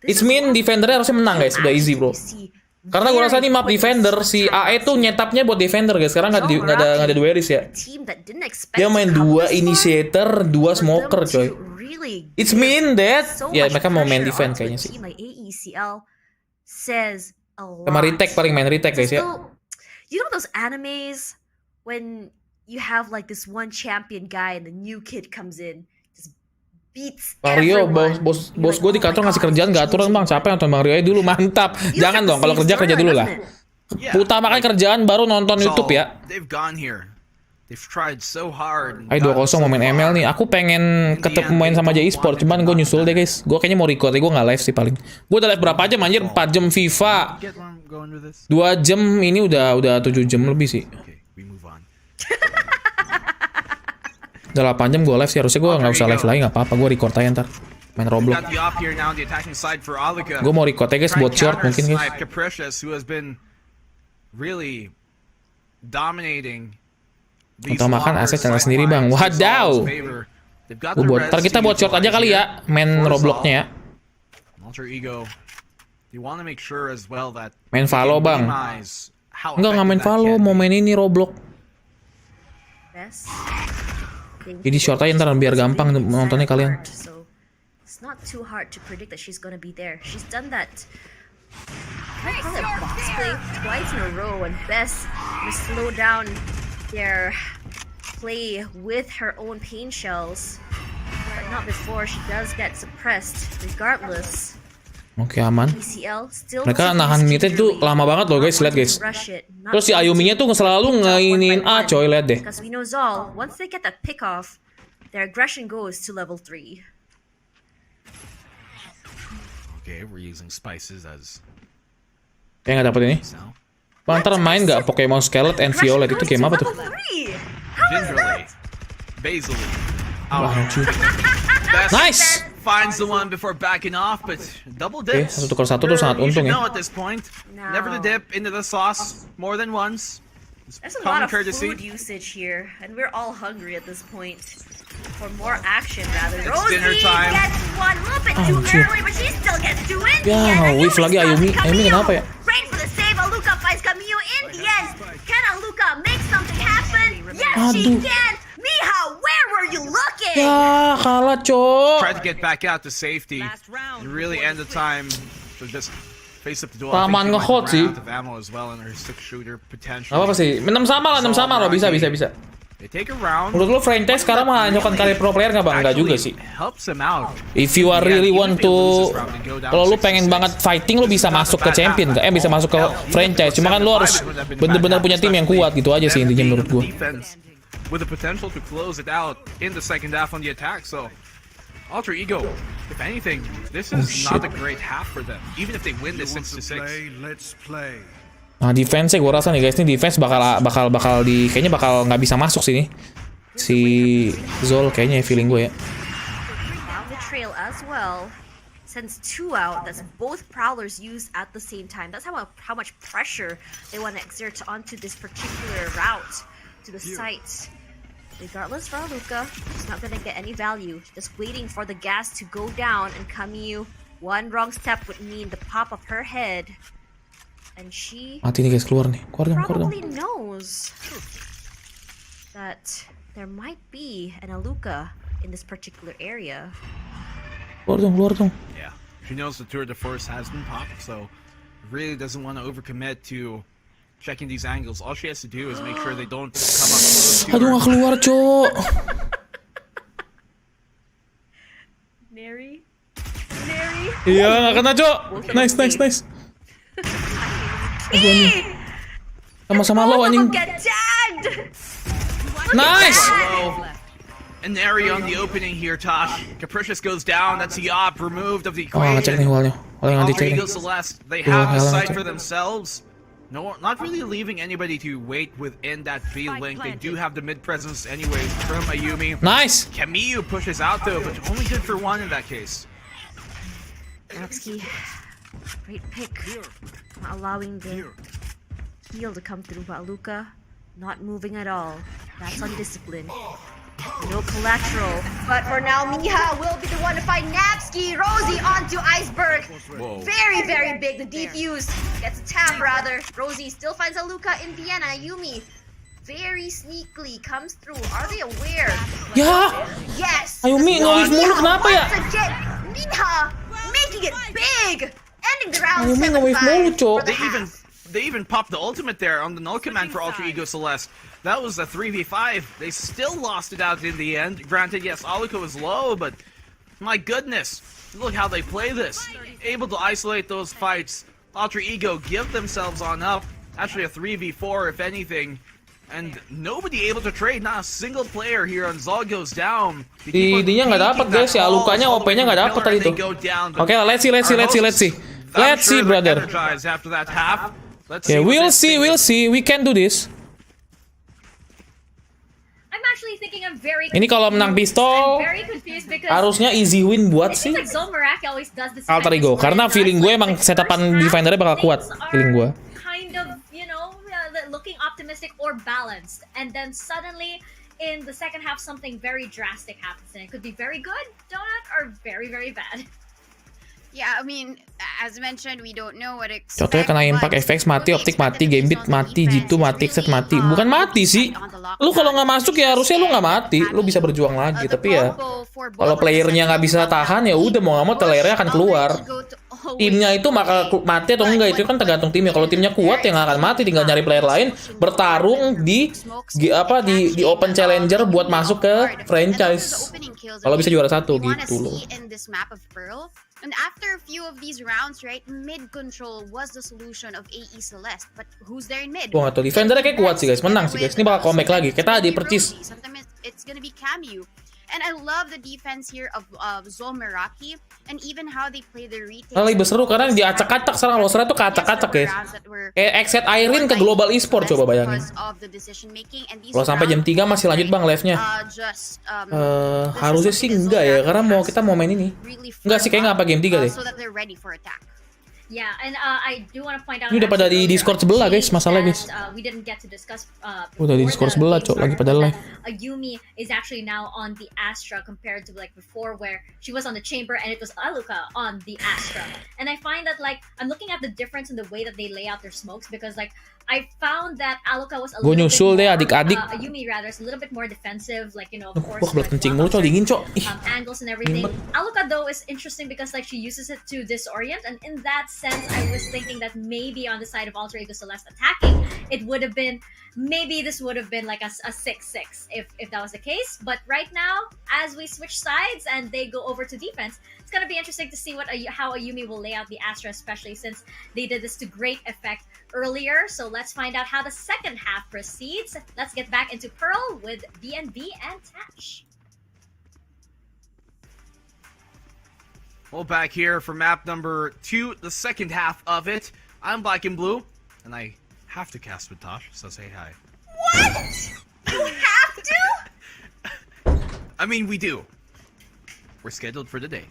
It's mean defendernya harusnya menang guys. Udah easy bro. Karena gue rasa nih map defender si AE tuh nyetapnya buat defender guys. Sekarang nggak ada duelis ya. Dia main 2 initiator, 2 smoker coy. It's mean that ya mereka mau main defense kayaknya sih. Sama retake paling main retake guys ya. You know those animes when you have like this one champion guy and the new kid comes in, just beats Mario, everyone. bos gue di kantor ngasih kerjaan gak aturan bang, capek nonton Mario aja dulu, mantap. Jangan dong, kalau kerja dulu lah. Utamakan kerjaan baru nonton YouTube ya. They've gone here. They've tried so hard. Ayo 2-0 mau main ML nih. Aku pengen ketemu main sama Jai Sport, cuman gue nyusul deh guys. Gue kayaknya mau record, gue nggak live sih paling. Gue udah live berapa jam anjir? 4 jam FIFA. 2 jam ini udah 7 jam lebih sih. Udah 8 jam gue live sih, harusnya gue nggak usah live lagi, nggak apa-apa. Gue record aja ntar. Main Roblox. Gue mau record aja guys buat short mungkin guys. Utamakan aset channel sendiri bang. Wadaw. Ntar kita buat short aja kali ya, main Robloxnya ya. Main Valo bang. Enggak main Valo, mau main ini Roblox. Jadi short aja ntar biar gampang nontonnya kalian. It's not too hard to predict that she's gonna be there. She's done that. I call it box play twice in a row, and Bess will slow down their play with her own pain shells, but not before she does get suppressed. Regardless, Oke aman. PCL still Mereka nahan mid tuh lama banget loh guys, lihat guys. Terus si Ayuminya tuh selalu ngainin A coy, lihat deh. Because we know ZOL, once they get that pick off, their aggression goes to level 3. Okay, we're using spices as. Kayak nggak dapet ini. Bang, ntar main nggak Pokemon Scarlet and Violet itu game apa tuh? Gingerly, basil. Nice. Finds the one before backing off, but double Oke, dips. 1 tukar 1 tuh sangat You untung should ya. know at this point. Never to dip into the sauce more than once. There's a lot of food usage here, and we're all hungry at this point. For more action, rather. Rosie dinner time. gets one a little bit too early, but she still gets two in the Ya, end. And whiff lagi Ayumi. Ayumi kenapa ya? Great for the save. Aluka finds Camille in the end. Can Aluka make something happen? Yes, she can. Miha, where were you looking? Ya, kalah cok. Tried to get back out to safety. You really end the time to just face up the duel. Taman nge-hold sih. Ammo as well in her 6-shooter potential. Apa sih? 6 sama loh, bisa. They take a round. Menurut lo franchise sekarang menghancurkan karir pro player nggak bang? Nggak juga sih. Helps them out. If you are really want to, kalau lu pengen banget fighting, lu bisa masuk ke champion, bisa masuk ke franchise. Cuma kan lu harus bener-bener punya tim yang kuat gitu aja sih intinya menurut gua. With the potential to close it out in the second half on the attack, so Alter Ego, if anything, this is not a great half for them. Even if they win this 6-6. Let's play. Nah defense-nya gue rasa nih guys, ini defense kayaknya bakal nggak bisa masuk sini si Zol kayaknya feeling gue ya. Down the trail as well. Sends 2 out. That's both prowlers used at the same time. That's how much pressure they want to exert onto this particular route to the site. Regardless for Aluka, she's not gonna get any value. Just waiting for the gas to go down, and Camille, one wrong step would mean the pop of her head. And she Mati nih guys, keluar dong. probably knows that there might be an Aluka in this particular area. Keluar dong. Yeah, she knows the tour de force has been popped, so really doesn't want to overcommit to checking these angles. All she has to do is make sure they don't come up close to Aduh her. nggak keluar cok. Neri. Iya nggak kena cok. Nice. Sama-sama lo anjing. Get tagged. Nice. An area on the opening here, Tosh. Capricious goes down. That's the op removed of the Oh ngecek nih equation. wallnya. Yang Alter dicek nih. Ego Celeste, they have a Helen sight ngecek. for themselves. No, not really leaving anybody to wait within that B link. They do have the mid presence anyways from Ayumi. Nice. Camille pushes out though, but only good for one in that case. Napsky, great pick. Not allowing the heal to come through, but Aluka not moving at all. That's undisciplined. No collateral. But for now, Miha will be the one to find Napsky. Rosie onto Iceberg. Whoa. Very, very big. The defuse gets a tap rather. Rosie still finds Aluka in Vienna. Ayumi very sneakily comes through. Are they aware? Ya. Yes. Ayumi nge-whiff mulu kenapa ya? Once again, Miha making it big. Ending the round Ayumi nge-whiff mulu 7-5 cok. for the half. They even popped the ultimate there on the null command for Alter Ego Celeste. That was a 3v5. They still lost it out in the end. Granted, yes, Aluka was low, but My goodness, look how they play this. Able to isolate those fights. Alter Ego give themselves on up. Actually a 3v4 if anything. And nobody able to trade. Not a single player here on ZOL goes down. Dia nggak dapat guys ya, lukanya OP-nya nggak dapat tadi tuh. Oke, let's see brother. Yeah, we'll see. We can do this. I'm actually thinking I'm very Ini kalau menang pistol harusnya easy win buat si Alter Ego, karena feeling gue emang setapan defendernya bakal kuat, feeling gue. Kind of, you know, looking optimistic or balanced, and then suddenly in the second half something very drastic happens, and it could be very good, Donut, or very, very bad. Yeah, I mean, as mentioned, we don't know what expect. Contohnya kena impact, FX mati, optik mati, gambit mati, G2 mati, set mati. Bukan mati sih. Lu kalau nggak masuk ya harusnya lu nggak mati. Lu bisa berjuang lagi. Tapi ya kalau playernya nggak bisa tahan ya udah mau nggak mau playernya akan keluar. Timnya itu bakal mati atau enggak itu kan tergantung timnya. Kalau timnya kuat ya nggak akan mati. Tinggal nyari player lain bertarung di open challenger buat masuk ke franchise. Kalau bisa juara satu gitu loh. And after a few of these rounds, right, mid control was the solution of AE Celeste. But who's there in mid? Gua nggak tahu, defendernya kayak kuat sih guys, menang sih guys. Ini bakal comeback lagi. Kita tadi percis. Sometimes it's gonna be Camu. And I love the defense here of ZOL Meraki, and even how they play the retake. Lebih seru karena diacak-acak sekarang losernya tuh kacak-kacak guys. Kayak exit Irene ke global e-sport, coba bayangin. Kalau sampai jam 3 masih lanjut bang live-nya. Harusnya sih enggak ya, karena kita mau main ini. Enggak sih, kayaknya nggak apa game 3 deh. Yeah, and I do want to point out. Ini udah pada di Discord sebelah guys, masalahnya guys. We didn't get to discuss. Udah di Discord sebelah cok, lagi pada live. Yumi is actually now on the Astra compared to like before, where she was on the chamber and it was Aluka on the Astra. And I find that like I'm looking at the difference in the way that they lay out their smokes, because like I found that Aluka was a little bit nyusul deh adik-adik. Yumi rather is a little bit more defensive, like you know, of course. Wah, kebelet kencing mulu cok, dingin cok. Angles and everything. Aluka though is interesting because like she uses it to disorient, and in that sense, I was thinking that maybe on the side of Alter Ego Celeste attacking, it would have been, maybe this would have been like a 6-6 if that was the case. But right now, as we switch sides and they go over to defense, it's gonna be interesting to see how Ayumi will lay out the Astra, especially since they did this to great effect earlier. So let's find out how the second half proceeds. Let's get back into Pearl with BNB and Tash. Well, back here for map number 2, the second half of it. I'm Black and Blue, and I have to cast with Tosh, so say hi. What? You have to? I mean, we do. We're scheduled for today.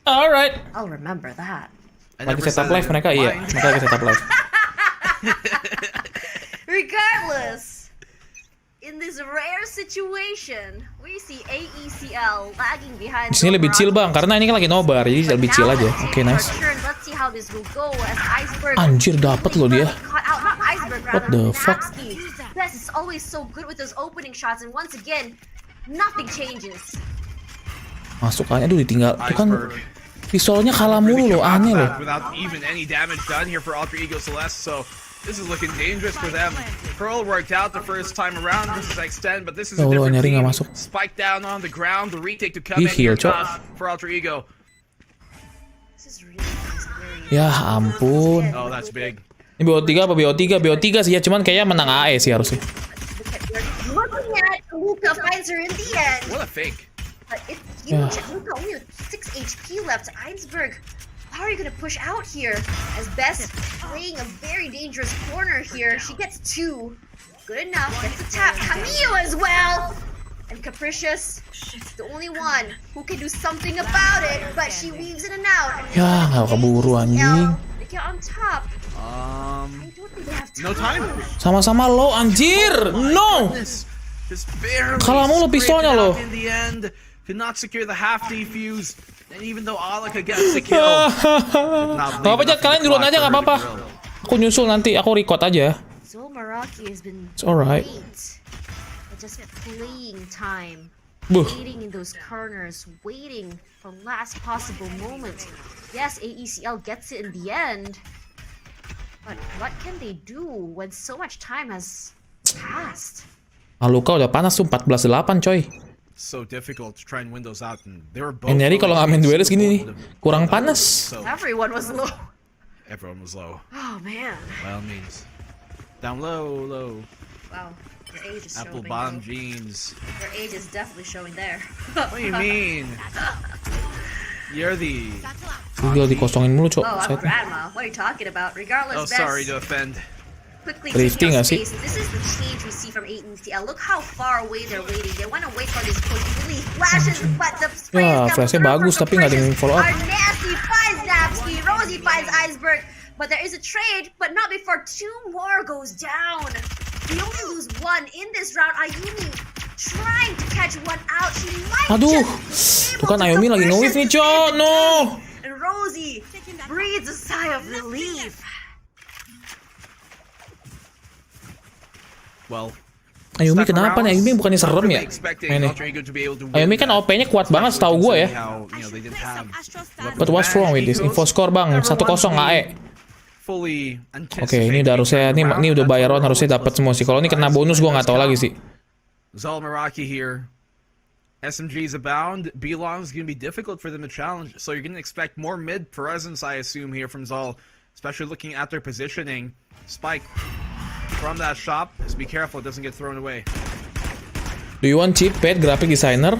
Alright. I'll remember that. Lagi setup live mereka, iya. Mereka lagi setup live. Regardless, in this rare situation, we see AECL lagging behind. Di sini lebih chill bang, karena ini kan lagi nobar, jadi lebih chill aja. Oke, nice. Anjir, dapat loh dia. What the fuck? Best is always so good with those opening shots, and once again, nothing changes. Masukannya aduh ditinggal. Itu kan pistolnya kalah mulu loh, aneh loh. Without even any damage done here for Alter Ego Celeste, so this is looking dangerous for them. Pearl worked out the first time around. This is Extend, but this is a different team. Spike down on the ground. The retake to come in here for Alter Ego. Ya ampun. Oh, that's big. Ini BO3 apa BO3? BO3 sih ya, cuman kayaknya menang AE sih harusnya. Looking at Luka finds her in the end. What a fake. But it's huge. Luka only with 6 HP left. Einsberg, how are you gonna push out here? As Best playing a very dangerous corner here. She gets 2. Good enough. Gets a tap. Camille as well. And Capricious, the only one who can do something about it. But she weaves in and out. Ya, nggak keburu anjing. They get on top. No time. Sama-sama lo anjir. No. Kalah mulu pistolnya lo. Could not secure the half defuse, and even though Alika gets the kill, nggak apa-apa, Jat, kalian duluan aja, nggak apa-apa. Aku nyusul nanti, aku record aja. It's alright. Just playing time, Buh. waiting in those corners, waiting for last possible moment. Yes, AECL gets it in the end, but what can they do when so much time has passed? Aluka udah panas tuh 14-8 coy. so difficult to try and win those out, and they were both. Nyari kalau nggak main duelist gini nih, kurang panas. So Everyone was low. everyone was low. Oh man. By all means, down low, low. Wow. Your age is Apple showing. bottom jeans. Your age is definitely showing there. What do you mean? You're the. Tinggal dikosongin mulu, Cok. Oh, I'm Saya- grandma. What are you talking about? Regardless, Oh, best. sorry to offend. Quickly Drifting, taking I up see. space. This is the change we see from ATL. Look how far away they're waiting. They want to wait for this push. Really flashes, but the spray Ya, is flashnya coming bagus, from tapi nggak ada yang follow up. Our nasty finds Napsky. Rosie finds Iceberg. But there is a trade, but not before two more goes down. We only lose one in this round. Ayumi trying to catch one out. She might Aduh, just be tuh kan able to Ayumi lagi conversion nge-whiff nih, to Cok. save the No. day. And Rosie breathes a sigh of relief. Well, Ayumi kenapa nih? Ayumi bukannya serem ya? Mainnya. Ayumi kan OP-nya kuat banget setahu gue ya. But what's wrong with this? Info score bang, 1-0 AE. Oke, ini udah harusnya, ini udah bayar on, harusnya dapat semua sih. Kalau ini kena bonus gue nggak tahu lagi sih. ZOL Meraki here. SMGs abound. B-Long is going to be difficult for them to challenge. So you're going to expect more mid presence, I assume, here from ZOL. Especially looking at their positioning. Spike from that shop. Just be careful it doesn't get thrown away. Do you want cheap paid graphic designer?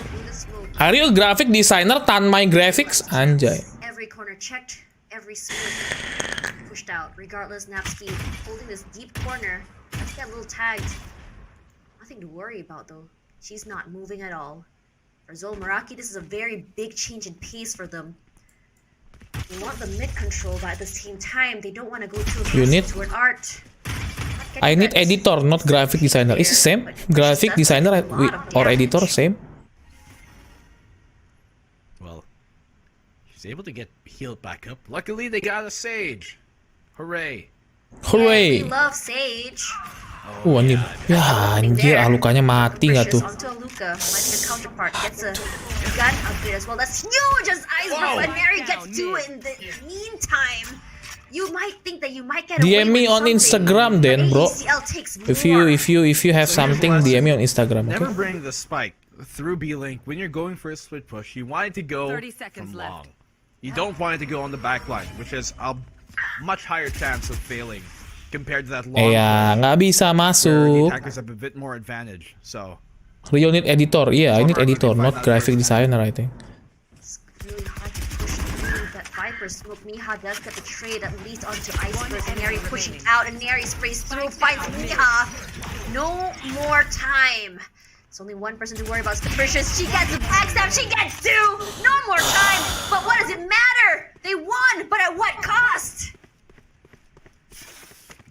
Are you a graphic designer tan my graphics? Anjay. Every corner checked, every split pushed out. Regardless, Napsky holding this deep corner. Let's get a little tagged. Nothing to worry about though. She's not moving at all. For ZOL Meraki, this is a very big change in pace for them. They want the mid control, but at the same time, they don't want to go too You need- toward art. I need editor, not graphic designer. Is it same? Graphic designer or editor same? Well, she's able to get healed back up. Luckily, they got a Sage. Hooray. We Hooray! love Sage. Anjir. Ya anjir, lukanya mati nggak tuh? Onto Luca, letting the counterpart gets a gun upgrade as well. That's huge as Iceberg, but Mary gets to it in the meantime. You might think that you might get away DM me with on something, Instagram but then, bro. ACL takes If more. you have something, DM me on Instagram, Never okay? bring the spike through B-Link when you're going for a split push. You want it to go 30 seconds from left. long. You don't want it to go on the back line, which is a much higher chance of failing compared to that long Ya, nggak bisa where the masuk. attackers have a bit more advantage. So, Rio need editor. Yeah, I need editor, not graphic designer, I think. It's really hard to push through that Viper smoke. Miha does get the trade at least onto Iceberg. Neri pushing out, and Neri sprays through, finds Miha. No more time. It's only one person to worry about. It's Capricious. She gets the backstab. She gets two. No more time. But what does it matter? They won, but at what cost?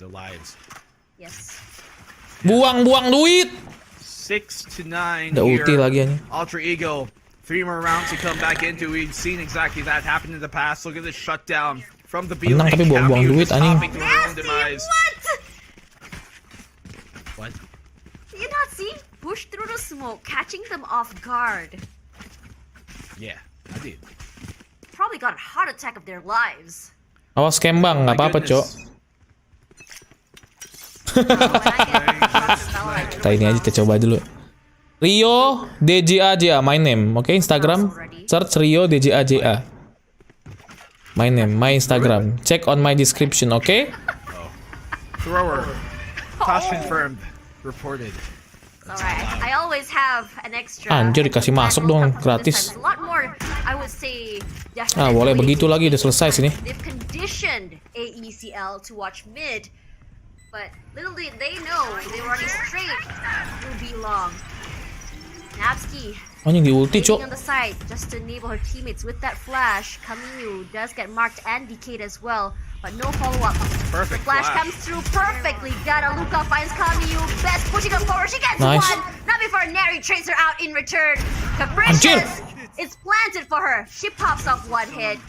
their lives. Yes. Buang-buang duit. 6 to 9 Ada ulti here. lagi anjing. Ultra Ego. 3 more rounds to come back into. We've seen exactly that happen in the past. Look at this shutdown from the B. Menang tapi buang-buang duit, anjing. Nasty, what? What? You not see? Push through the smoke, catching them off guard. Yeah, I did. Probably got a heart attack of their lives. Awas scam bang, nggak apa-apa, Cok. Kita ini aja kita coba dulu. Rio Djaja, my name. Oke, Instagram. Search Rio Djaja. My name, my Instagram. Check on my description, oke? Thrower. Toss confirmed. Reported. Alright, I always have an extra. Anjir, dikasih masuk dong, gratis. A lot more, I would say. Ah, boleh begitu lagi, udah selesai sini. They've conditioned AECL to watch mid, but little did they know they were running straight through B long. Napsky Anjing di ulti, waiting Cok. on the side just to enable her teammates with that flash. Kamiyu does get marked and decayed as well, but no follow-up. Perfect Flash flash. comes through perfectly. Gata Luca finds Kamiyu. Best pushing up forward. She gets Nice. one. Not before Neri trades her out in return. Anjir. Capricious. It's planted for her. She pops off one hit.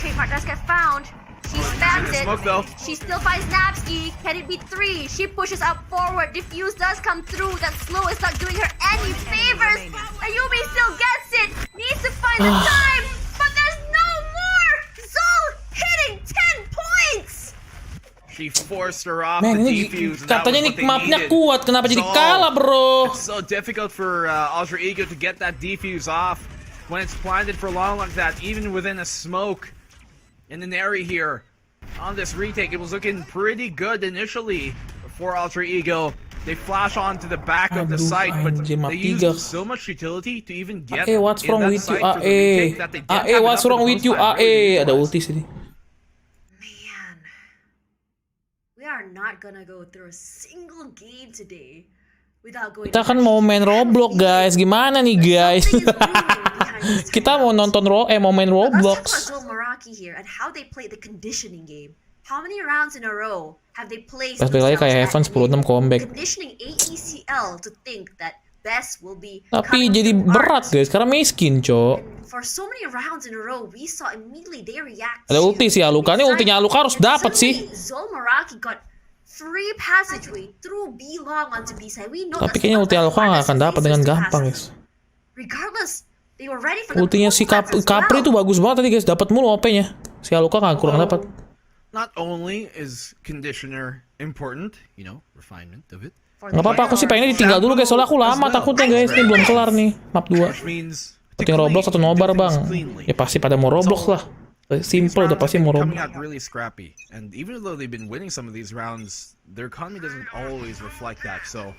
Trademark does get found. She spams it. Smoke though. She still finds Napsky. Can it be 3? She pushes up forward. Diffuse does come through. That slow is not doing her any favors. Ayumi still gets it. Needs to find the time. But there's no more. ZOL hitting 10 points. She forced forced her off Men, the ini defuse. And that katanya was nih what they mapnya needed. kuat, kenapa jadi So, kalah, bro? It's so difficult for Ultra Ego to get that defuse off when it's planted for long like that, even within a smoke in an area here. On this retake, it was looking pretty good initially for Ultra Ego. They flash onto the back of the Aduh, site, but anjir, map they tiga. used so much utility to even get What's in wrong that with you, site for the retake that they didn't have what's enough wrong in with you, close time, really Ada was. ulti sini. Man, we are not gonna go through a single game today without going. Kita kan mau main Roblox, guys. Gimana nih, guys? Kita mau nonton mau main Roblox. Let's talk about ZOL Meraki here and how they play the conditioning game. How many rounds in a row have they placed Pas lagi kayak Heaven 10-6 comeback. conditioning AECL to think that best will be Tapi coming jadi through berat, arts. guys, karena miskin, Cok. And for so many rounds in a row, we saw immediately they react. Ada ulti sih Aluka. Ini ultinya Aluka harus dapat sih. ZOL Meraki got free passageway through B long onto B side. We know Tapi that's kayaknya not ulti the Aluka nggak hardest akan dapat phases dengan to gampang, pass guys. through. Regardless, they were ready for the Ultinya si pull as Capri well. itu bagus banget tadi, guys. Dapat mulu OP-nya. Si Aluka nggak kurang dapat. Not only is conditioner important, refinement of it, Nggak apa-apa, aku sih pengennya ditinggal dulu, guys. Soalnya aku lama takutnya, guys. Ini belum kelar nih map 2. which means Penting Roblox atau Nobar, bang. Ya pasti pada mau Roblox lah. Simple, udah pasti mau coming Roblox. out really scrappy, and even though they've been winning some of these rounds, their economy doesn't always reflect that. So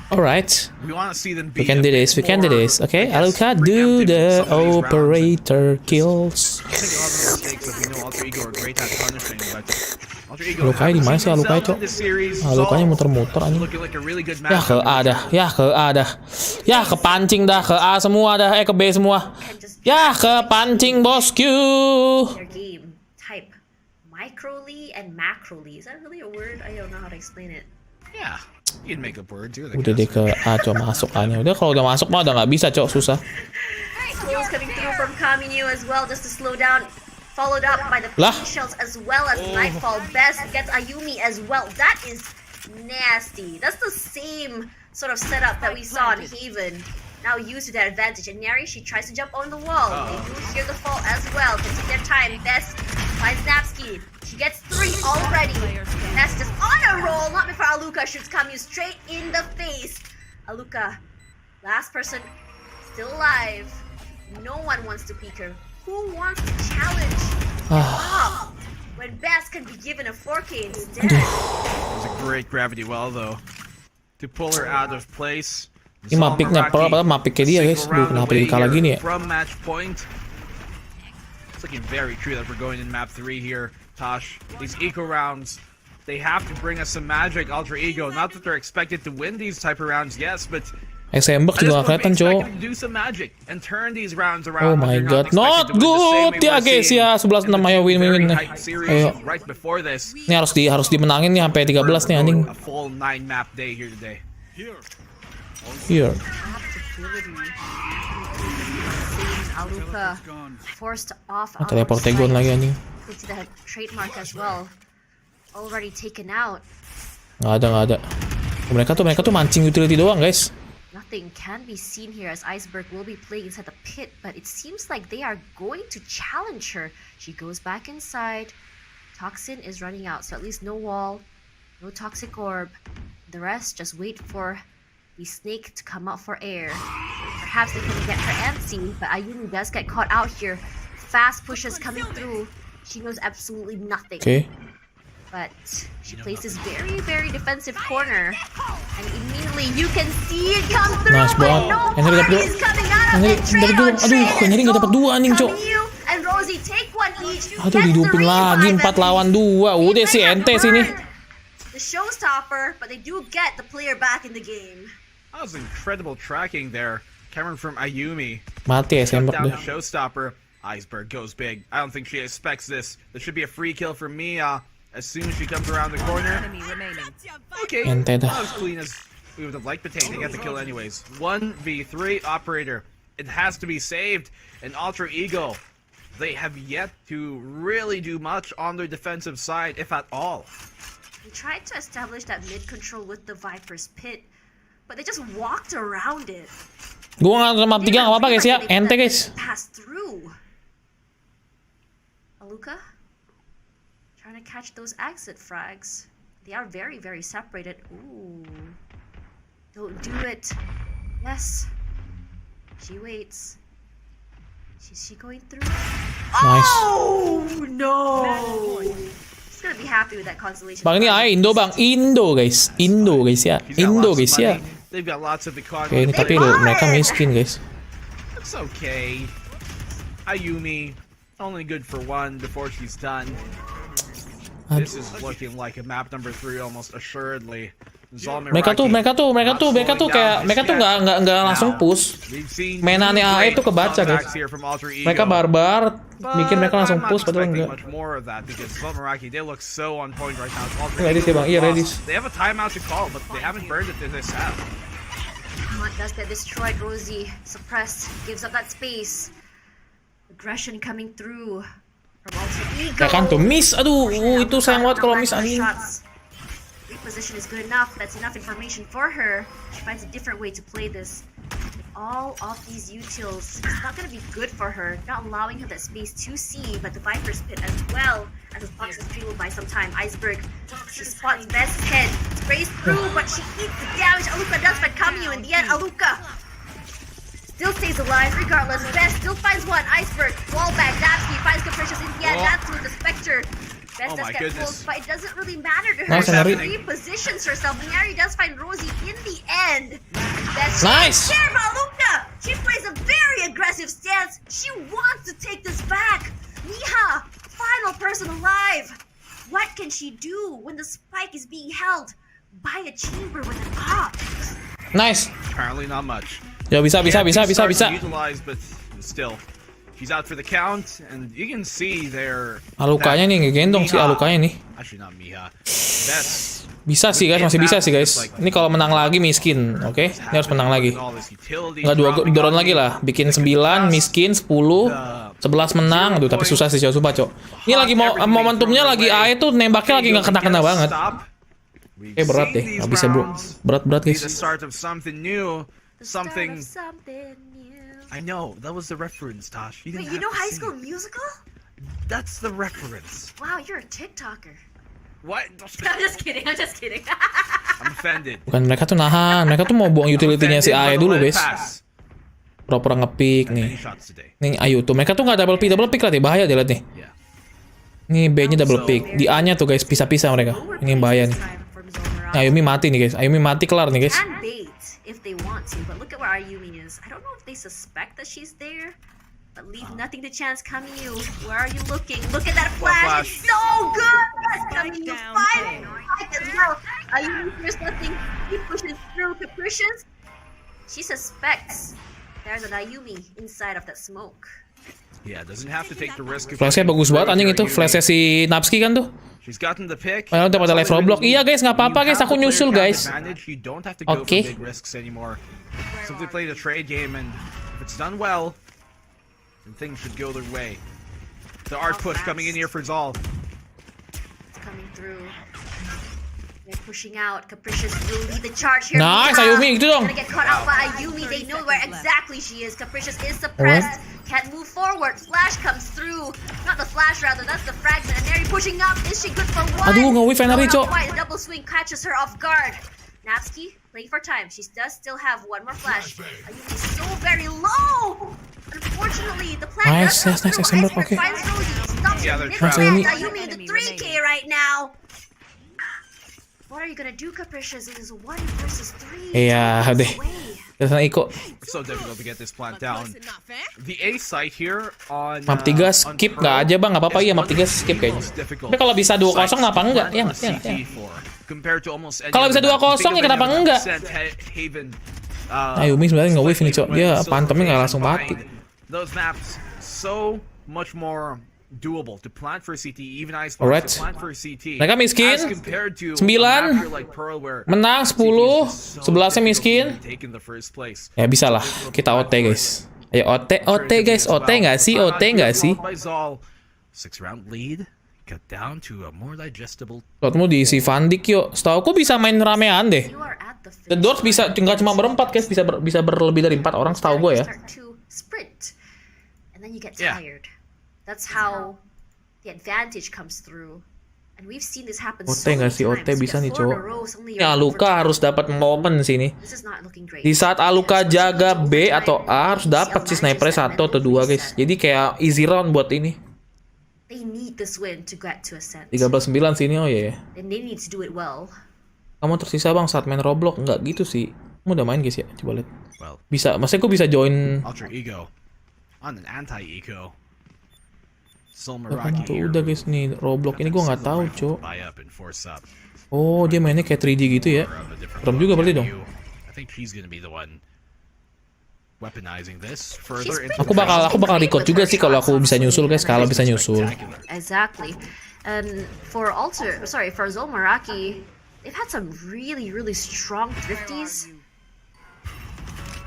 Alright. we want to see them We be can do this, we can do this. Okay, Aluka, do the operator kills. I think a lot of the mistakes that we know Ultra Ego are great at punishing, but Ultra Ego Aluka di mana sih Aluka itu? Alukanya muter-muter anjing. looking like a really good Ya match. ke A dah, ya ke A dah. Ya kepancing dah, ke A semua dah, ke B semua. Ya kepancing bosku. Their game type microly and macroly. Is that really a word? I don't know how to explain it. Yeah, you can make up words. You're the Udah deh ke A, Cok, masuk A-nya. Udah kalau udah masuk mah udah nggak bisa, Cok, susah. Close coming through from Kaminu as well, just to slow down. Followed up by the Lah. pink shells as well as Nightfall. Best gets Ayumi as well. That is nasty. That's the same sort of setup that we saw in Haven. Now used to their advantage. And Nari, she tries to jump on the wall. They do hear the fall as well. Can take their time. Best finds Napski. She gets 3 already. That's just on a roll. Not before Aluka shoots Kamyu straight in the face. Aluka, last person still alive. No one wants to peek her. Who wants to challenge up when Best can be given a 4K instead? It was a great gravity well though to pull her out of place. Ini mapiknya pro, padahal mapiknya dia, guys. Duh, kenapa jadi kalah gini ya? From match point. It's looking very true that we're going in map 3 here, Tosh. These eco rounds, they have to bring us some magic, Ultra Ego. Not that they're expected to win these type of rounds, yes, but Sembek juga nggak kelihatan, Cok. do some magic and turn these rounds around. Oh but my they're god, not expected to win the same good way ya, we're guys seeing ya. 11-6 ayo win very nih. hype series Ayo. right before this. Ini harus dimenangin nih sampai 13 nih anjing. A full 9 map day here today. Here. Aluka forced off. Teleport Tegon lagi anjing. Into the trademark as well. Already taken out. Nggak ada. Mereka tuh mancing utility doang, guys. Nothing can be seen here as Iceberg will be playing inside the pit, but it seems like they are going to challenge her. She goes back inside. Toxin is running out, so at least no wall, no toxic orb. The rest just wait for the snake to come out for air. Perhaps they can get her antsy, but Ayumi does get caught out here. Fast pushes coming through. She knows absolutely nothing. Oke. But she plays this very, very defensive corner. And immediately you can see it come through. Nice But banget. no Yang tadi dapat party is coming out of it. Trade dua. on Aduh, trade kayaknya as nggak dapat Zol, 2 anjing, Cok. Kamyu and Rosie take one each. Aduh, Gets the didupin lagi revive 4 at lawan least. 2. Udah They sih have ente sini. burned the showstopper, but they do get the player back in the game. That was incredible tracking there. Cameron from Ayumi. Mati ya Shut Sembek down deh. the showstopper. Iceberg goes big. I don't think she expects this. There should be a free kill for Mia as soon as she comes around the corner. Enemy remaining. Okay, Ente dah. not as clean as we would have liked, but they get the kill anyways. 1v3 operator. It has to be saved. And Ultra Ego, they have yet to really do much on their defensive side, if at all. They tried to establish that mid control with the Viper's pit, but they just walked around it. Gua nggak map 3 nggak apa-apa, guys ya. Ente, guys. Pass through. Aluka trying to catch those exit frags. They are very, very separated. Ooh. Don't do it. Yes. She waits. Is she going through? Nice. Oh no! She's gonna be happy with that consolation. Bang ini ay Indo bang, Indo guys ya, Indo guys ya. They've got lots of Oke, ini tapi mereka miskin guys. It's okay. Ayumi, only good for one before she's done. This is looking like a map number 3 almost assuredly. Mereka tuh kayak nggak langsung push. Mainannya AE tuh kebaca guys. Mereka barbar, bikin mereka langsung push padahal enggak. Ready sih bang, iya ready. They have a timeout to call, but they haven't burned it in this half. Does that destroyed Rosie? Suppressed, gives up that space. Aggression coming through from Alter Ego. Ya kan tuh miss, aduh itu sayang banget kalau miss anjing. Reposition is good enough. That's enough information for her. She finds a different way to play this. With all of these utils, it's not going to be good for her. Not allowing her that space to see, but the Viper's Pit as well. As the box is fueled by some time. Iceberg, she spots Best's head. Sprays through, but she eats the damage. Aluka does find Kamiyu in the end. Aluka still stays alive regardless. Best still finds one. Iceberg, wall back. Napsky finds Capricious in the end. That's through the Spectre. Best does get pulled, but it doesn't really matter to her. Nice, She repositions herself. Nari does find Rosie in the end. Best Nice. Care about Aluka. She plays a very aggressive stance. She wants to take this back. Miha, final person alive. What can she do when the spike is being held by a chamber with an op? Nice. Apparently not much. Ya bisa. Utilized, but still. She's out for the count, and you can see there. Alukanya nih ngegendong sih Alukanya nih. Actually not Miha. That's Bisa sih guys, masih bisa sih guys. Ini kalau menang lagi miskin, oke? Ini harus menang lagi. Nggak dua round lagi lah. Bikin 9 miskin, 10, 11 menang. Aduh tapi susah sih sumpah cok. Ini lagi momentumnya lagi AE tuh nembaknya lagi nggak kena-kena banget. Berat deh, nggak bisa bro. Berat guys. Something. I know, that was the reference, Tosh. Wait, you know High School Musical? That's the reference. Wow, you're a TikToker. What? I'm just kidding. I'm offended. Bukan, mereka tuh nahan. Mereka tuh mau buang utility-nya si AE dulu guys. Pura-pura nge-pick nih. Nih, ayo tuh. Mereka tuh nggak double pick lah, bahaya deh liat nih. Nih B-nya double pick. Di A-nya tuh guys, pisah-pisah mereka. Ini yang bahaya nih. Ayumi mati nih guys. Ayumi mati kelar nih guys. And bait if they want to, but look at where Ayumi is. I don't know if they suspect that she's there, but leave nothing to chance. Kamiyu, where are you looking? Look at that flash. It's so good. Kamiyu finds as well. Ayumi hears nothing. He pushes through Capricious. She suspects there's an Ayumi inside of that smoke. Yeah, doesn't have to take the risk. Flashnya bagus banget anjing itu. Flashnya si Napski kan tuh. She's gotten the pick. Udah pada live Roblox. Iya guys, nggak apa-apa guys. Aku nyusul guys. Oke. Simply play the trade game, and if it's done well, then things should go their way. The art push coming in here for ZOL. It's coming through. They're pushing out. Capricious will lead the charge here. Nice, Ayumi, itu dong. Gonna get caught out by Ayumi. They know where exactly she is. Capricious is suppressed. Can't move forward. Flash comes through. Not the flash, rather. That's the fragment. And Neri pushing up. Is she good for one? Aduh, nge-whiff Neri, cok. A double swing catches her off guard. Napsky playing for time. She does still have one more flash. Ayumi is so very low. Unfortunately, the plan Nice, does come through. nice, Iceberg finds Rosie. Stops Yeah, they're mid-range. trapped. Ayumi in the 3K right now. What are you gonna do, Capricious? It is 1 versus 3. Iya deh. Dasar Iko. It's so difficult to get this plant down. The A site here on Map 3 skip nggak aja bang, nggak apa-apa ya map 3 skip kayaknya. Tapi kalau bisa 2-0 kenapa enggak? Ya nggak? Kalau bisa 2-0 ya kenapa enggak? Ayumi sebenarnya nge-wave nih cok. Dia pantomnya nggak langsung mati. Those maps so much more doable to plant for CT, even ice Alright. to plant for CT. Mereka miskin. As compared to 9. a map here like Pearl where Menang 10. 11-nya miskin. take in the first place. Ya bisa lah. Kita OT guys. Ayo OT guys. OT nggak sih? OT nggak sih? 6-round lead cut down to a more digestible. Slotmu diisi Van Dijk yuk. Setahu aku bisa main ramean deh. You are at the The Doors bisa tinggal cuma berempat guys. Bisa berlebih dari 4 orang setahu gue ya. Start to sprint, and then you get Yeah. tired. That's how the advantage comes through. And we've seen this happen OT so nggak many sih? OT times. bisa We nih, have four in cowok. a row, suddenly Ini you're up Aluka for harus dapat momen sini. This is not looking great. Di saat Aluka And jaga B especially atau A harus dapat sih snipernya 1 atau 2 guys. Jadi kayak easy round buat ini. They need this win to get to ascent. 13-9 sini, oh iya. And they need to do it well. Kamu tersisa bang saat main Roblox? Nggak gitu sih. Kamu udah main guys ya? Coba lihat. Well, Bisa, maksudnya gue bisa join. Ultra Ego on an anti-eco. ZOL Kapan Meraki tuh here. udah guys nih Roblox ini gue nggak tahu cok. Buy up and force up. Oh dia mainnya kayak 3D gitu ya. Serem juga berarti dong. I think he's gonna be the one weaponizing this further into Aku bakal record juga sih kalau aku bisa nyusul guys, kalau bisa nyusul. Exactly. And for ZOL Meraki, they've had some really, really strong thrifties.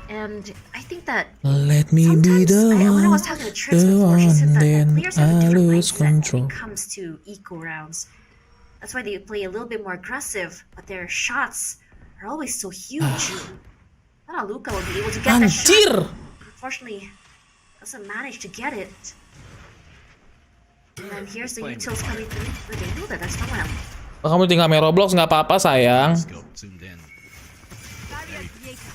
And I think that Let me be sometimes, the when I one, was talking to Trix before, she said that then players have a I different lose mindset when control. it comes to eco rounds. That's why they play a little bit more aggressive, but their shots are always so huge. Not Aluka will be able to get that Anjir! shot. Unfortunately, doesn't manage to get it. And then here's the utils coming through, but they know that that's not well. Kamu tinggal main Roblox nggak apa-apa sayang. scope zoomed in.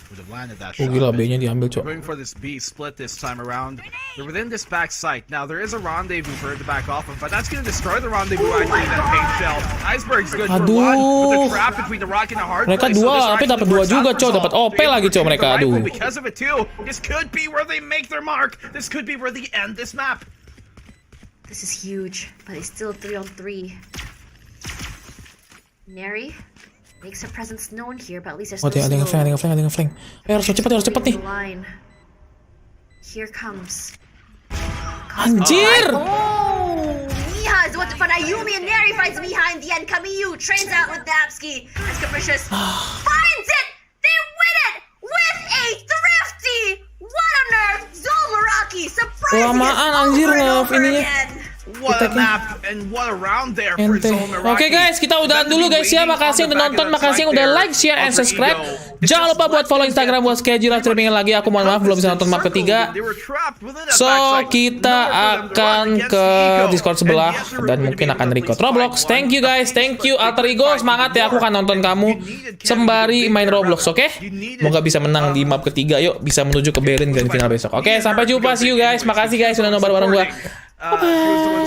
Would have landed that Oh shot. gila B-nya diambil cok. Going for this B split this time around. They're within this back site. Now there is a rendezvous for it to back off of, but that's going to destroy the rendezvous actually that paint shell. Iceberg's good for Aduh. one, but the trap between the rock and the hard Mereka place. So dua, this tapi actually dapat dua works juga, out for Cok. ZOL. Dapat OP They're able lagi, to Cok, take mereka. the rifle Aduh. because of it too. This could be where they make their mark. This could be where they end this map. This is huge, but it's still 3-on-3. Neri makes her presence known here, but at least there's Oh no ada yang snow. ngeflank. Harus cepet nih. Line. Here comes. Anjir! Oh, Miha is what but Ayumi and Neri finds Miha in the end. Kamiyu trains out with Napski. As Capricious finds it! They win it with a thrifty! What on earth? ZOL Meraki surprising us Kelamaan, anjir, over and nge- over ininya. again. What a map and what a round there for Ente. ZOL Meraki. Oke guys, kita udahan dulu guys ya. Makasih yang udah nonton, makasih yang udah like, share, and subscribe. Jangan lupa buat follow Instagram buat schedule streaming lagi. Aku mohon maaf belum bisa nonton map ketiga. So kita akan ke Discord sebelah dan mungkin akan record Roblox. Thank you guys, thank you Alter Ego, semangat ya. Aku akan nonton kamu sembari main Roblox, oke? Semoga bisa menang di map ketiga. Yuk bisa menuju ke Berlin Grand Final besok. Oke, sampai jumpa, see you guys. Makasih guys sudah nobar bareng gua. Bye.